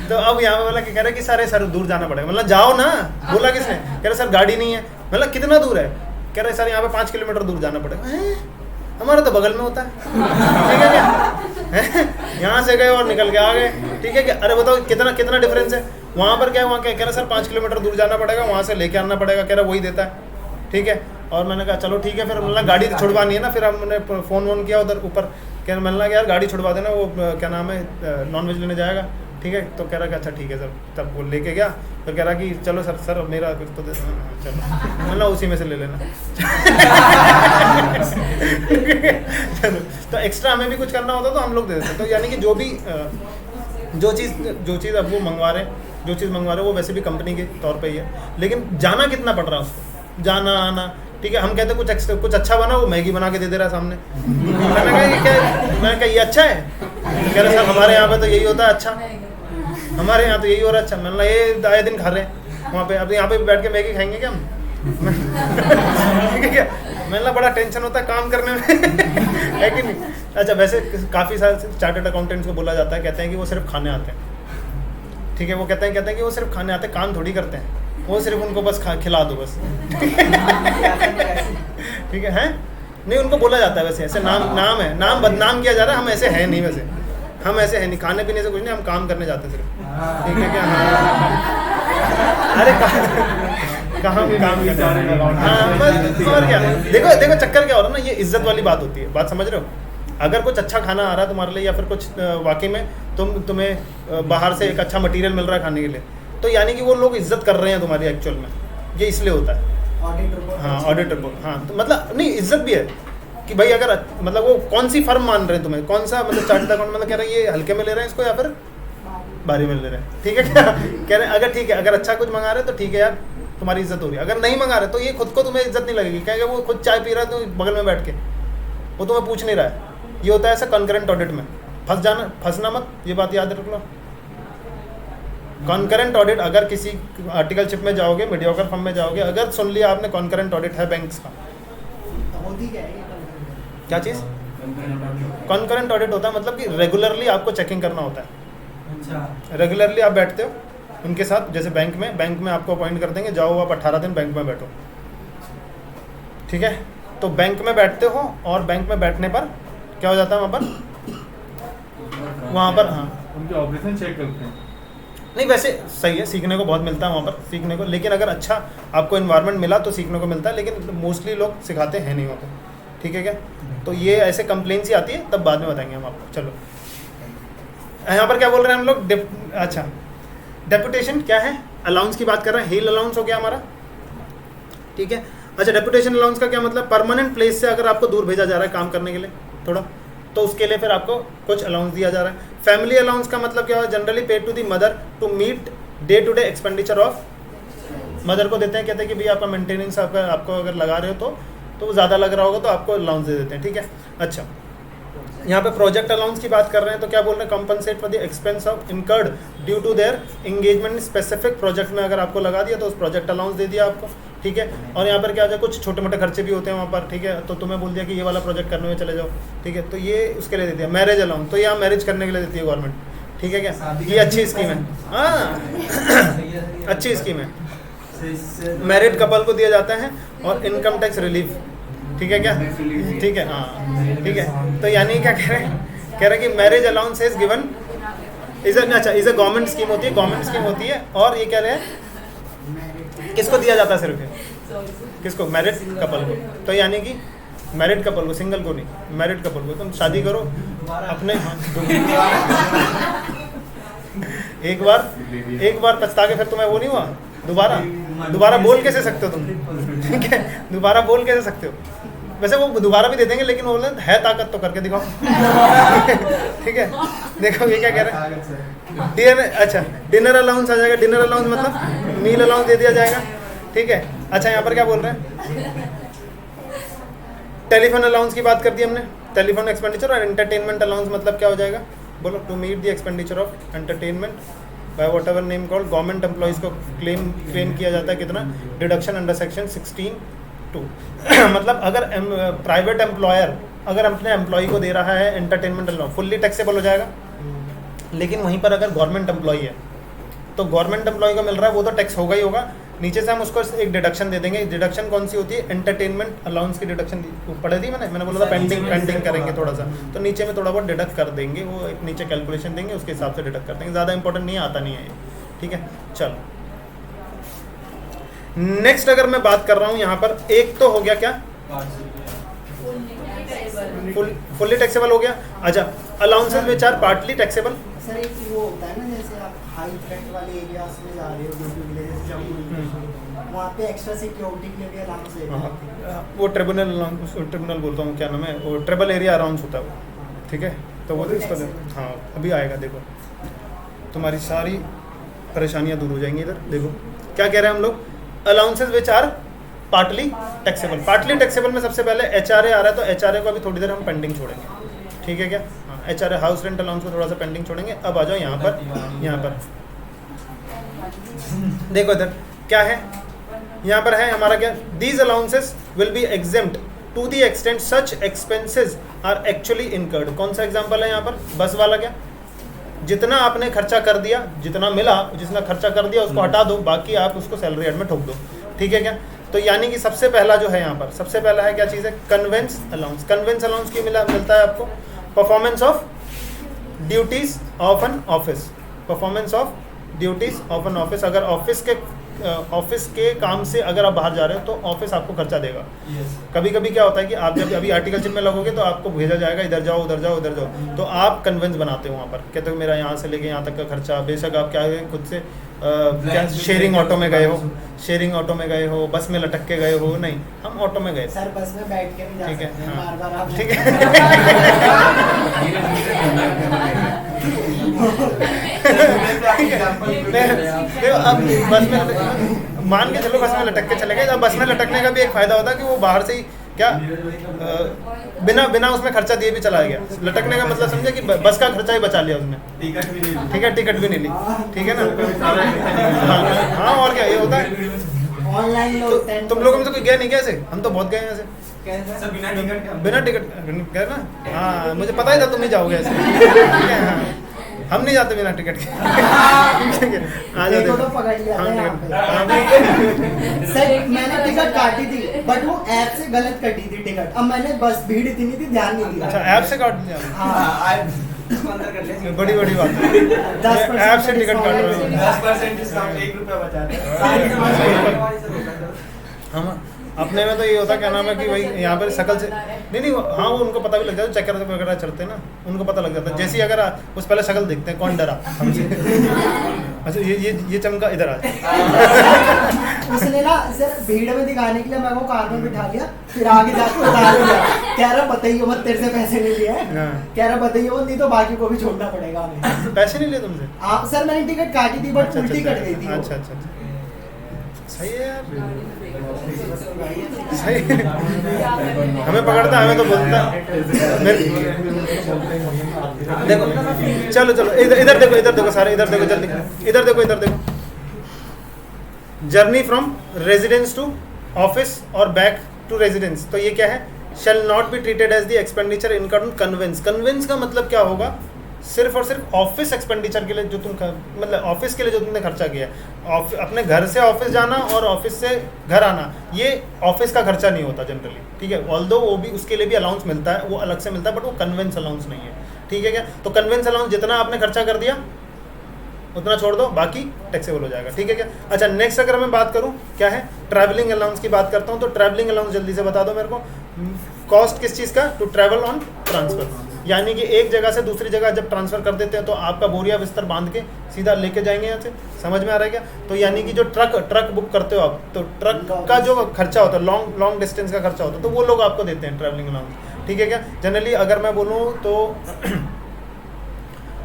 तो अब यहाँ पे बोला कि कह रहे कि सर दूर जाना पड़ेगा। मतलब जाओ ना, बोला किसने? कह रहे सर गाड़ी नहीं है। मतलब कितना दूर है? कह रहे सर यहाँ पे 5 किलोमीटर दूर जाना पड़ेगा। हमारा तो बगल में होता है, ठीक है क्या? यहाँ से गए और निकल के आ गए, ठीक है क्या? अरे बताओ कितना डिफरेंस है। वहाँ पर क्या, वहाँ क्या कह रहे सर 5 किलोमीटर दूर जाना पड़ेगा, वहाँ से लेके आना पड़ेगा, कह रहा वही देता है, ठीक है। और मैंने कहा चलो ठीक है, फिर मतलब गाड़ी तो छुड़वानी है ना। फिर हमने फ़ोन वोन किया उधर ऊपर, कह मिलना कि यार गाड़ी छुड़वा देना, वो क्या नाम है नॉनवेज लेने जाएगा, ठीक है। तो कह रहा कि अच्छा ठीक है सर। तब वो लेके गया, तो कह रहा कि चलो सर मेरा कुछ तो दे दो। चलो मतलब उसी में से ले लेना। चलो, तो एक्स्ट्रा हमें भी कुछ करना होता तो हम लोग दे देते। तो यानी कि जो चीज़ अब वो मंगवा रहे हैं, वो वैसे भी कंपनी के तौर पे ही है, लेकिन जाना कितना पड़ रहा है उसको, जाना आना, ठीक है। हम कहते कुछ अच्छा बना, वो मैगी बना के दे रहा है सामने। मैंने कहा ये क्या है? मैंने कहा ये अच्छा है? कह रहे सर हमारे यहाँ पे तो यही होता है अच्छा, हमारे यहाँ तो यही हो रहा है अच्छा। मैंने ये आए दिन खा रहे हैं वहाँ पे, अब यहाँ पे बैठ के मैगी खाएंगे क्या हम? ठीक है क्या? मैंने बड़ा टेंशन होता है काम करने में, है कि नहीं? अच्छा, वैसे काफ़ी सारे चार्टर्ड अकाउंटेंट्स को बोला जाता है, कहते हैं कि वो सिर्फ खाने आते हैं, ठीक है। वो कहते हैं कि वो सिर्फ खाने आते हैं, काम थोड़ी करते हैं, वो सिर्फ उनको बस खिला दो बस। ठीक है नहीं, उनको बोला जाता है वैसे, ऐसे नाम है, नाम बदनाम किया जा रहा है। हम ऐसे हैं नहीं, वैसे हम ऐसे हैं नहीं, खाने पीने से कुछ नहीं, हम काम करने जाते सिर्फ, ठीक है क्या? अरे कहाँ काम कर रहे हैं? हाँ बस, और क्या? देखो चक्कर क्या हो रहा है ना, ये इज्जत वाली बात होती है, बात समझ रहे हो? अगर कुछ अच्छा खाना आ रहा है तुम्हारे लिए, या फिर कुछ वाकई में तुम्हें बाहर से एक अच्छा मटेरियल मिल रहा है खाने के लिए, तो यानी कि वो लोग इज्जत कर रहे हैं तुम्हारी एक्चुअल में। ये इसलिए होता है। ऑडिट रिपोर्ट, हाँ तो मतलब नहीं, इज्जत भी है कि भाई अगर मतलब वो कौन सी फर्म मान रहे हैं तुम्हें, कौन सा मतलब चार्टर्ड अकाउंट मतलब कह रहे हैं ये हल्के में ले रहे हैं इसको या फिर भारी में ले रहे हैं, ठीक है क्या? कह रहे हैं अगर ठीक है, अगर अच्छा कुछ मंगा रहे हैं तो ठीक है यार, तुम्हारी इज्जत हो रही है। अगर नहीं मंगा रहे तो ये खुद को तुम्हें इज्जत नहीं लगेगी, क्या वो खुद चाय पी रहा है तो बगल में बैठ के, वो तुम्हें पूछ नहीं रहा है। ये होता है ऐसा कॉन्करेंट ऑडिट में, फंसना मत, ये बात याद रख लो। कॉन्करेंट ऑडिट, अगर किसी आर्टिकलशिप में जाओगे, मीडियोकर फर्म में जाओगे, अगर सुन लिया आपने कॉन्करेंट ऑडिट है बैंक्स का, क्या चीज़? कॉन्करेंट ऑडिट होता है मतलब कि रेगुलरली आपको चेकिंग करना होता है। अच्छा, रेगुलरली आप बैठते हो उनके साथ, जैसे बैंक में आपको अपॉइंट कर देंगे, जाओ आप 18 दिन बैंक में बैठो, ठीक है। तो बैंक में बैठते हो, और बैंक में बैठने पर क्या हो जाता है वहाँ पर हाँ उनके ऑपरेशन चेक करते हैं। नहीं वैसे सही है, सीखने को बहुत मिलता है वहाँ पर सीखने को, लेकिन अगर अच्छा आपको इन्वायरमेंट मिला तो सीखने को मिलता है, लेकिन मोस्टली लोग सिखाते हैं नहीं होते, ठीक है क्या? तो ये ऐसे कंप्लेंट्स ही आती है, तब बाद में बताएंगे हम आपको। चलो यहाँ पर क्या बोल रहे हैं हम लोग? अच्छा, डेपुटेशन क्या है? अलाउंस की बात कर रहे हैं। हील अलाउंस हो गया हमारा, ठीक है। अच्छा, डेपुटेशन अलाउंस का क्या मतलब? परमानेंट प्लेस से अगर आपको दूर भेजा जा रहा है काम करने के लिए थोड़ा, तो उसके लिए फिर आपको कुछ अलाउंस दिया जा रहा है। फैमिली अलाउंस का मतलब क्या है? Generally paid to the mother to meet day to day expenditure of, mother को देते हैं, कहते हैं कि भैया आपका मेंटेनेंस आपको अगर लगा रहे हो तो वो ज़्यादा लग रहा होगा तो आपको अलाउंस दे देते हैं, ठीक है। अच्छा, यहाँ पे प्रोजेक्ट अलाउंस की बात कर रहे हैं, तो क्या बोल रहे हैं? Compensate for the expense of incurred due to their engagement specific project में अगर आपको लगा दिया तो उस प्रोजेक्ट अलाउंस दे दिया आपको, ठीक है। और यहाँ पर क्या हो, कुछ छोटे मोटे खर्चे भी होते हैं वहाँ पर, ठीक है। तो तुम्हें बोल दिया कि ये वाला प्रोजेक्ट करने में चले जाओ, ठीक है, तो ये उसके लिए दे दिया। मैरिज अलाउंस, तो यहाँ मैरिज करने के लिए देती है गवर्नमेंट, ठीक है क्या? ये अच्छी स्कीम है, हाँ अच्छी स्कीम है। मैरिड कपल को दिया जाता है, और इनकम टैक्स रिलीफ, ठीक है क्या? ठीक है, हाँ ठीक है। तो यानी क्या कह रहे हैं? कह रहे हैं कि marriage allowance is given is a government scheme होती है, गवर्नमेंट स्कीम होती है। और ये कह रहे हैं किसको दिया जाता है? सिर्फ किसको? मैरिड कपल को। तो यानी कि मैरिड कपल को, सिंगल को नहीं, मैरिड कपल को। तुम शादी करो अपने, एक बार पछता के फिर तुम्हें वो नहीं हुआ, दोबारा बोल कैसे सकते हो तुम? ठीक है, दोबारा बोल कैसे सकते हो? वैसे वो दोबारा भी दे देंगे, लेकिन वो बोले है ताकत तो करके दिखाओ। ठीक है, देखो ये क्या कह रहे हैं? अच्छा, डिनर अलाउंस आ जाएगा। डिनर अलाउंस मतलब मील अलाउंस दे दिया जाएगा, ठीक है। अच्छा, यहाँ पर क्या बोल रहे हैं? टेलीफोन अलाउंस की बात कर दी हमने, टेलीफोन एक्सपेंडिचर। और एंटरटेनमेंट अलाउंस मतलब क्या हो जाएगा? बोलो, to meet the expenditure of entertainment by whatever name called. Government employees को क्लेम किया जाता है कितना? Deduction under section 16(2). मतलब अगर प्राइवेट एम्प्लॉयर अगर अपने एम्प्लॉय को दे रहा है एंटरटेनमेंट अलाउंस, फुल्ली टैक्सेबल हो जाएगा। लेकिन वहीं पर अगर गवर्नमेंट एम्प्लॉय है तो गवर्नमेंट एम्प्लॉय को मिल रहा है वो तो टैक्स होगा ही होगा। नीचे से हम उसको एक डिडक्शन दे देंगे। डिडक्शन कौन सी होती है? एंटरटेनमेंट अलाउंस की डिडक्शन पढ़े थी मैंने बोला था पेंडिंग करेंगे थोड़ा सा, तो नीचे में थोड़ा बहुत डिडक्ट कर देंगे, वो एक नीचे कैलकुलेशन देंगे, उसके हिसाब से डिडक्ट कर देंगे। ज़्यादा इंपॉर्टेंट नहीं है, आता नहीं है ये, ठीक है। चलो नेक्स्ट अगर मैं बात कर रहा हूँ यहाँ पर, एक तो हो गया क्या, फुल्ली टैक्सेबल हो गया। अच्छा, allowances which are partly taxable. Sir एक वो होता है ना, जैसे आप हाई थ्रेट वाले एरियाज में जा रहे हो, ड्यूटी के लिए, जैसे जम्मू, वहाँ पे एक्स्ट्रा सिक्योरिटी के लिए भी अलाउंस देते हैं। वो ट्रिब्यूनल बोलता हूँ, क्या नाम है वो, ट्रिबल एरिया अलाउंस होता है वो, ठीक है। तो वो इसको हाँ अभी आएगा, देखो तुम्हारी सारी परेशानियाँ दूर हो जाएंगी। इधर देखो क्या कह रहे हैं हम लोग, allowances which are partly taxable. Partly taxable में सबसे पहले HRA आ रहा है, तो HRA को अभी थोड़ी देर हम पेंडिंग छोड़ेंगे, ठीक है क्या। हाँ, HRA हाउस रेंट अलाउंस को थोड़ा सा पेंडिंग छोड़ेंगे। अब आ जाओ यहाँ पर देखो इधर क्या है, यहाँ पर है हमारा क्या, these allowances will be exempt to the extent such expenses are actually incurred. कौन सा एग्जाम्पल है यहाँ पर, बस वाला क्या, जितना आपने खर्चा कर दिया, जितना मिला, जितना खर्चा कर दिया उसको हटा दो, बाकी आप उसको सैलरी एड में ठोक दो, ठीक है क्या। तो यानी कि सबसे पहला जो है यहाँ पर, सबसे पहला है क्या चीज़ है, कन्वेंस अलाउंस। कन्वेंस अलाउंस क्यों मिलता है आपको, performance of duties of an office, performance of duties of an office. अगर ऑफिस के काम से अगर आप बाहर जा रहे हो तो ऑफिस आपको खर्चा देगा। कभी कभी क्या होता है कि आप जब अभी आर्टिकलशिप में लगोगे तो आपको भेजा जाएगा इधर जाओ उधर जाओ उधर जाओ, तो आप कन्वेंस बनाते हो वहाँ पर, कहते हो मेरा यहाँ से लेके यहाँ तक का खर्चा। बेशक आप क्या है खुद से क्या शेयरिंग ऑटो में गए हो, बस में लटक के गए हो, नहीं हम ऑटो में गए। सर बस में बैठ के भी जा सकते हैं, हाँ, बार-बार आप ठीक है। अब बस में मान के चलो बस में लटक के चले गए। अब बस में लटकने का भी एक फायदा होता है कि वो बाहर से ही क्या बिना उसमें खर्चा दिए भी चला गया। लटकने का मतलब समझे कि बस का खर्चा ही बचा लिया उसने, ठीक है, टिकट भी नहीं ली, ठीक है ना। हाँ और क्या ये होता है, ऑनलाइन तुम लोगों में से कोई गया नहीं क्या ऐसे? हम तो बहुत गए हैं ऐसे बिना टिकट गए ना। हाँ मुझे पता ही था तुम ही जाओगे ऐसे, ठीक है। हाँ हम नहीं जाते बिना टिकट के। आ जाते तो पकड़ लिया था यहाँ पे। हाँ, सर मैंने टिकट काटी थी बट वो ऐप से गलत कटी थी टिकट। अब मैंने बस भीड़ इतनी थी ध्यान नहीं दिया। अच्छा ऐप से काट दिया, हाँ, बड़ी बात है। 10% ऐप से टिकट काट रहे हो। 10% डिस्काउंट, 1 रुपया बचा दे। हम अपने में तो ये होता क्या नाम है कि भाई यहाँ पर शकल से नहीं हाँ वो उनको पता भी लग जाता है, चक्कर वगैरह चढ़ते हैं ना, उनको पता लग जाता है। जैसे ही अगर उस पहले शक्ल देखते हैं कौन डरा हमसे। अच्छा ये चमका इधर आ उसने ना सर भीड़ में दिखाने के लिए मेरे को कार में बिठा लिया, फिर आगे जाके उतार लिया। कह रहा बताइए मत, तेरे से पैसे नहीं लिए हैं। कह रहा बताइए मत, नहीं तो बाकी को भी छोड़ना पड़ेगा हमें। पैसे नहीं लिए तुमसे? आप सर मैंने टिकट काटी थी बट उल्टी कट गई थी। अच्छा सही है यार, सही है। हमें पकड़ता हमें तो बोलता। देखो चलो इधर देखो सारे, इधर देखो जल्दी, इधर देखो। Journey from residence to office और बैक टू रेजिडेंस, तो ये क्या है, shall not be treated as the expenditure incurred on conveyance. Conveyance का मतलब क्या होगा, सिर्फ और सिर्फ ऑफिस एक्सपेंडिचर के लिए जो तुम मतलब ऑफिस के लिए जो तुमने खर्चा किया, अपने घर से ऑफिस जाना और ऑफिस से घर आना, ये ऑफिस का खर्चा नहीं होता जनरली, ठीक है। ऑल्दो वो भी उसके लिए भी अलाउंस मिलता है, वो अलग से मिलता है, बट वो कन्वेंस अलाउंस नहीं है, ठीक है क्या। तो कन्वेंस अलाउंस जितना आपने खर्चा कर दिया उतना छोड़ दो, बाकी टैक्सेबल हो जाएगा, ठीक है क्या। अच्छा नेक्स्ट अगर मैं बात करूँ क्या है, ट्रैवलिंग अलाउंस की बात करता हूँ। तो ट्रैवलिंग अलाउंस जल्दी से बता दो मेरे को। कॉस्ट किस चीज़ का, टू ट्रैवल ऑन ट्रांसफर, यानी कि एक जगह से दूसरी जगह जब ट्रांसफ़र कर देते हैं तो आपका बोरिया बिस्तर बांध के सीधा लेके जाएंगे यहाँ से, समझ में आ रहा है क्या। तो यानी कि जो ट्रक बुक करते हो आप, तो ट्रक का जो खर्चा होता है, लॉन्ग डिस्टेंस का खर्चा होता है, तो वो लोग आपको देते हैं ट्रैवलिंग अलाउंस, ठीक है क्या। जनरली अगर मैं बोलूँ तो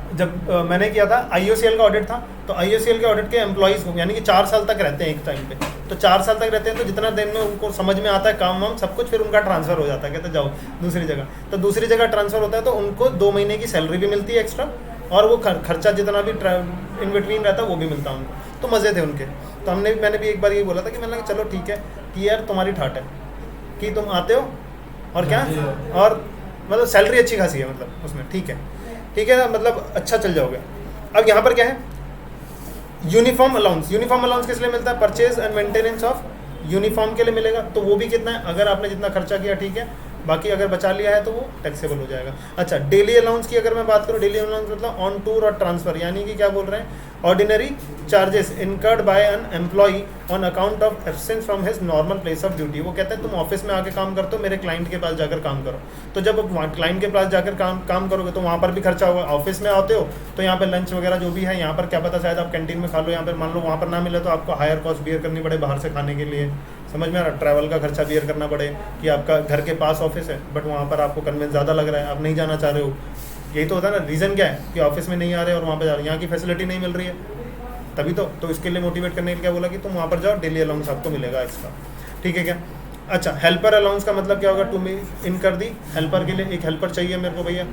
जब मैंने किया था IOCL का ऑडिट था, तो IOCL के ऑडिट के एम्प्लॉइज़ यानी कि 4 साल तक रहते हैं एक टाइम पे, तो 4 साल तक रहते हैं, तो जितना दिन में उनको समझ में आता है काम वाम सब कुछ, फिर उनका ट्रांसफ़र हो जाता है, कहते जाओ दूसरी जगह। तो दूसरी जगह ट्रांसफ़र होता है तो उनको 2 महीने की सैलरी भी मिलती है एक्स्ट्रा, और वो खर्चा जितना भी इन बिटवीन रहता है वो भी मिलता है उनको, तो मज़े थे उनके। तो मैंने भी एक बार ये बोला था कि मैंने कहा चलो ठीक है कि यार तुम्हारी ठाट है कि तुम आते हो और क्या, और मतलब सैलरी अच्छी खासी है मतलब उसमें, ठीक है ना, मतलब अच्छा चल जाओगे। अब यहाँ पर क्या है, यूनिफॉर्म अलाउंस किस लिए मिलता है, purchase and maintenance of uniform के लिए मिलेगा, तो वो भी कितना है, अगर आपने जितना खर्चा किया ठीक है, बाकी अगर बचा लिया है तो वो टैक्सेबल हो जाएगा। अच्छा, डेली अलाउंस की अगर मैं बात करूँ, डेली अलाउंस मतलब ऑन टूर और ट्रांसफर, यानी कि क्या बोल रहे हैं, ordinary charges incurred by an employee on account of absence from his normal place of duty. वो कहते हैं तुम ऑफिस में आके काम करते हो, मेरे क्लाइंट के पास जाकर काम करो, तो जब क्लाइंट के पास जाकर काम करोगे तो वहाँ पर भी खर्चा होगा। ऑफिस में आते हो तो यहाँ पर लंच वगैरह जो भी है, यहाँ पर क्या पता शायद आप कैंटीन में खा लो, यहाँ पर मान लो वहाँ पर ना मिले तो आपको हायर कॉस्ट बियर करनी पड़े बाहर से खाने के लिए, समझ में आ रहा, ट्रैवल का खर्चा बियर करना पड़े, कि आपका घर के पास ऑफिस है बट वहाँ पर आपको कन्वेंस ज़्यादा लग रहा है, आप नहीं जाना चाह रहे हो, यही तो होता है ना। रीज़न क्या है कि ऑफिस में नहीं आ रहे और वहाँ पर जा रहे, यहाँ की फैसिलिटी नहीं मिल रही है, तभी तो इसके लिए मोटिवेट करने के लिए क्या बोला कि तुम वहाँ पर जाओ, डेली अलाउंस आपको मिलेगा एक्स्ट्रा, ठीक है क्या। अच्छा, हेल्पर अलाउंस का मतलब क्या होगा, टू मी इन कर दी, हेल्पर के लिए एक हेल्पर चाहिए मेरे को भैया,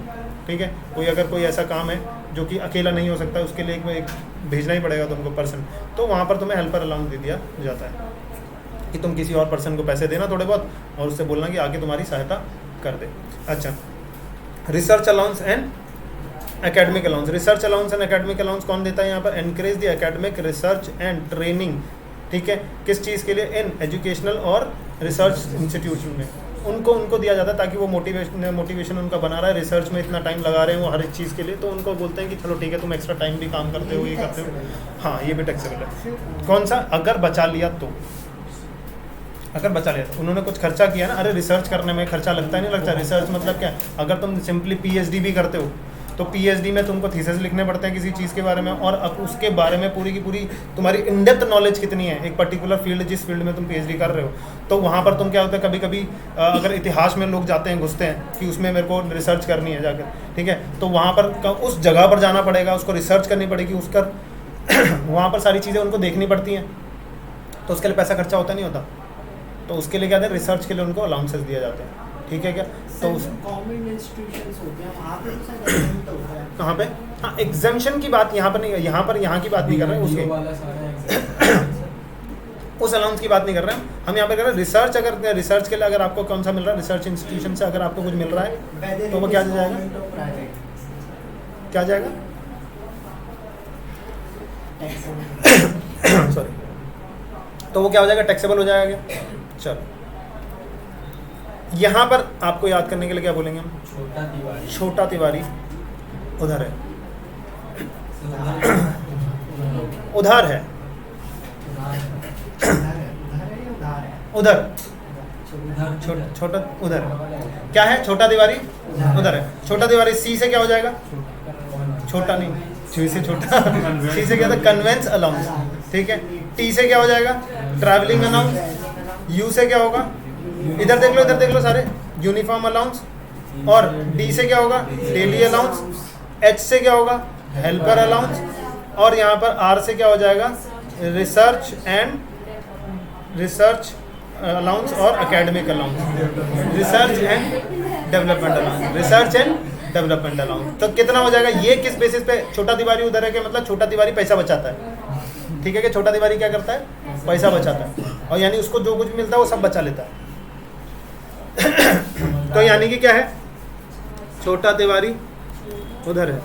ठीक है, अगर कोई ऐसा काम है जो कि अकेला नहीं हो सकता, उसके लिए एक भेजना ही पड़ेगा तुमको पर्सन, तो वहाँ पर तुम्हें हेल्पर अलाउंस दे दिया जाता है कि तुम किसी और पर्सन को पैसे देना थोड़े बहुत और उससे बोलना कि आगे तुम्हारी सहायता कर दे। अच्छा, research allowance and academic allowance. Research allowance and academic allowance कौन देता है यहाँ पर, encourage the academic research and training, ठीक है, किस चीज़ के लिए, इन एजुकेशनल और रिसर्च इंस्टीट्यूशन में उनको दिया जाता है, ताकि वो मोटिवेशन उनका बना रहा है, रिसर्च में इतना टाइम लगा रहे हैं वो हर एक चीज़ के लिए, तो उनको बोलते हैं कि चलो ठीक है तुम एक्स्ट्रा टाइम भी काम करते हो, ये करते हो, हाँ ये भी टैक्सेबल है। कौन सा, अगर बचा लिया तो, अगर बचा लिया तो उन्होंने कुछ खर्चा किया ना, अरे रिसर्च करने में खर्चा लगता नहीं लगता, रिसर्च मतलब क्या, अगर तुम सिंपली पीएचडी भी करते हो तो पीएचडी में तुमको थीसिस लिखने पड़ते हैं किसी चीज़ के बारे में, और अब उसके बारे में पूरी की पूरी तुम्हारी इन डेप्थ नॉलेज कितनी है, एक पर्टिकुलर फील्ड, जिस फील्ड में तुम पीएचडी कर रहे हो, तो वहाँ पर तुम क्या होता है, कभी कभी अगर इतिहास में लोग जाते हैं, घुसते हैं कि उसमें मेरे को रिसर्च करनी है जाकर, ठीक है, तो वहाँ पर उस जगह पर जाना पड़ेगा, उसको रिसर्च करनी पड़ेगी, उसका वहाँ पर सारी चीज़ें उनको देखनी पड़ती हैं, तो उसके लिए पैसा खर्चा होता नहीं होता, तो उसके लिए क्या है, रिसर्च के लिए उनको अलाउंसेस दिए जाते हैं, ठीक है क्या। तो गवर्नमेंट इंस्टीट्यूशंस होते हैं वहाँ पे तो शायद exempt होता है। कहाँ पे, हाँ एग्जाम्शन की बात यहाँ पर नहीं, यहाँ की बात नहीं कर रहे हैं, उसके उस अलाउंस की बात नहीं कर रहे हैं हम यहाँ पे कर रहे हैं रिसर्च। अगर रिसर्च के लिए अगर आपको कौन सा मिल रहा है, रिसर्च इंस्टीट्यूशन से अगर आपको कुछ मिल रहा है तो वो क्या जाएगा, क्या जाएगा, सॉरी, तो वो क्या हो जाएगा, टैक्सेबल हो जाएगा। चलो, यहाँ पर आपको याद करने के लिए क्या बोलेंगे हम, छोटा तिवारी उधर है, उधर है, उधर छोटा उधर क्या है, छोटा तिवारी उधर है, छोटा तिवारी सी से क्या हो जाएगा, छोटा नहीं, सी से छोटा, सी से क्या था, कन्वेंस अलाउंस, ठीक है, टी से क्या हो जाएगा, ट्रैवलिंग अलाउंस, यू से क्या होगा, इधर देख लो सारे, यूनिफॉर्म अलाउंस, और डी से क्या होगा, डेली अलाउंस, एच से क्या होगा, हेल्पर अलाउंस, और यहाँ पर आर से क्या हो जाएगा, रिसर्च अलाउंस और academic allowance, research and development allowance, तो कितना हो जाएगा, ये किस बेसिस पे, छोटा तिवारी उधर है कि मतलब छोटा तिवारी पैसा बचाता है, ठीक है, कि छोटा तिवारी क्या करता है, पैसा बचाता है, और यानी उसको जो कुछ मिलता है वो सब बचा लेता है। तो यानी कि क्या है, छोटा तिवारी उधर है,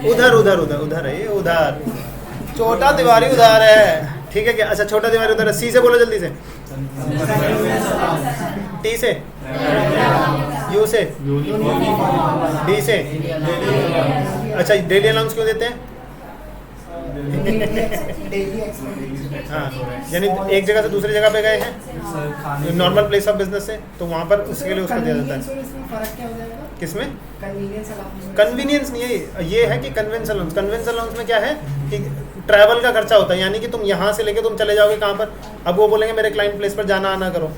उधर है ये, उधर छोटा तिवारी उधर है, ठीक है क्या। अच्छा, छोटा तिवारी उधर है, सी से बोलो जल्दी से, टी से, यू से, डी से, अच्छा डेली अलाउंस क्यों देते हैं, हाँ, यानी एक जगह से दूसरी जगह पे गए हैं नॉर्मल प्लेस ऑफ बिजनेस से, तो वहाँ पर उसके लिए उसका दिया जाता है। किसमें, कन्वीनियंस नहीं है, ये है कि कन्वेंस अलाउंस में क्या है कि ट्रैवल का खर्चा होता है, यानी कि तुम यहाँ से लेके तुम चले जाओगे कहाँ पर, अब वो बोलेंगे मेरे क्लाइंट प्लेस पर जाना आना करो,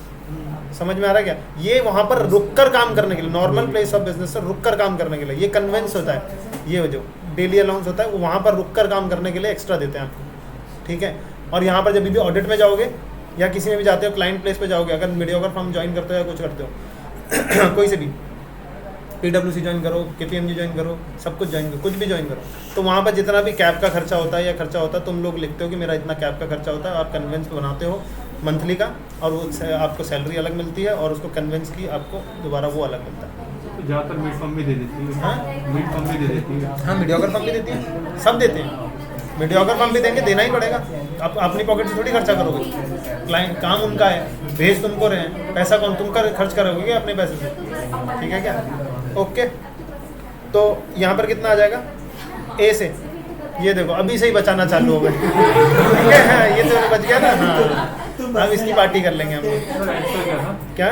समझ में आ रहा है क्या, ये वहाँ पर रुक कर काम करने के लिए, नॉर्मल प्लेस ऑफ बिजनेस से रुक कर काम करने के लिए ये कन्वेंस होता है, ये जो डेली अलाउंस होता है वो वहाँ पर रुक कर काम करने के लिए एक्स्ट्रा देते हैं आपको, ठीक है। और यहाँ पर जब भी ऑडिट में जाओगे या किसी में भी जाते हो, क्लाइंट प्लेस पे जाओगे, अगर मीडियोकर फर्म ज्वाइन करते हो या कुछ करते हो कोई से भी PWC ज्वाइन करो, KPMG ज्वाइन करो, सब कुछ ज्वाइन करो, कुछ भी ज्वाइन करो, तो वहाँ पर जितना भी कैब का खर्चा होता है या खर्चा होता है, तुम लोग लिखते हो कि मेरा इतना कैब का खर्चा होता है, आप कन्वेंस बनाते हो मंथली का, और वो आपको सैलरी अलग मिलती है, और उसको कन्वेंस की आपको दोबारा वो अलग मिलता है। तो ज़्यादातर मीट फॉर्म भी दे देती है। हाँ? मीट फॉर्म भी दे देती है। हाँ, मीडियोकर फर्म भी देती है, सब देते हैं। मीडियोकर फर्म भी देंगे, देना ही पड़ेगा, आप अपनी पॉकेट से थोड़ी खर्चा करोगे, क्लाइंट काम उनका है, भेज तुमको रहे हैं, पैसा कौन तुम कर खर्च करोगे अपने पैसे से, ठीक है क्या? ओके, तो यहाँ पर कितना आ जाएगा ए से, ये देखो अभी से ही बचाना चालू हो गए, ठीक है? हाँ, ये तो बच गया ना। हाँ, अब इसकी पार्टी कर लेंगे हम लोग। क्या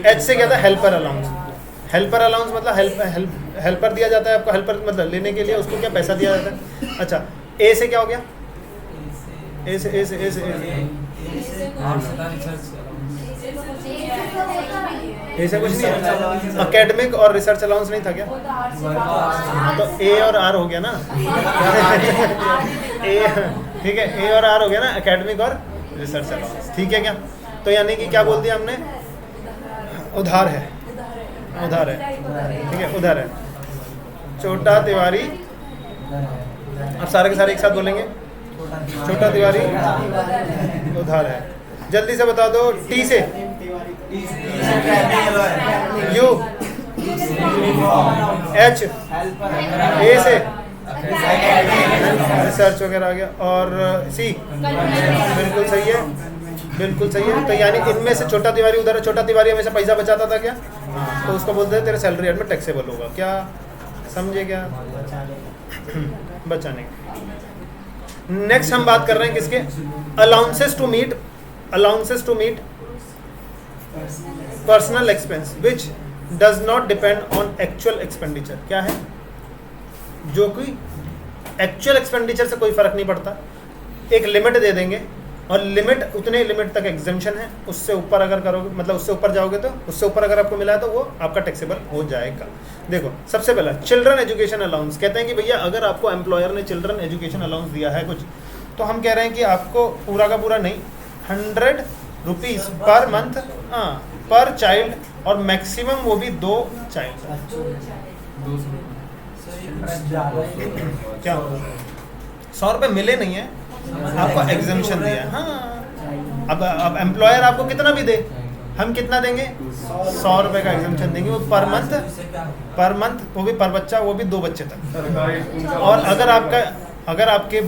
एच से क्या था? Helper allowance. हेल्पर अलाउंस मतलब हेल्पर दिया जाता है आपको, हेल्पर मतलब लेने के लिए उसको क्या पैसा दिया जाता है। अच्छा, ए से क्या हो गया? ए से ऐसा कुछ नहीं है, एकेडमिक और रिसर्च अलाउंस नहीं था क्या? तो ए और आर हो गया ना। ए, ठीक है, ए और आर हो गया ना, एकेडमिक और रिसर्च अलाउंस, ठीक है क्या? तो यानी कि क्या बोल दिया हमने? उधार है, उधार है, ठीक है, उधार है। छोटा तिवारी, अब सारे के सारे एक साथ बोलेंगे, छोटा तिवारी उधार है। जल्दी से बता दो, टी से यू, एच, ए से रिसर्च वगैरह आ गया, और सी बिल्कुल सही है, बिल्कुल सही है। तो यानी इनमें से छोटा तिवारी उधर है, छोटा तिवारी हमेशा पैसा बचाता था क्या? तो उसको बोलते हैं तेरे सैलरी एड में टैक्सेबल होगा, क्या समझे क्या? बचाने के। नेक्स्ट हम बात कर रहे हैं किसके? Allowances to meet, allowances to meet personal expense which does not depend on actual expenditure. क्या है? जो कि एक्चुअल एक्सपेंडिचर से कोई फर्क नहीं पड़ता, एक लिमिट दे देंगे और लिमिट, उतने लिमिट तक एग्जेम्पशन है, उससे ऊपर अगर करोगे, मतलब उससे ऊपर जाओगे तो उससे ऊपर अगर आपको मिला है तो वो आपका टैक्सेबल हो जाएगा। देखो, सबसे पहला चिल्ड्रन एजुकेशन अलाउंस। कहते हैं कि भैया अगर आपको एम्प्लॉयर ने चिल्ड्रन एजुकेशन अलाउंस दिया है कुछ, तो हम कह रहे हैं कि आपको पूरा का पूरा नहीं, 100 रुपीज़ पर मंथ, हाँ, पर चाइल्ड, और मैक्सिमम वो भी 2 चाइल्ड। क्या 100 रुपये मिले नहीं है आपको, एग्जेम्पशन दिया है। हाँ, अब एम्प्लॉयर आपको कितना भी दे, हम कितना देंगे? 100 रुपये का एग्जेम्पशन देंगे, वो पर मंथ, वो भी पर बच्चा, वो भी 2 बच्चे तक। और अगर आपके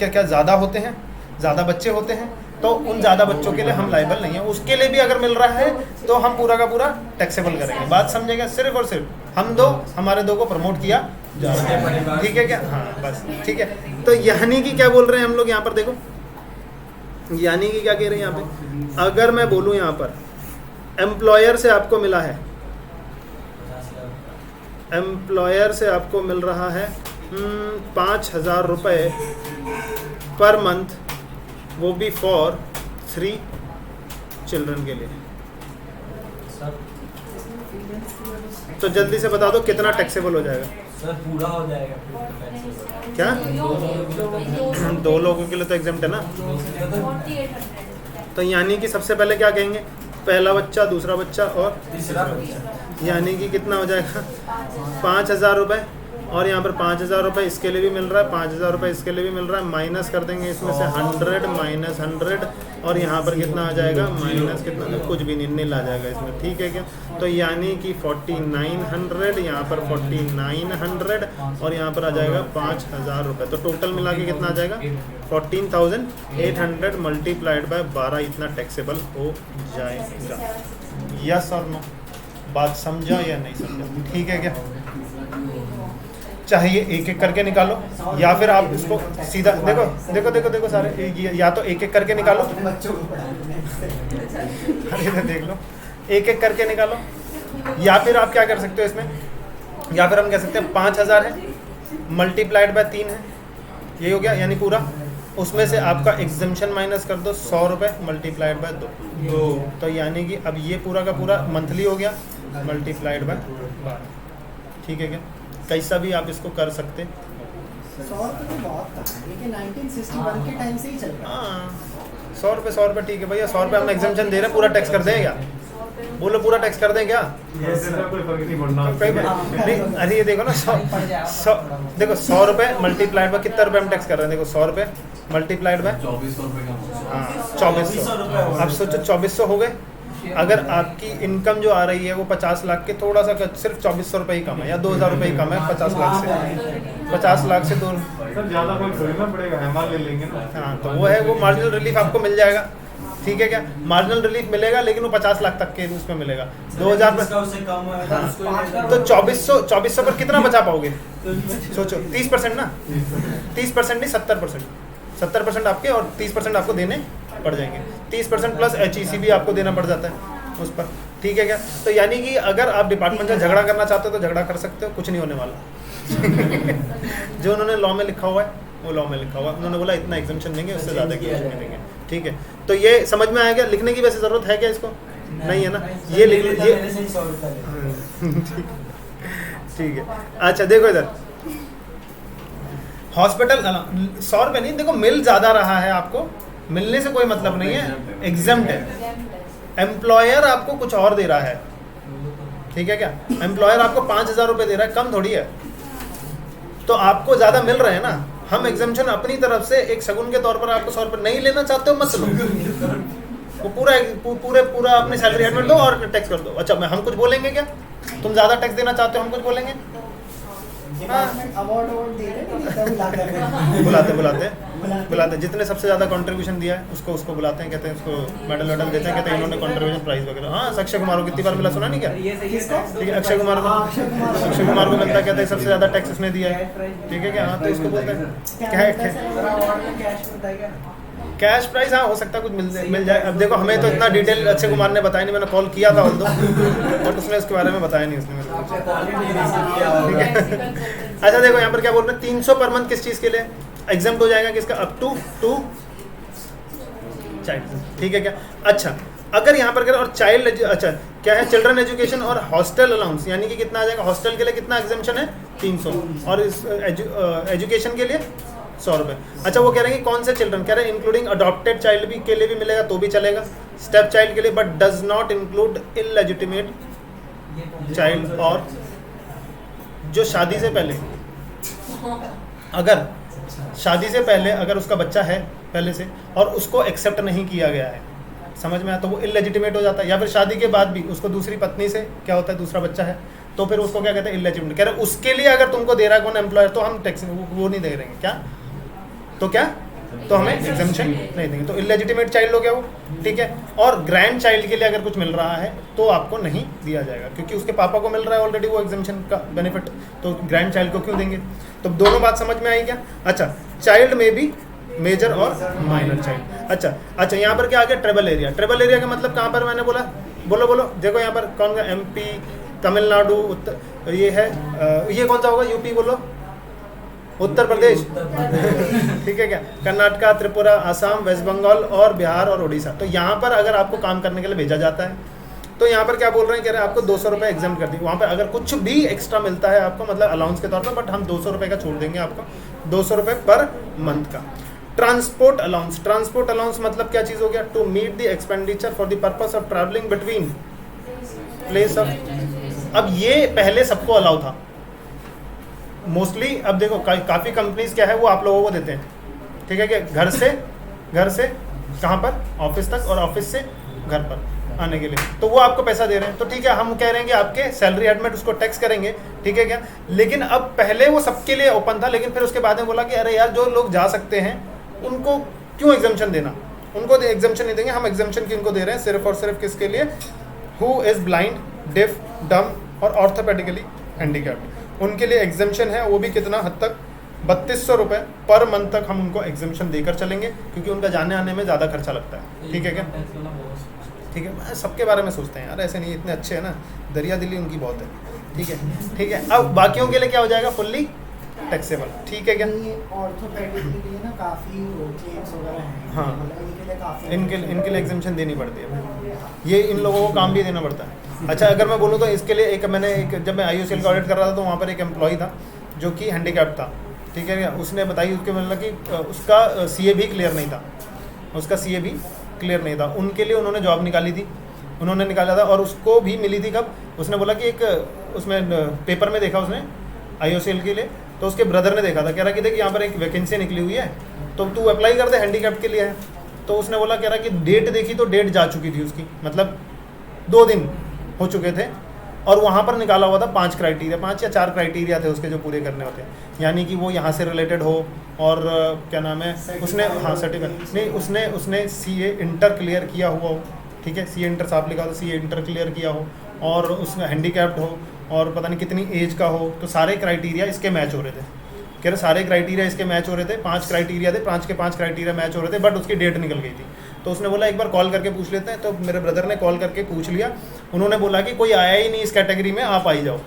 क्या ज़्यादा होते हैं, ज़्यादा बच्चे होते हैं, तो उन ज़्यादा बच्चों के लिए हम लाइबल नहीं है, उसके लिए भी अगर मिल रहा है तो हम पूरा का पूरा टैक्सेबल करेंगे। बात समझेगा? सिर्फ और सिर्फ हम दो, हमारे 2 को प्रमोट किया जा रहा है, ठीक है क्या? हाँ, बस ठीक है। तो यानी कि क्या बोल रहे हैं हम लोग यहाँ पर? देखो, यानी कि क्या कह रहे हैं यहाँ पे? अगर मैं बोलूँ यहाँ पर एम्प्लॉयर से आपको मिला है, एम्प्लॉयर से आपको मिल रहा है 5,000 रुपये पर मंथ, वो भी फॉर 3 चिल्ड्रन के लिए, तो जल्दी से बता दो कितना टैक्सेबल हो जाएगा? सर पूरा हो जाएगा क्या? 2 लोगों के लिए तो एग्जाम्प्ट है ना। तो यानी कि सबसे पहले क्या कहेंगे? पहला बच्चा, दूसरा बच्चा और तीसरा बच्चा, यानी कि कितना हो जाएगा? 5,000 रुपये, और यहाँ पर 5,000 रुपये इसके लिए भी मिल रहा है, 5,000 रुपये इसके लिए भी मिल रहा है, माइनस कर देंगे इसमें से 100 माइनस 100, और यहाँ पर कितना आ जाएगा? माइनस कितना? कुछ भी नहीं, नील आ जाएगा इसमें, ठीक है क्या? तो यानी कि 4900, यहाँ पर 4900, और यहाँ पर आ जाएगा 5,000 रुपये। तो टोटल मिला के कितना आ जाएगा? 14,800 मल्टीप्लाइड बाय 12, इतना टैक्सेबल हो जाएगा। यस और नो? बात समझा या नहीं समझा? ठीक है क्या? चाहिए एक एक करके निकालो, या फिर आप इसको सीधा देखो देखो देखो देखो सारे, या तो एक एक करके निकालो, बच्चों को अरे देख लो, एक एक करके निकालो, या फिर आप क्या कर सकते हो इसमें, या फिर हम कह सकते हैं 5,000 है मल्टीप्लाइड बाय 3 है, ये हो गया, यानी पूरा उसमें से आपका एग्जेम्पशन माइनस कर दो 100 रुपये मल्टीप्लाइड बाय 2, तो यानी कि अब ये पूरा का पूरा मंथली हो गया मल्टीप्लाइड बाय 12, ठीक है क्या? कैसा भी आप इसको कर सकते। 100 रुपये तो बहुत कम है, लेकिन 1961 के टाइम से ही चल रहा है। हाँ, 100 रुपये ठीक है भैया, 100 रुपये हम एग्जाम्पशन दे रहे हैं, पूरा टैक्स कर देंगे क्या? बोलो पूरा टैक्स कर दें क्या? ऐसे तो कोई फर्क नहीं पड़ना। नहीं, अरे ये देखो ना, 100 देखो 100 रुपये मल्टीप्लाइड बाय कितना रुपये हम टैक्स कर रहे हैं? देखो 100 रुपये मल्टीप्लाइड बाय 2400 रुपए का। हाँ 2400। अब सोचो 2400 हो गए। अगर आपकी इनकम जो आ रही है वो 50 लाख के थोड़ा सा सिर्फ 2400 रुपये ही कम है, या 2000 रुपये ही कम है 50 लाख से। 50 लाख से दूर सर ज़्यादा कोई खरीदना पड़ेगा, एमआर ले लेंगे ना। हाँ, तो वो है, वो मार्जिनल रिलीफ आपको मिल जाएगा। ठीक है क्या? मार्जिनल रिलीफ मिलेगा, लेकिन वो 50 लाख तक के उसमें मिलेगा। 2000 पर उससे कम है तो 2400 पर कितना बचा पाओगे? सोचो 30% ना, 30% नहीं 70%। 70% आपके और 30% आपको देने पड़ जाएंगे। 30% प्लस HEC भी आपको देना पड़ जाता है उस पर। ठीक है क्या? तो यानी कि अगर आप डिपार्टमेंट से झगड़ा करना चाहते हो तो झगड़ा कर सकते हो, कुछ नहीं होने वाला। जो उन्होंने लॉ में लिखा हुआ है वो लॉ में लिखा हुआ है। उन्होंने बोला इतना एग्जम्पशन देंगे, उससे ज़्यादा कुछ नहीं देंगे। ठीक है, तो ये समझ में आया क्या? लिखने की वैसे ज़रूरत है क्या इसको? नहीं है ना, ये लिख लीजिए। ठीक है, अच्छा देखो इधर, हॉस्पिटल 100 रुपये नहीं, देखो मिल ज़्यादा रहा है आपको, मिलने से कोई मतलब नहीं है, एग्जम्प्ट है। एम्प्लॉयर आपको कुछ और दे रहा है। ठीक है क्या? एम्प्लॉयर आपको 5000 रुपये दे रहा है, कम थोड़ी है। तो आपको ज़्यादा मिल रहे हैं ना। हम एग्जम्पशन अपनी तरफ से एक शगुन के तौर पर आपको 100 रुपये नहीं लेना चाहते हो, मत लो। वो पूरा अपनी सैलरी एडमिट दो और टैक्स कर दो। अच्छा, हम कुछ बोलेंगे क्या? तुम ज़्यादा टैक्स देना चाहते हो, हम कुछ बोलेंगे? बुलाते जितने सबसे ज्यादा कंट्रीब्यूशन दिया है उसको बुलाते हैं, कहते हैं उसको मेडल वेडल देते हैं, कहते हैं इन्होंने कंट्रीब्यूशन प्राइस वगैरह। हाँ, अक्षय कुमार को कितनी बार मिला सुना नहीं क्या? ठीक है, अक्षय कुमार को मिलता है, कहते हैं सबसे ज्यादा टैक्स उसने दिया है। ठीक है क्या? हाँ, तो इसको बोलते हैं कैश प्राइज। हाँ, हो सकता है कुछ मिल जाए। अब देखो, हमें तो इतना डिटेल अक्षय कुमार ने बताया नहीं, मैंने कॉल किया था बट उसने उसके बारे में बताया नहीं उसने मेरे को। ठीक है, अच्छा देखो यहाँ पर क्या बोल रहे हैं, 300 पर मंथ किस चीज़ के लिए एग्जाम्प्ट हो जाएगा? किसका? Up to 2 child. ठीक है क्या? अच्छा, अगर यहाँ पर और चाइल्ड, अच्छा क्या है, चिल्ड्रन एजुकेशन और हॉस्टल अलाउंस, यानी कि कितना आ जाएगा? हॉस्टल के लिए कितना एग्जाम्पशन है? 300, और इस एजुकेशन के लिए 100 रुपये। अच्छा, वो कह रहे हैं कि कौन से चिल्ड्रन, कह रहे हैं इंक्लूडिंग अडॉप्टेड चाइल्ड भी के लिए भी मिलेगा तो भी चलेगा, स्टेप चाइल्ड के लिए, but does not include illegitimate child, और जो शादी से पहले, अगर शादी से पहले अगर उसका बच्चा है पहले से और उसको एक्सेप्ट नहीं किया गया है, समझ में आया, तो वो इलेजिटिमेट हो जाता है। या फिर शादी के बाद भी उसको दूसरी पत्नी से क्या होता है, दूसरा बच्चा है, तो फिर उसको क्या कहते हैं? इलेजिटिमेट। कह रहे हैं उसके लिए अगर तुमको दे रहा है कौन एम्प्लॉयर, तो हम टैक्स वो नहीं दे रहे हैं। क्या? तो क्या? तो हमें एग्जाम्पशन नहीं देंगे, तो इलेजिटिमेट चाइल्ड हो गया वो। ठीक है, और ग्रैंड चाइल्ड के लिए अगर कुछ मिल रहा है तो आपको नहीं दिया जाएगा, क्योंकि उसके पापा को मिल रहा है ऑलरेडी वो एग्जाम्पशन का बेनिफिट, तो ग्रैंड चाइल्ड को क्यों देंगे? तो दोनों बात समझ में आई क्या? अच्छा, चाइल्ड में भी मेजर और माइनर चाइल्ड। अच्छा, यहाँ पर क्या आ गया? Tribal area. ट्राइबल एरिया का मतलब कहाँ पर मैंने बोला? बोलो देखो यहाँ पर कौन का? MP, तमिलनाडु, उत्तर, ये है ये कौन सा होगा? यूपी बोलो, उत्तर प्रदेश। ठीक है क्या? कर्नाटका, त्रिपुरा, आसाम, वेस्ट बंगाल और बिहार और उड़ीसा। तो यहाँ पर अगर आपको काम करने के लिए भेजा जाता है तो यहाँ पर क्या बोल रहे हैं? कह रहे हैं आपको 200 रुपये एग्जाम कर दी। वहाँ पर अगर कुछ भी एक्स्ट्रा मिलता है आपको, मतलब अलाउंस के तौर पर, बट हम 200 रुपये का छोड़ देंगे आपको, 200 रुपये पर मंथ का। Transport allowance. ट्रांसपोर्ट अलाउंस मतलब क्या चीज़ हो गया? To meet the expenditure for the purpose of travelling between place of. अब ये पहले सबको अलाउ था मोस्टली। अब देखो काफ़ी कंपनीज क्या है वो आप लोगों को देते हैं। ठीक है कि घर से कहाँ पर? ऑफिस तक, और ऑफिस से घर पर आने के लिए, तो वो आपको पैसा दे रहे हैं। तो ठीक है, हम कह रहे हैं कि आपके सैलरी एडमिट उसको टैक्स करेंगे। ठीक है क्या? लेकिन अब पहले वो सबके लिए ओपन था, लेकिन फिर उसके बाद में बोला कि अरे यार, जो लोग जा सकते हैं उनको क्यों एग्जाम्पशन देना? उनको एग्जाम्पशन नहीं देंगे। हम एग्जाम्पशन किनको दे रहे हैं? सिर्फ और सिर्फ किसके लिए? हु इज़ ब्लाइंड, डिफ, डम और ऑर्थोपेडिकली हैंडीकैप्ड, उनके लिए एग्जाम्पशन है। वो भी कितना हद तक? 3200 रुपये पर मंथ तक हम उनको एग्जाम्पशन देकर चलेंगे, क्योंकि उनका जाने आने में ज़्यादा खर्चा लगता है। ठीक है क्या? ठीक है, सबके बारे में सोचते हैं यार, ऐसे नहीं, इतने अच्छे हैं ना, दरिया दिली उनकी बहुत है। ठीक है। अब बाकियों के लिए क्या हो जाएगा? Fully taxable. ठीक है क्या? ऑर्थोपेडिक के लिए ना काफ़ी क्लेम्स वगैरह हैं। हाँ, मतलब इनके लिए काफ़ी इनके लिए एग्जाम्पशन देनी पड़ती है। ये इन लोगों को काम भी देना पड़ता है। अच्छा, अगर मैं बोलूँ तो इसके लिए जब मैं IOCL का ऑडिट कर रहा था तो वहाँ पर एक एम्प्लॉय था जो कि हैंडीकैप्ड था। ठीक है क्या? उसने बताई उसके मतलब कि उसका CA भी क्लियर नहीं था, उनके लिए उन्होंने जॉब निकाली थी। उन्होंने निकाला था, और उसको भी मिली थी कब, उसने बोला कि एक उसमें पेपर में देखा उसने IOCL के लिए, तो उसके ब्रदर ने देखा था, कह रहा कि देख यहाँ पर एक वैकेंसी निकली हुई है तो तू अप्लाई कर दे, हैंडीकैप्ड के लिए है। तो उसने बोला, कह रहा कि डेट देखी तो डेट जा चुकी थी उसकी, मतलब 2 दिन हो चुके थे, और वहाँ पर निकाला हुआ था 5 क्राइटेरिया, 5 या 4 क्राइटेरिया थे उसके जो पूरे करने होते हैं, यानी कि वो यहाँ से रिलेटेड हो, और क्या नाम है उसने, हाँ सर्टिफिकेट नहीं, उसने CA इंटर क्लियर किया हुआ हो, ठीक है, CA इंटर साफ लिखा हो, CA इंटर क्लियर किया हो, और उसमें हैंडीकैप्ड हो, और पता नहीं कितनी एज का हो, तो सारे क्राइटेरिया इसके मैच हो रहे थे। कह रहे सारे क्राइटेरिया इसके मैच हो रहे थे, 5 क्राइटेरिया थे, 5 के 5 क्राइटेरिया मैच हो रहे थे, बट उसकी डेट निकल गई थी। तो उसने बोला एक बार कॉल करके पूछ लेते हैं, तो मेरे ब्रदर ने कॉल करके पूछ लिया, उन्होंने बोला कि कोई आया ही नहीं इस कैटेगरी में, आप आई जाओ।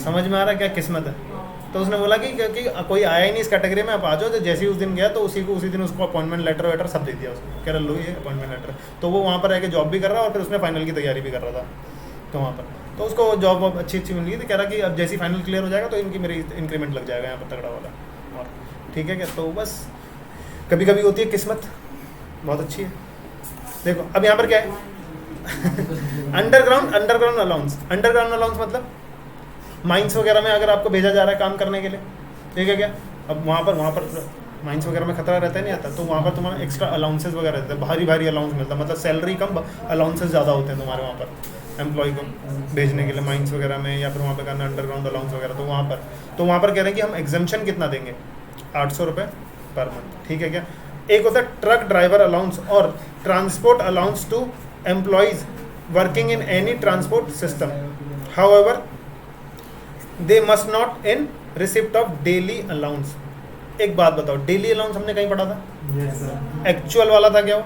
समझ में आ रहा क्या किस्मत है। तो उसने बोला कि कोई आया ही नहीं इस कैटेगरी में, आप आ जाओ। तो जैसे ही उस दिन गया तो उसी दिन उसको अपॉइंटमेंट लेटर वेटर सब दे दिया उसको, कह रहा लो ये अपॉइंटमेंट लेटर। तो वो वहाँ पर आके जॉब भी कर रहा और फिर उसने फाइनल की तैयारी भी कर रहा था, तो वहाँ पर तो उसको जॉब अच्छी मिल गई थी। कह रहा कि अब जैसे ही फाइनल क्लियर हो जाएगा तो इनकी मेरी इंक्रीमेंट लग जाएगा यहाँ पर तगड़ा वाला, और ठीक है क्या। तो बस कभी कभी होती है किस्मत, बहुत अच्छी है। देखो अब यहाँ पर क्या है अंडरग्राउंड अलाउंस मतलब माइंस वगैरह में अगर आपको भेजा जा रहा है काम करने के लिए, ठीक है क्या। अब वहाँ पर माइंस वगैरह में खतरा रहता है, नहीं आता, तो वहाँ पर तुम्हारा एक्स्ट्रा अलाउंसेस वगैरह रहते हैं, भारी अलाउंस मिलता है, मतलब सैलरी कम अलाउंसेस ज़्यादा होते हैं तुम्हारे वहाँ पर एम्प्लॉय को भेजने के लिए माइंस वगैरह में, या फिर वहाँ पर करना अंडरग्राउंड अलाउंस वगैरह। तो वहाँ पर कह रहे हैं कि हम एग्जम्पशन कितना देंगे, 800 रुपये पर मंथ, ठीक है क्या। एक होता है ट्रक ड्राइवर अलाउंस और transport allowance to employees working in any transport system, however they must not in receipt of daily allowance. एक बात बताओ, डेली अलाउंस हमने कहीं पढ़ा था? एक्चुअल वाला था क्या वो?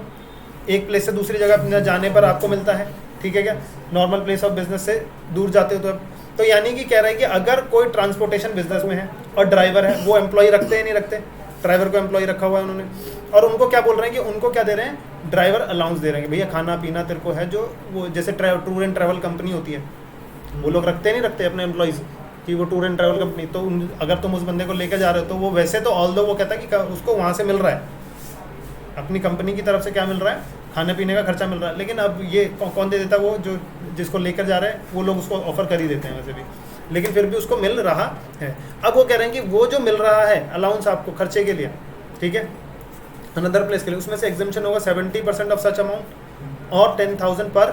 एक प्लेस से दूसरी जगह जाने पर आपको मिलता है, ठीक है क्या, नॉर्मल प्लेस ऑफ बिजनेस से दूर जाते हो तो यानी कि कह रहा है कि अगर कोई ट्रांसपोर्टेशन बिजनेस में है और ड्राइवर है, वो एम्प्लॉय रखते हैं नहीं रखते, ड्राइवर को एम्प्लॉय रखा हुआ है उन्होंने, और उनको क्या बोल रहे हैं कि उनको क्या दे रहे हैं, ड्राइवर अलाउंस दे रहे हैं कि भैया खाना पीना तेरे को है, जो वो जैसे टूर एंड ट्रैवल कंपनी होती है, वो लोग रखते नहीं रखते अपने एम्प्लॉयज़ कि वो टूर एंड ट्रैवल कंपनी, तो अगर तुम उस बंदे को लेकर जा रहे हो तो वो वैसे तो ऑल्दो वो कहता है कि उसको वहाँ से मिल रहा है, अपनी कंपनी की तरफ से क्या मिल रहा है, खाने पीने का खर्चा मिल रहा है, लेकिन अब ये कौन दे देता है, वो जो जिसको लेकर जा रहे हैं वो लोग उसको ऑफर कर ही देते हैं वैसे भी, लेकिन फिर भी उसको मिल रहा है। अब वो कह रहे हैं कि वो जो मिल रहा है अलाउंस आपको खर्चे के लिए, ठीक है, अनदर प्लेस के लिए, उसमें से एग्जम्पशन होगा 70% ऑफ सच अमाउंट और 10,000 पर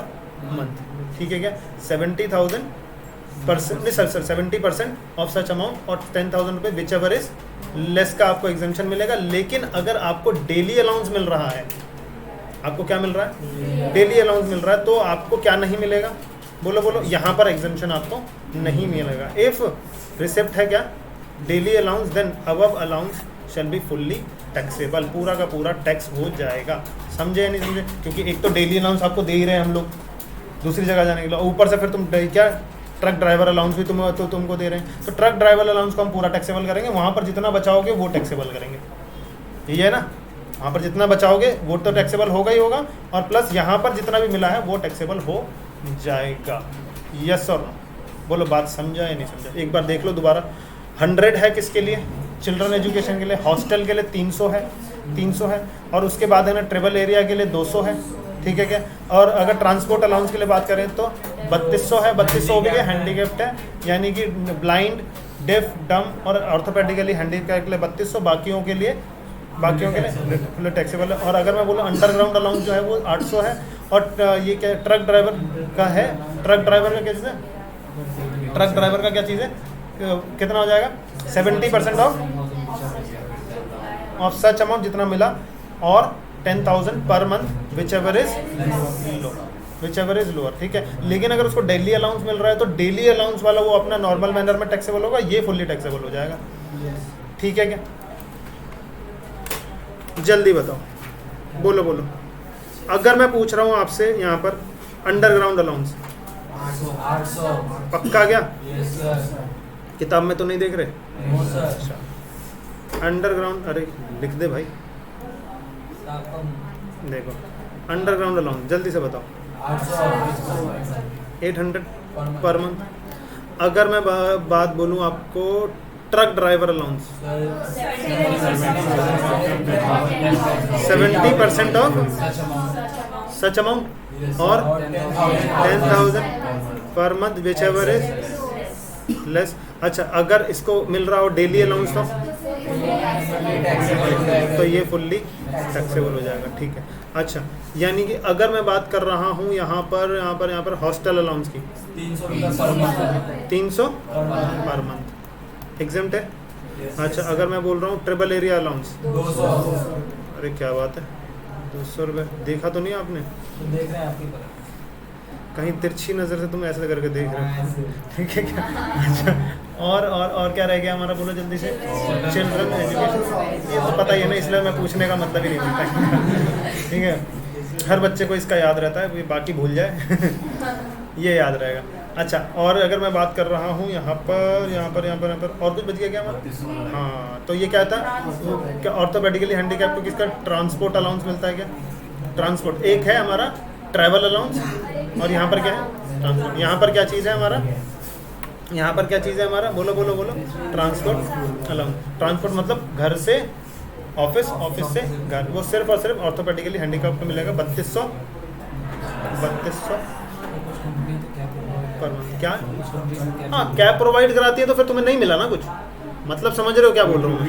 मंथ, ठीक है क्या, 70% ऑफ सच अमाउंट और 10,000 रुपये विच एवर इज लेस का आपको एग्जम्पशन मिलेगा। लेकिन अगर आपको डेली अलाउंस मिल रहा है, आपको क्या मिल रहा है, डेली अलाउंस मिल रहा है, तो आपको क्या नहीं मिलेगा, बोलो, यहाँ पर एग्जम्पशन आपको नहीं मिलेगा। इफ रिसिप्ट है क्या, daily allowance, then above allowance shall be fully taxable, पूरा का पूरा टैक्स हो जाएगा। समझे या नहीं समझे? क्योंकि एक तो डेली अलाउंस आपको दे ही रहे हैं हम लोग दूसरी जगह जाने के लिए, ऊपर से फिर तुम क्या ट्रक ड्राइवर अलाउंस भी तुमको दे रहे हैं, तो ट्रक ड्राइवर अलाउंस को हम पूरा टैक्सेबल करेंगे, वहाँ पर जितना बचाओगे वो टैक्सेबल करेंगे, ये है ना, वहाँ पर जितना बचाओगे वो तो टैक्सेबल होगा ही होगा, और प्लस यहाँ पर जितना भी मिला है वो टैक्सेबल हो जाएगा। यस और नो, बोलो बात समझा या नहीं समझा? एक बार देख लो दोबारा। 100 है किसके लिए, चिल्ड्रन एजुकेशन के लिए, हॉस्टल के लिए 300 है, और उसके बाद है ना ट्रेवल एरिया के लिए 200 है, ठीक है क्या, और अगर ट्रांसपोर्ट अलाउंस के लिए बात करें तो 3200 है, 3200 भी है, हैंडीकैप्ड है यानी कि ब्लाइंड, डेफ, डम और ऑर्थोपेडिकली हैंडीकैप्ड के लिए 3200, बाकियों के लिए टैक्सेबल है। और अगर मैं बोलूँ अंडरग्राउंड अलाउंस जो है वो 800 है, और ये क्या ट्रक ड्राइवर का है, ट्रक ड्राइवर का क्या चीज़ है, ट्रक ड्राइवर का क्या चीज़ है, कितना हो जाएगा, 70% ऑफ सच अमाउंट जितना मिला, और 10,000 per month which ever is lower, ठीक है। लेकिन अगर उसको डेली अलाउंस मिल रहा है तो डेली अलाउंस वाला वो अपना नॉर्मल मैनर में टैक्सेबल होगा, ये फुल्ली टैक्सेबल हो जाएगा, ठीक है क्या। जल्दी बताओ, बोलो। अगर मैं पूछ रहा हूँ आपसे यहाँ पर अंडरग्राउंड अलाउंस 800 पक्का क्या, यस सर, किताब में तो नहीं देख रहे? नो सर, अंडरग्राउंड, अरे लिख दे भाई, देखो अंडरग्राउंड अलाउंस जल्दी से बताओ। 800 पर मंथ। अगर मैं बात बोलूँ आपको truck driver allowance 70% of such amount और 10,000 per month which ever is less. अच्छा, अगर इसको मिल रहा हो डेली अलाउंस तो ये फुल्ली टैक्सेबल हो जाएगा, ठीक है। अच्छा, यानी कि अगर मैं बात कर रहा हूँ यहाँ पर हॉस्टल अलाउंस की 300 पर मंथ एग्जेम्प्ट है। अच्छा, अगर मैं बोल रहा हूँ ट्रिपल एरिया अलाउंस 200। अरे क्या बात है, 200 रुपये। देखा तो नहीं आपने, देख रहे हैं आपकी तरफ। कहीं तिरछी नज़र से तुम ऐसे करके देख रहे हो, ठीक है क्या। अच्छा, और क्या रह गया हमारा, बोलो जल्दी से। चिल्ड्रन एजुकेशन, ये तो पता ही है ना, इसलिए मैं पूछने का मतलब ही नहीं बनता, ठीक है। हर बच्चे को इसका याद रहता है, बाकी भूल जाए ये याद रहेगा। अच्छा, और अगर मैं बात कर रहा हूँ यहाँ पर और कुछ बच गया क्या हमारा? हाँ, तो ये क्या था, क्या ऑर्थोपेडिकली हैंडीकैप को किसका ट्रांसपोर्ट अलाउंस मिलता है क्या? ट्रांसपोर्ट एक है हमारा ट्रैवल अलाउंस, और यहाँ पर क्या है ट्रांसपोर्ट। यहाँ पर क्या चीज़ है हमारा, यहाँ पर क्या चीज़ है हमारा, बोलो ट्रांसपोर्ट अलाउंस। ट्रांसपोर्ट मतलब घर से ऑफिस, ऑफिस से घर, वो सिर्फ और सिर्फ ऑर्थोपेडिकली हैंडीकैप को मिलेगा 3200 पर मंथ। क्या? हाँ, कैब प्रोवाइड कराती है तो फिर तुम्हें नहीं मिला ना कुछ, मतलब समझ रहे हो क्या बोल रहा हूँ मैं?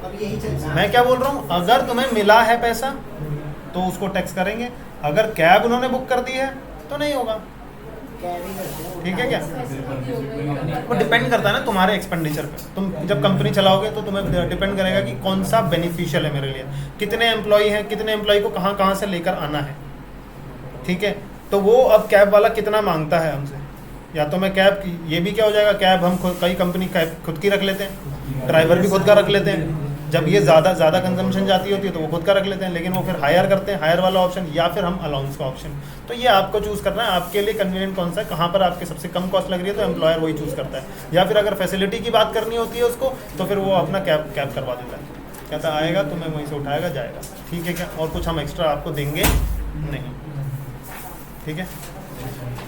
अब यही चल रहा है। मैं क्या बोल रहा हूँ, अगर तुम्हें मिला है पैसा तो उसको टैक्स करेंगे, अगर कैब उन्होंने बुक कर दी है तो नहीं होगा, कैरी करते हैं। ठीक है क्या। वो डिपेंड करता है ना तुम्हारे एक्सपेंडिचर पे। तुम जब कंपनी चलाओगे तो तुम्हें डिपेंड करेगा कि कौन सा बेनिफिशियल है मेरे लिए, कितने एम्प्लॉई हैं, कितने एम्प्लॉई को कहाँ कहाँ से लेकर आना है, ठीक है। तो वो अब कैब वाला कितना मांगता है हमसे, या तो मैं कैब की, ये भी क्या हो जाएगा, कैब हम खुद, कई कंपनी कैब खुद की रख लेते हैं, ड्राइवर भी खुद का रख लेते हैं। जब ये ज़्यादा कंजम्पशन जाती होती है तो वो खुद का रख लेते हैं, लेकिन वो फिर हायर करते हैं, हायर वाला ऑप्शन, या फिर हम अलाउंस का ऑप्शन। तो ये आपको चूज़ करना है, आपके लिए कन्वीनियंट कौन सा है, कहाँ पर आपके सबसे कम कॉस्ट लग रही है तो एम्प्लॉयर वही चूज़ करता है। या फिर अगर फैसिलिटी की बात करनी होती है उसको, तो फिर वो अपना कैब करवा देता है, कहता आएगा तुम्हें वहीं से उठाएगा जाएगा, ठीक है क्या। और कुछ हम एक्स्ट्रा आपको देंगे नहीं, ठीक है।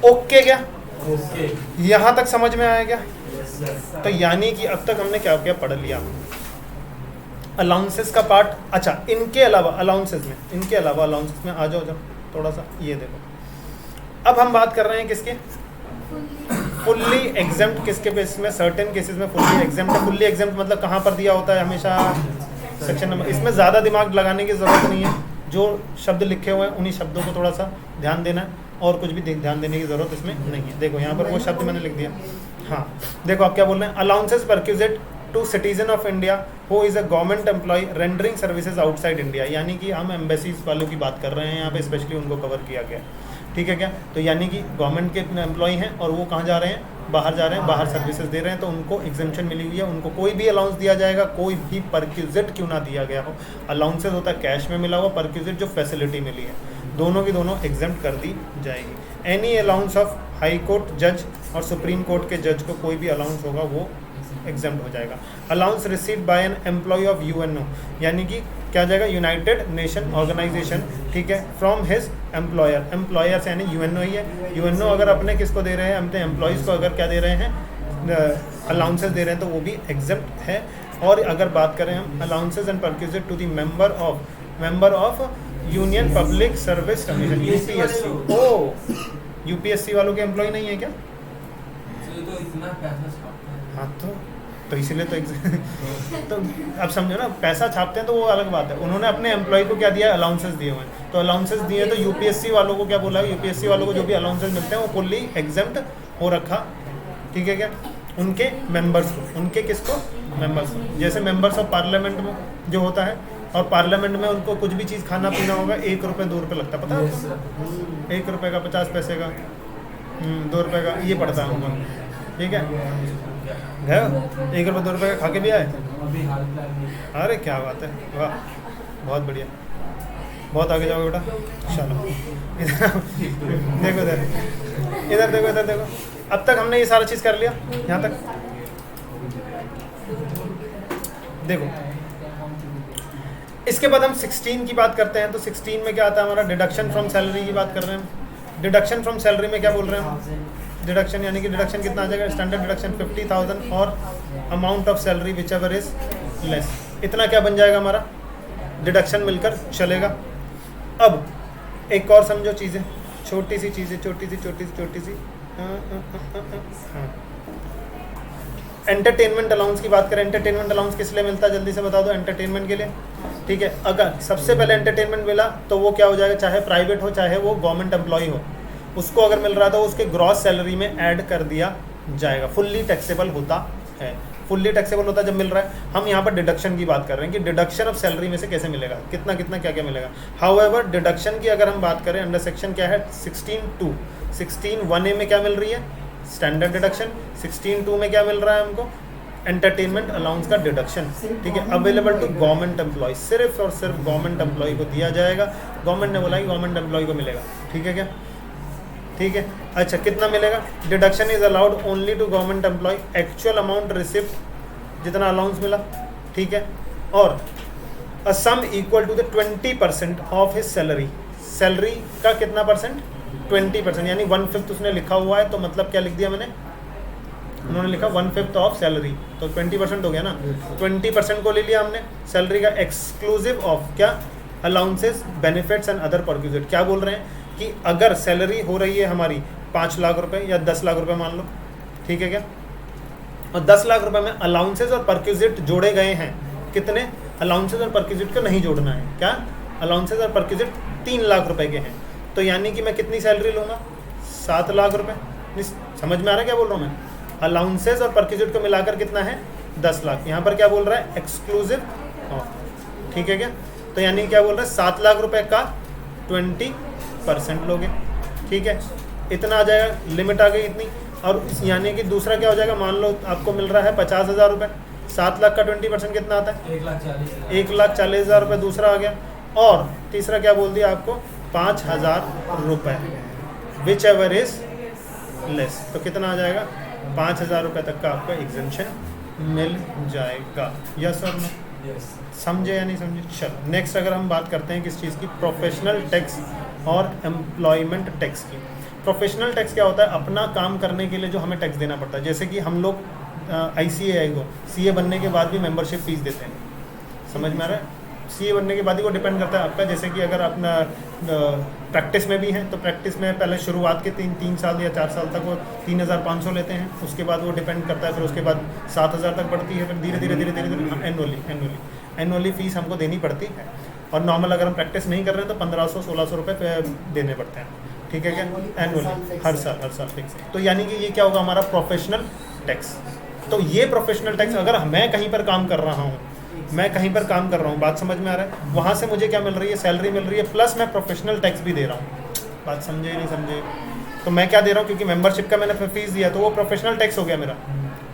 ओके क्या, ओके, यहाँ तक समझ में आया क्या? तो यानी कि अब तक हमने क्या क्या पढ़ लिया, अलाउंसेस का पार्ट। अच्छा, इनके अलावा अलाउंसेस में आ जाओ जब थोड़ा सा, ये देखो अब हम बात कर रहे हैं किसके, फुल्ली एग्जेम्प्ट किसके बेसिस में, सर्टेन केसेस में फुल्ली एग्जेम्प्ट। फुल्ली एग्जेम्प्ट मतलब कहाँ पर दिया होता है, हमेशा सेक्शन नंबर। इसमें ज़्यादा दिमाग लगाने की ज़रूरत नहीं है, जो शब्द लिखे हुए हैं उन्हीं शब्दों को थोड़ा सा ध्यान देना है, और कुछ भी ध्यान देने की ज़रूरत इसमें नहीं है। देखो यहाँ पर वो शब्द मैंने लिख दिया। हाँ, देखो आप क्या बोल रहे हैं, allowances perquisite to citizen of India who is a government employee rendering services outside India. यानी कि हम एम्बेसीज वालों की बात कर रहे हैं यहाँ पे, स्पेशली उनको कवर किया गया, ठीक है क्या। तो यानी कि गवर्नमेंट के एम्प्लॉय हैं और वो कहाँ जा रहे हैं, बाहर जा रहे हैं, बाहर सर्विसेज दे रहे हैं, तो उनको एग्जेम्पशन मिली हुई है, उनको कोई भी अलाउंस दिया जाएगा, कोई भी परक्यूजिट क्यों ना दिया गया हो। अलाउंसेज होता है कैश में मिला हुआ, परक्यूजिट जो फैसिलिटी मिली है, दोनों की दोनों एग्जेम्प्ट कर दी जाएगी। Any allowance of high court जज और सुप्रीम कोर्ट के जज को कोई भी अलाउंस होगा वो एग्जेम्प्ट हो जाएगा। Allowance received by an employee of UNO, यानी कि क्या जाएगा, यूनाइटेड नेशन ऑर्गेनाइजेशन, ठीक है, फ्रॉम हिज एम्प्लॉयर। एम्प्लॉयर से यानी यूएनओ ही है। यूएनओ अगर अपने किसको दे रहे हैं, अपने एम्प्लॉयज़ को अगर क्या दे रहे हैं, अलाउंसेस दे रहे हैं, तो वो भी एग्जेम्प्ट है। और अगर बात करें हम allowances and perquisite to the member of Union Public Service Commission, UPSC. ओ, यूपीएससी वालों के एम्प्लॉय नहीं है क्या? तो इतना पैसा छापते हैं। हाँ, तो इसीलिए तो अब समझो ना, पैसा छापते हैं तो वो अलग बात है। उन्होंने अपने एम्प्लॉय को क्या दिया है, अलाउंसेस दिए हुए हैं। तो अलाउंसेस दिए तो यूपीएससी वालों को क्या बोला है, यूपीएससी वालों को जो भी अलाउंसेस मिलते हैं वो फुल्ली एग्जेम्प्ट हो रखा, ठीक है क्या। उनके मेंबर्स को, उनके किसको, मेंबर्स को। जैसे मेंबर्स ऑफ पार्लियामेंट में जो होता है, और पार्लियामेंट में उनको कुछ भी चीज़ खाना पीना होगा, 1 रुपये 2 रुपये लगता है, पता है, 1 रुपये का 50 पैसे का, 2 रुपये का ये पड़ता है उनको, ठीक है। गए 1 रुपये 2 रुपये का खा के भी आए, अभी हाल फिलहाल में। अरे क्या बात है, वाह, बहुत बढ़िया, बहुत आगे जाओगे बेटा, चलो देखो इधर देखो। अब तक हमने ये सारा चीज़ कर लिया, यहाँ तक देखो। इसके बाद हम 16 की बात करते हैं। तो 16 में क्या आता है हमारा, डिडक्शन फ्रॉम सैलरी की बात कर रहे हैं। डिडक्शन फ्रॉम सैलरी में क्या बोल रहे हैं, डिडक्शन यानी कि डिडक्शन कितना आ जाएगा, स्टैंडर्ड डिडक्शन 50,000 और amount of salary which ever is less. इतना क्या बन जाएगा हमारा, डिडक्शन मिलकर चलेगा। अब एक और समझो चीज़ें, छोटी सी चीज़ें, छोटी सी हाँ, एंटरटेनमेंट अलाउंस की बात करें। एंटरटेनमेंट अलाउंस किस लिए मिलता है, जल्दी से बता दो। एंटरटेनमेंट के लिए, ठीक है। अगर सबसे पहले एंटरटेनमेंट मिला तो वो क्या हो जाएगा, चाहे प्राइवेट हो चाहे वो गवर्नमेंट एम्प्लॉय हो, उसको अगर मिल रहा था उसके ग्रॉस सैलरी में ऐड कर दिया जाएगा। फुल्ली टैक्सेबल होता है, फुल्ली टैक्सेबल होता है जब मिल रहा है। हम यहाँ पर डिडक्शन की बात कर रहे हैं कि डिडक्शन ऑफ सैलरी में से कैसे मिलेगा, कितना कितना क्या क्या मिलेगा। हाउएवर डिडक्शन की अगर हम बात करें, अंडर सेक्शन क्या है 16(2), 16(1)(a) में क्या मिल रही है, स्टैंडर्ड डिडक्शन। 16(2) में क्या मिल रहा है हमको, एंटरटेनमेंट अलाउंस का डिडक्शन, ठीक है। अवेलेबल टू गवर्नमेंट एम्प्लॉय, सिर्फ और सिर्फ गवर्नमेंट एम्प्लॉय को दिया जाएगा। गवर्नमेंट ने बोला कि गवर्नमेंट एम्प्लॉय को मिलेगा, ठीक है क्या, ठीक है। अच्छा, कितना मिलेगा, deduction is allowed only to government employ, actual amount receipt जितना अलाउंस मिला, ठीक है। और a sum equal to the 20% of his salary, salary का कितना परसेंट, 20%, यानी 1/5 उसने लिखा हुआ है, तो मतलब क्या लिख दिया मैंने, उन्होंने लिखा 1/5 ऑफ सैलरी, तो 20% हो गया ना। 20% को ले लिया हमने सैलरी का, एक्सक्लूसिव ऑफ क्या, allowances, benefits and other perquisite. क्या बोल रहे हैं कि अगर सैलरी हो रही है हमारी 5 लाख रुपए या 10 लाख रुपए मान लो, ठीक है क्या, और 10 लाख रुपए में अलाउंसेस और परक्यूजिट जोड़े गए हैं, कितने, अलाउंसेस और परक्यूजिट को नहीं जोड़ना है, क्या, अलाउंसेस और परक्यूजिट 3 लाख रुपए के हैं, तो यानी कि मैं कितनी सैलरी लूँगा, 7 लाख रुपए। समझ में आ रहा है क्या बोल रहा हूँ मैं, अलाउंसेस और परक्यूजिट को मिलाकर कितना है 10 लाख। यहाँ पर क्या बोल रहा है, एक्सक्लूसिव ऑफ, ठीक है क्या, तो यानी क्या बोल रहा है, 7 लाख रुपए का 20% लोगे, ठीक है, इतना आ जाएगा, लिमिट आ गई इतनी। और यानी कि दूसरा क्या हो जाएगा, मान लो आपको मिल रहा है 50,000 रुपये, 7 लाख का 20% कितना आता है, 1,40,000 रुपये दूसरा आ गया। और तीसरा क्या बोल दिया आपको, 5,000 रुपये, विच एवर इज लेस, तो कितना आ जाएगा, 5,000 रुपये तक का आपका एग्जेम्पशन मिल जाएगा। यस और नो, समझे या नहीं समझे। चलो नेक्स्ट अगर हम बात करते हैं किस चीज़ की, प्रोफेशनल टैक्स और एम्प्लॉयमेंट टैक्स की। प्रोफेशनल टैक्स क्या होता है, अपना काम करने के लिए जो हमें टैक्स देना पड़ता है। जैसे कि हम लोग ICAI को CA बनने के बाद भी मेंबरशिप फीस देते हैं, समझ में आ रहा है। CA बनने के बाद ही वो डिपेंड करता है आपका, जैसे कि अगर अपना प्रैक्टिस में भी हैं तो प्रैक्टिस में पहले शुरुआत के 3 साल या 4 साल तक वो 3,500 लेते हैं, उसके बाद वो डिपेंड करता है, फिर उसके बाद 7,000 तक बढ़ती है, फिर धीरे धीरे एनुअली फीस हमको देनी पड़ती है। और नॉर्मल अगर हम प्रैक्टिस नहीं कर रहे हैं तो 1,500-1,600 रुपये देने पड़ते हैं, ठीक है क्या, एनुअली, हर साल फिक्स। तो यानी कि ये क्या होगा हमारा प्रोफेशनल टैक्स। तो ये प्रोफेशनल टैक्स, अगर मैं कहीं पर काम कर रहा हूँ, बात समझ में आ रहा है, वहाँ से मुझे क्या मिल रही है, सैलरी मिल रही है, प्लस मैं प्रोफेशनल टैक्स भी दे रहा हूँ। बात समझे नहीं समझे, तो मैं क्या दे रहा हूँ, क्योंकि मेंबरशिप का मैंने फीस दिया तो वो प्रोफेशनल टैक्स हो गया मेरा।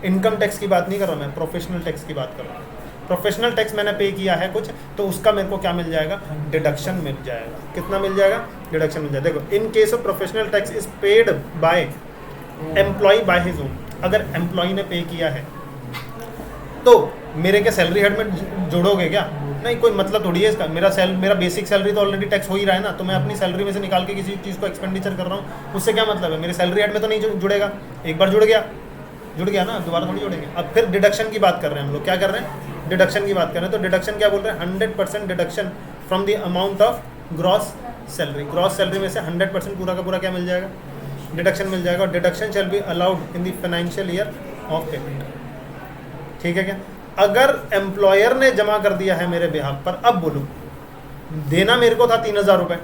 इनकम टैक्स की बात नहीं कर रहा मैं, प्रोफेशनल टैक्स की बात कर रहा हूँ। प्रोफेशनल टैक्स मैंने पे किया है कुछ, तो उसका मेरे को क्या मिल जाएगा, डिडक्शन मिल जाएगा। कितना मिल जाएगा, डिडक्शन मिल जाएगा। देखो, in case of professional tax is paid by employee by his own. अगर एम्प्लॉय ने पे किया है तो मेरे क्या सैलरी हेड में जोड़ोगे क्या, नहीं, कोई मतलब थोड़ी है इसका। मेरा बेसिक सैलरी तो ऑलरेडी टैक्स हो ही रहा है ना, तो मैं अपनी सैलरी में से निकाल के किसी चीज़ को एक्सपेंडिचर कर रहा हूँ, उससे क्या मतलब है, मेरे सैलरी हेड में तो नहीं जुड़ेगा। एक बार जुड़ गया ना, दोबारा थोड़ी जुड़ेंगे। अब फिर डिडक्शन की बात कर रहे हैं हम लोग, क्या कर रहे हैं, डिडक्शन की बात कर रहे हैं। तो डिडक्शन क्या बोल रहे हैं, 100% deduction from the amount of gross salary. Gross salary में से 100% पूरा का पूरा क्या मिल जाएगा, डिडक्शन मिल जाएगा। और deduction shall be allowed in the financial year of payment, ठीक है क्या। अगर एम्प्लॉयर ने जमा कर दिया है मेरे बिहाफ पर, अब बोलो, देना मेरे को था 3,000 रुपये,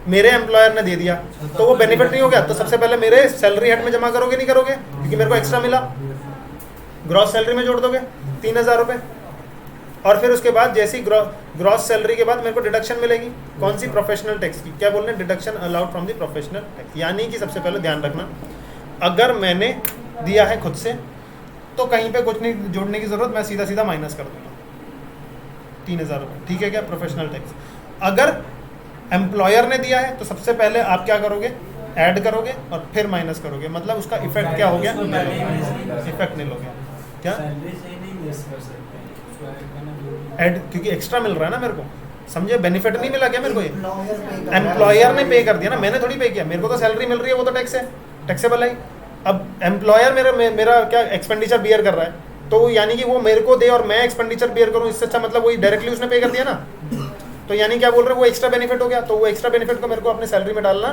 मेरे एम्प्लॉयर ने दे दिया, तो वो बेनिफिट नहीं हो गया। तो सबसे पहले मेरे सैलरी हेड में जमा करोगे, नहीं करोगे, क्योंकि मेरे को एक्स्ट्रा मिला, ग्रॉस सैलरी में जोड़ दोगे 3,000 रुपये। और फिर उसके बाद जैसी ग्रॉस सैलरी के बाद मेरे को डिडक्शन मिलेगी, कौन सी, प्रोफेशनल टैक्स की। क्या बोल रहे हैं, deduction allowed from the professional tax. यानी कि सबसे पहले ध्यान रखना, अगर मैंने दिया है खुद से तो कहीं पे कुछ नहीं जोड़ने की जरूरत, मैं सीधा माइनस कर दूंगा 3,000 रुपये, ठीक है क्या, प्रोफेशनल टैक्स। अगर एम्प्लॉयर ने दिया है तो सबसे पहले आप क्या करोगे, ऐड करोगे और फिर माइनस करोगे, मतलब उसका इफेक्ट क्या हो गया, इफेक्ट नहीं लोगे क्या, ऐड, क्योंकि एक्स्ट्रा मिल रहा है ना मेरे को, समझे, बेनिफिट नहीं मिला क्या मेरे को, ये एम्प्लॉयर ने पे कर दिया ना, मैंने थोड़ी पे किया। मेरे को तो सैलरी मिल रही है, वो तो टैक्स है, टैक्सेबल है। अब एम्प्लॉयर मेरा क्या एक्सपेंडिचर बियर कर रहा है, तो यानी कि वो मेरे को दे और मैं एक्सपेंडिचर बियर करूँ, इससे अच्छा मतलब वही डायरेक्टली उसने पे कर दिया ना। तो यानी क्या बोल रहे हैं, वो एक्स्ट्रा बेनिफिट हो गया, तो वो एक्स्ट्रा बेनिफिट को मेरे को अपने सैलरी में डालना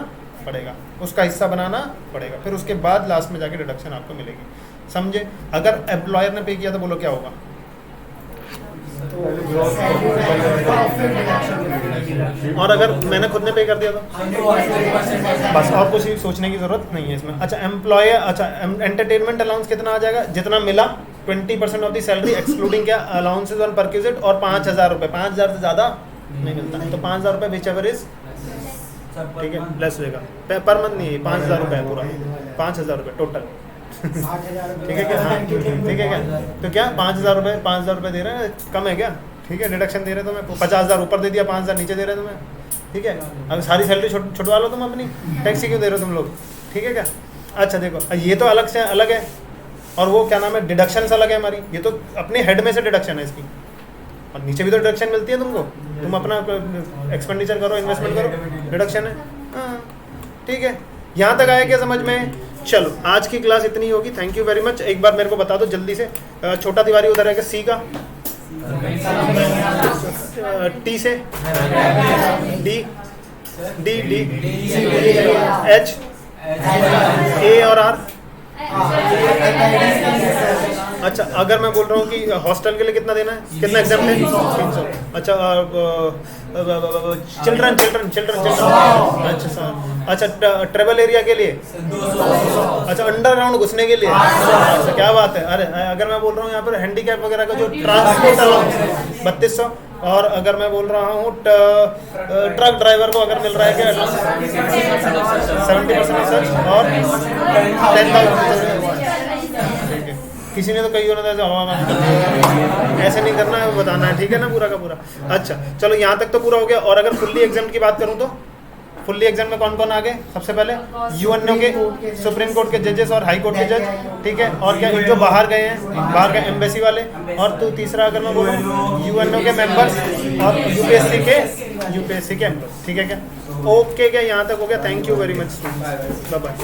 पड़ेगा, उसका हिस्सा बनाना पड़ेगा, फिर उसके बाद लास्ट में जाके डिडक्शन आपको मिलेगी। समझे? अगर एम्प्लॉयर ने पे किया तो बोलो क्या होगा? और अगर मैंने खुद ने पे कर दिया तो बस, और कुछ सोचने की जरूरत नहीं है इसमें। अच्छा एम्प्लॉयर, अच्छा एंटरटेनमेंट अलाउंस कितना आ जाएगा? जितना मिला 20% ऑफ दी सैलरी एक्सक्लूडिंग क्या अलाउंसेज ऑन परक्यूजिट, और 5,000 रुपये, 5,000 से ज़्यादा नहीं मिलता, तो 5,000 रुपये विच एवर इज ठीक है लेस होगा, पर मंथ नहीं है, 5,000 रुपये पूरा, 5,000 रुपये टोटल। ठीक है क्या? हाँ ठीक है क्या? तो क्या 5,000 रुपये, 5,000 रुपये दे रहे हैं, कम है क्या? ठीक है, डिडक्शन दे रहे हैं तुम्हें, 50,000 ऊपर दे दिया, 5,000 नीचे दे रहे हैं तुम्हें। ठीक है, अब सारी सैलरी छुटवा लो तुम अपनी, टैक्स क्यों दे रहे हो तुम लोग? ठीक है क्या? अच्छा देखो, ये तो अलग से अलग है, और वो क्या नाम है, डिडक्शन अलग है हमारी, ये तो अपने हेड में से डिडक्शन है इसकी, और नीचे भी तो डिडक्शन मिलती है तुमको, तुम अपना एक्सपेंडिचर करो, इन्वेस्टमेंट करो, डिडक्शन है। हाँ ठीक है, यहाँ तक आया क्या समझ में? चलो आज की क्लास इतनी होगी, थैंक यू वेरी मच। एक बार मेरे को बता दो जल्दी से, छोटा तिवारी उधर है क्या? सी का, टी से, डी, डी डी, एच, ए और आर। अच्छा अगर मैं बोल रहा हूँ कि हॉस्टल के लिए कितना देना है, कितना एग्जाम है? 300। अच्छा चिल्ड्रन, अच्छा ट्रेवल एरिया के लिए, अच्छा अंडरग्राउंड घुसने के लिए, अच्छा क्या बात है। अरे अगर मैं बोल रहा हूँ यहाँ पर हैंडीकैप वगैरह का जो ट्रांसपोर्ट अलाउंस 3200, और अगर मैं बोल रहा हूँ ट्रक ड्राइवर को अगर मिल रहा है क्या 70% रिसर्च और 10,000। किसी ने तो कही होना था ऐसे नहीं करना है, बताना है, ठीक है ना, पूरा का पूरा। अच्छा चलो यहाँ तक तो पूरा हो गया। और अगर फुल्ली एग्जाम की बात करूँ तो फुल्ली एग्जाम में कौन कौन आ गए? सबसे पहले यूएनओ के, सुप्रीम कोर्ट के जजेस और हाई कोर्ट के जज, ठीक है, और क्या जो बाहर गए हैं, बाहर के एम्बेसी वाले, और तो तीसरा अगर मैं बोलूँ यूएनओ के मेंबर्स और यूपीएससी के एम्बर्स, ठीक है क्या? ओके क्या, यहाँ तक हो गया? Thank you very much, bye bye.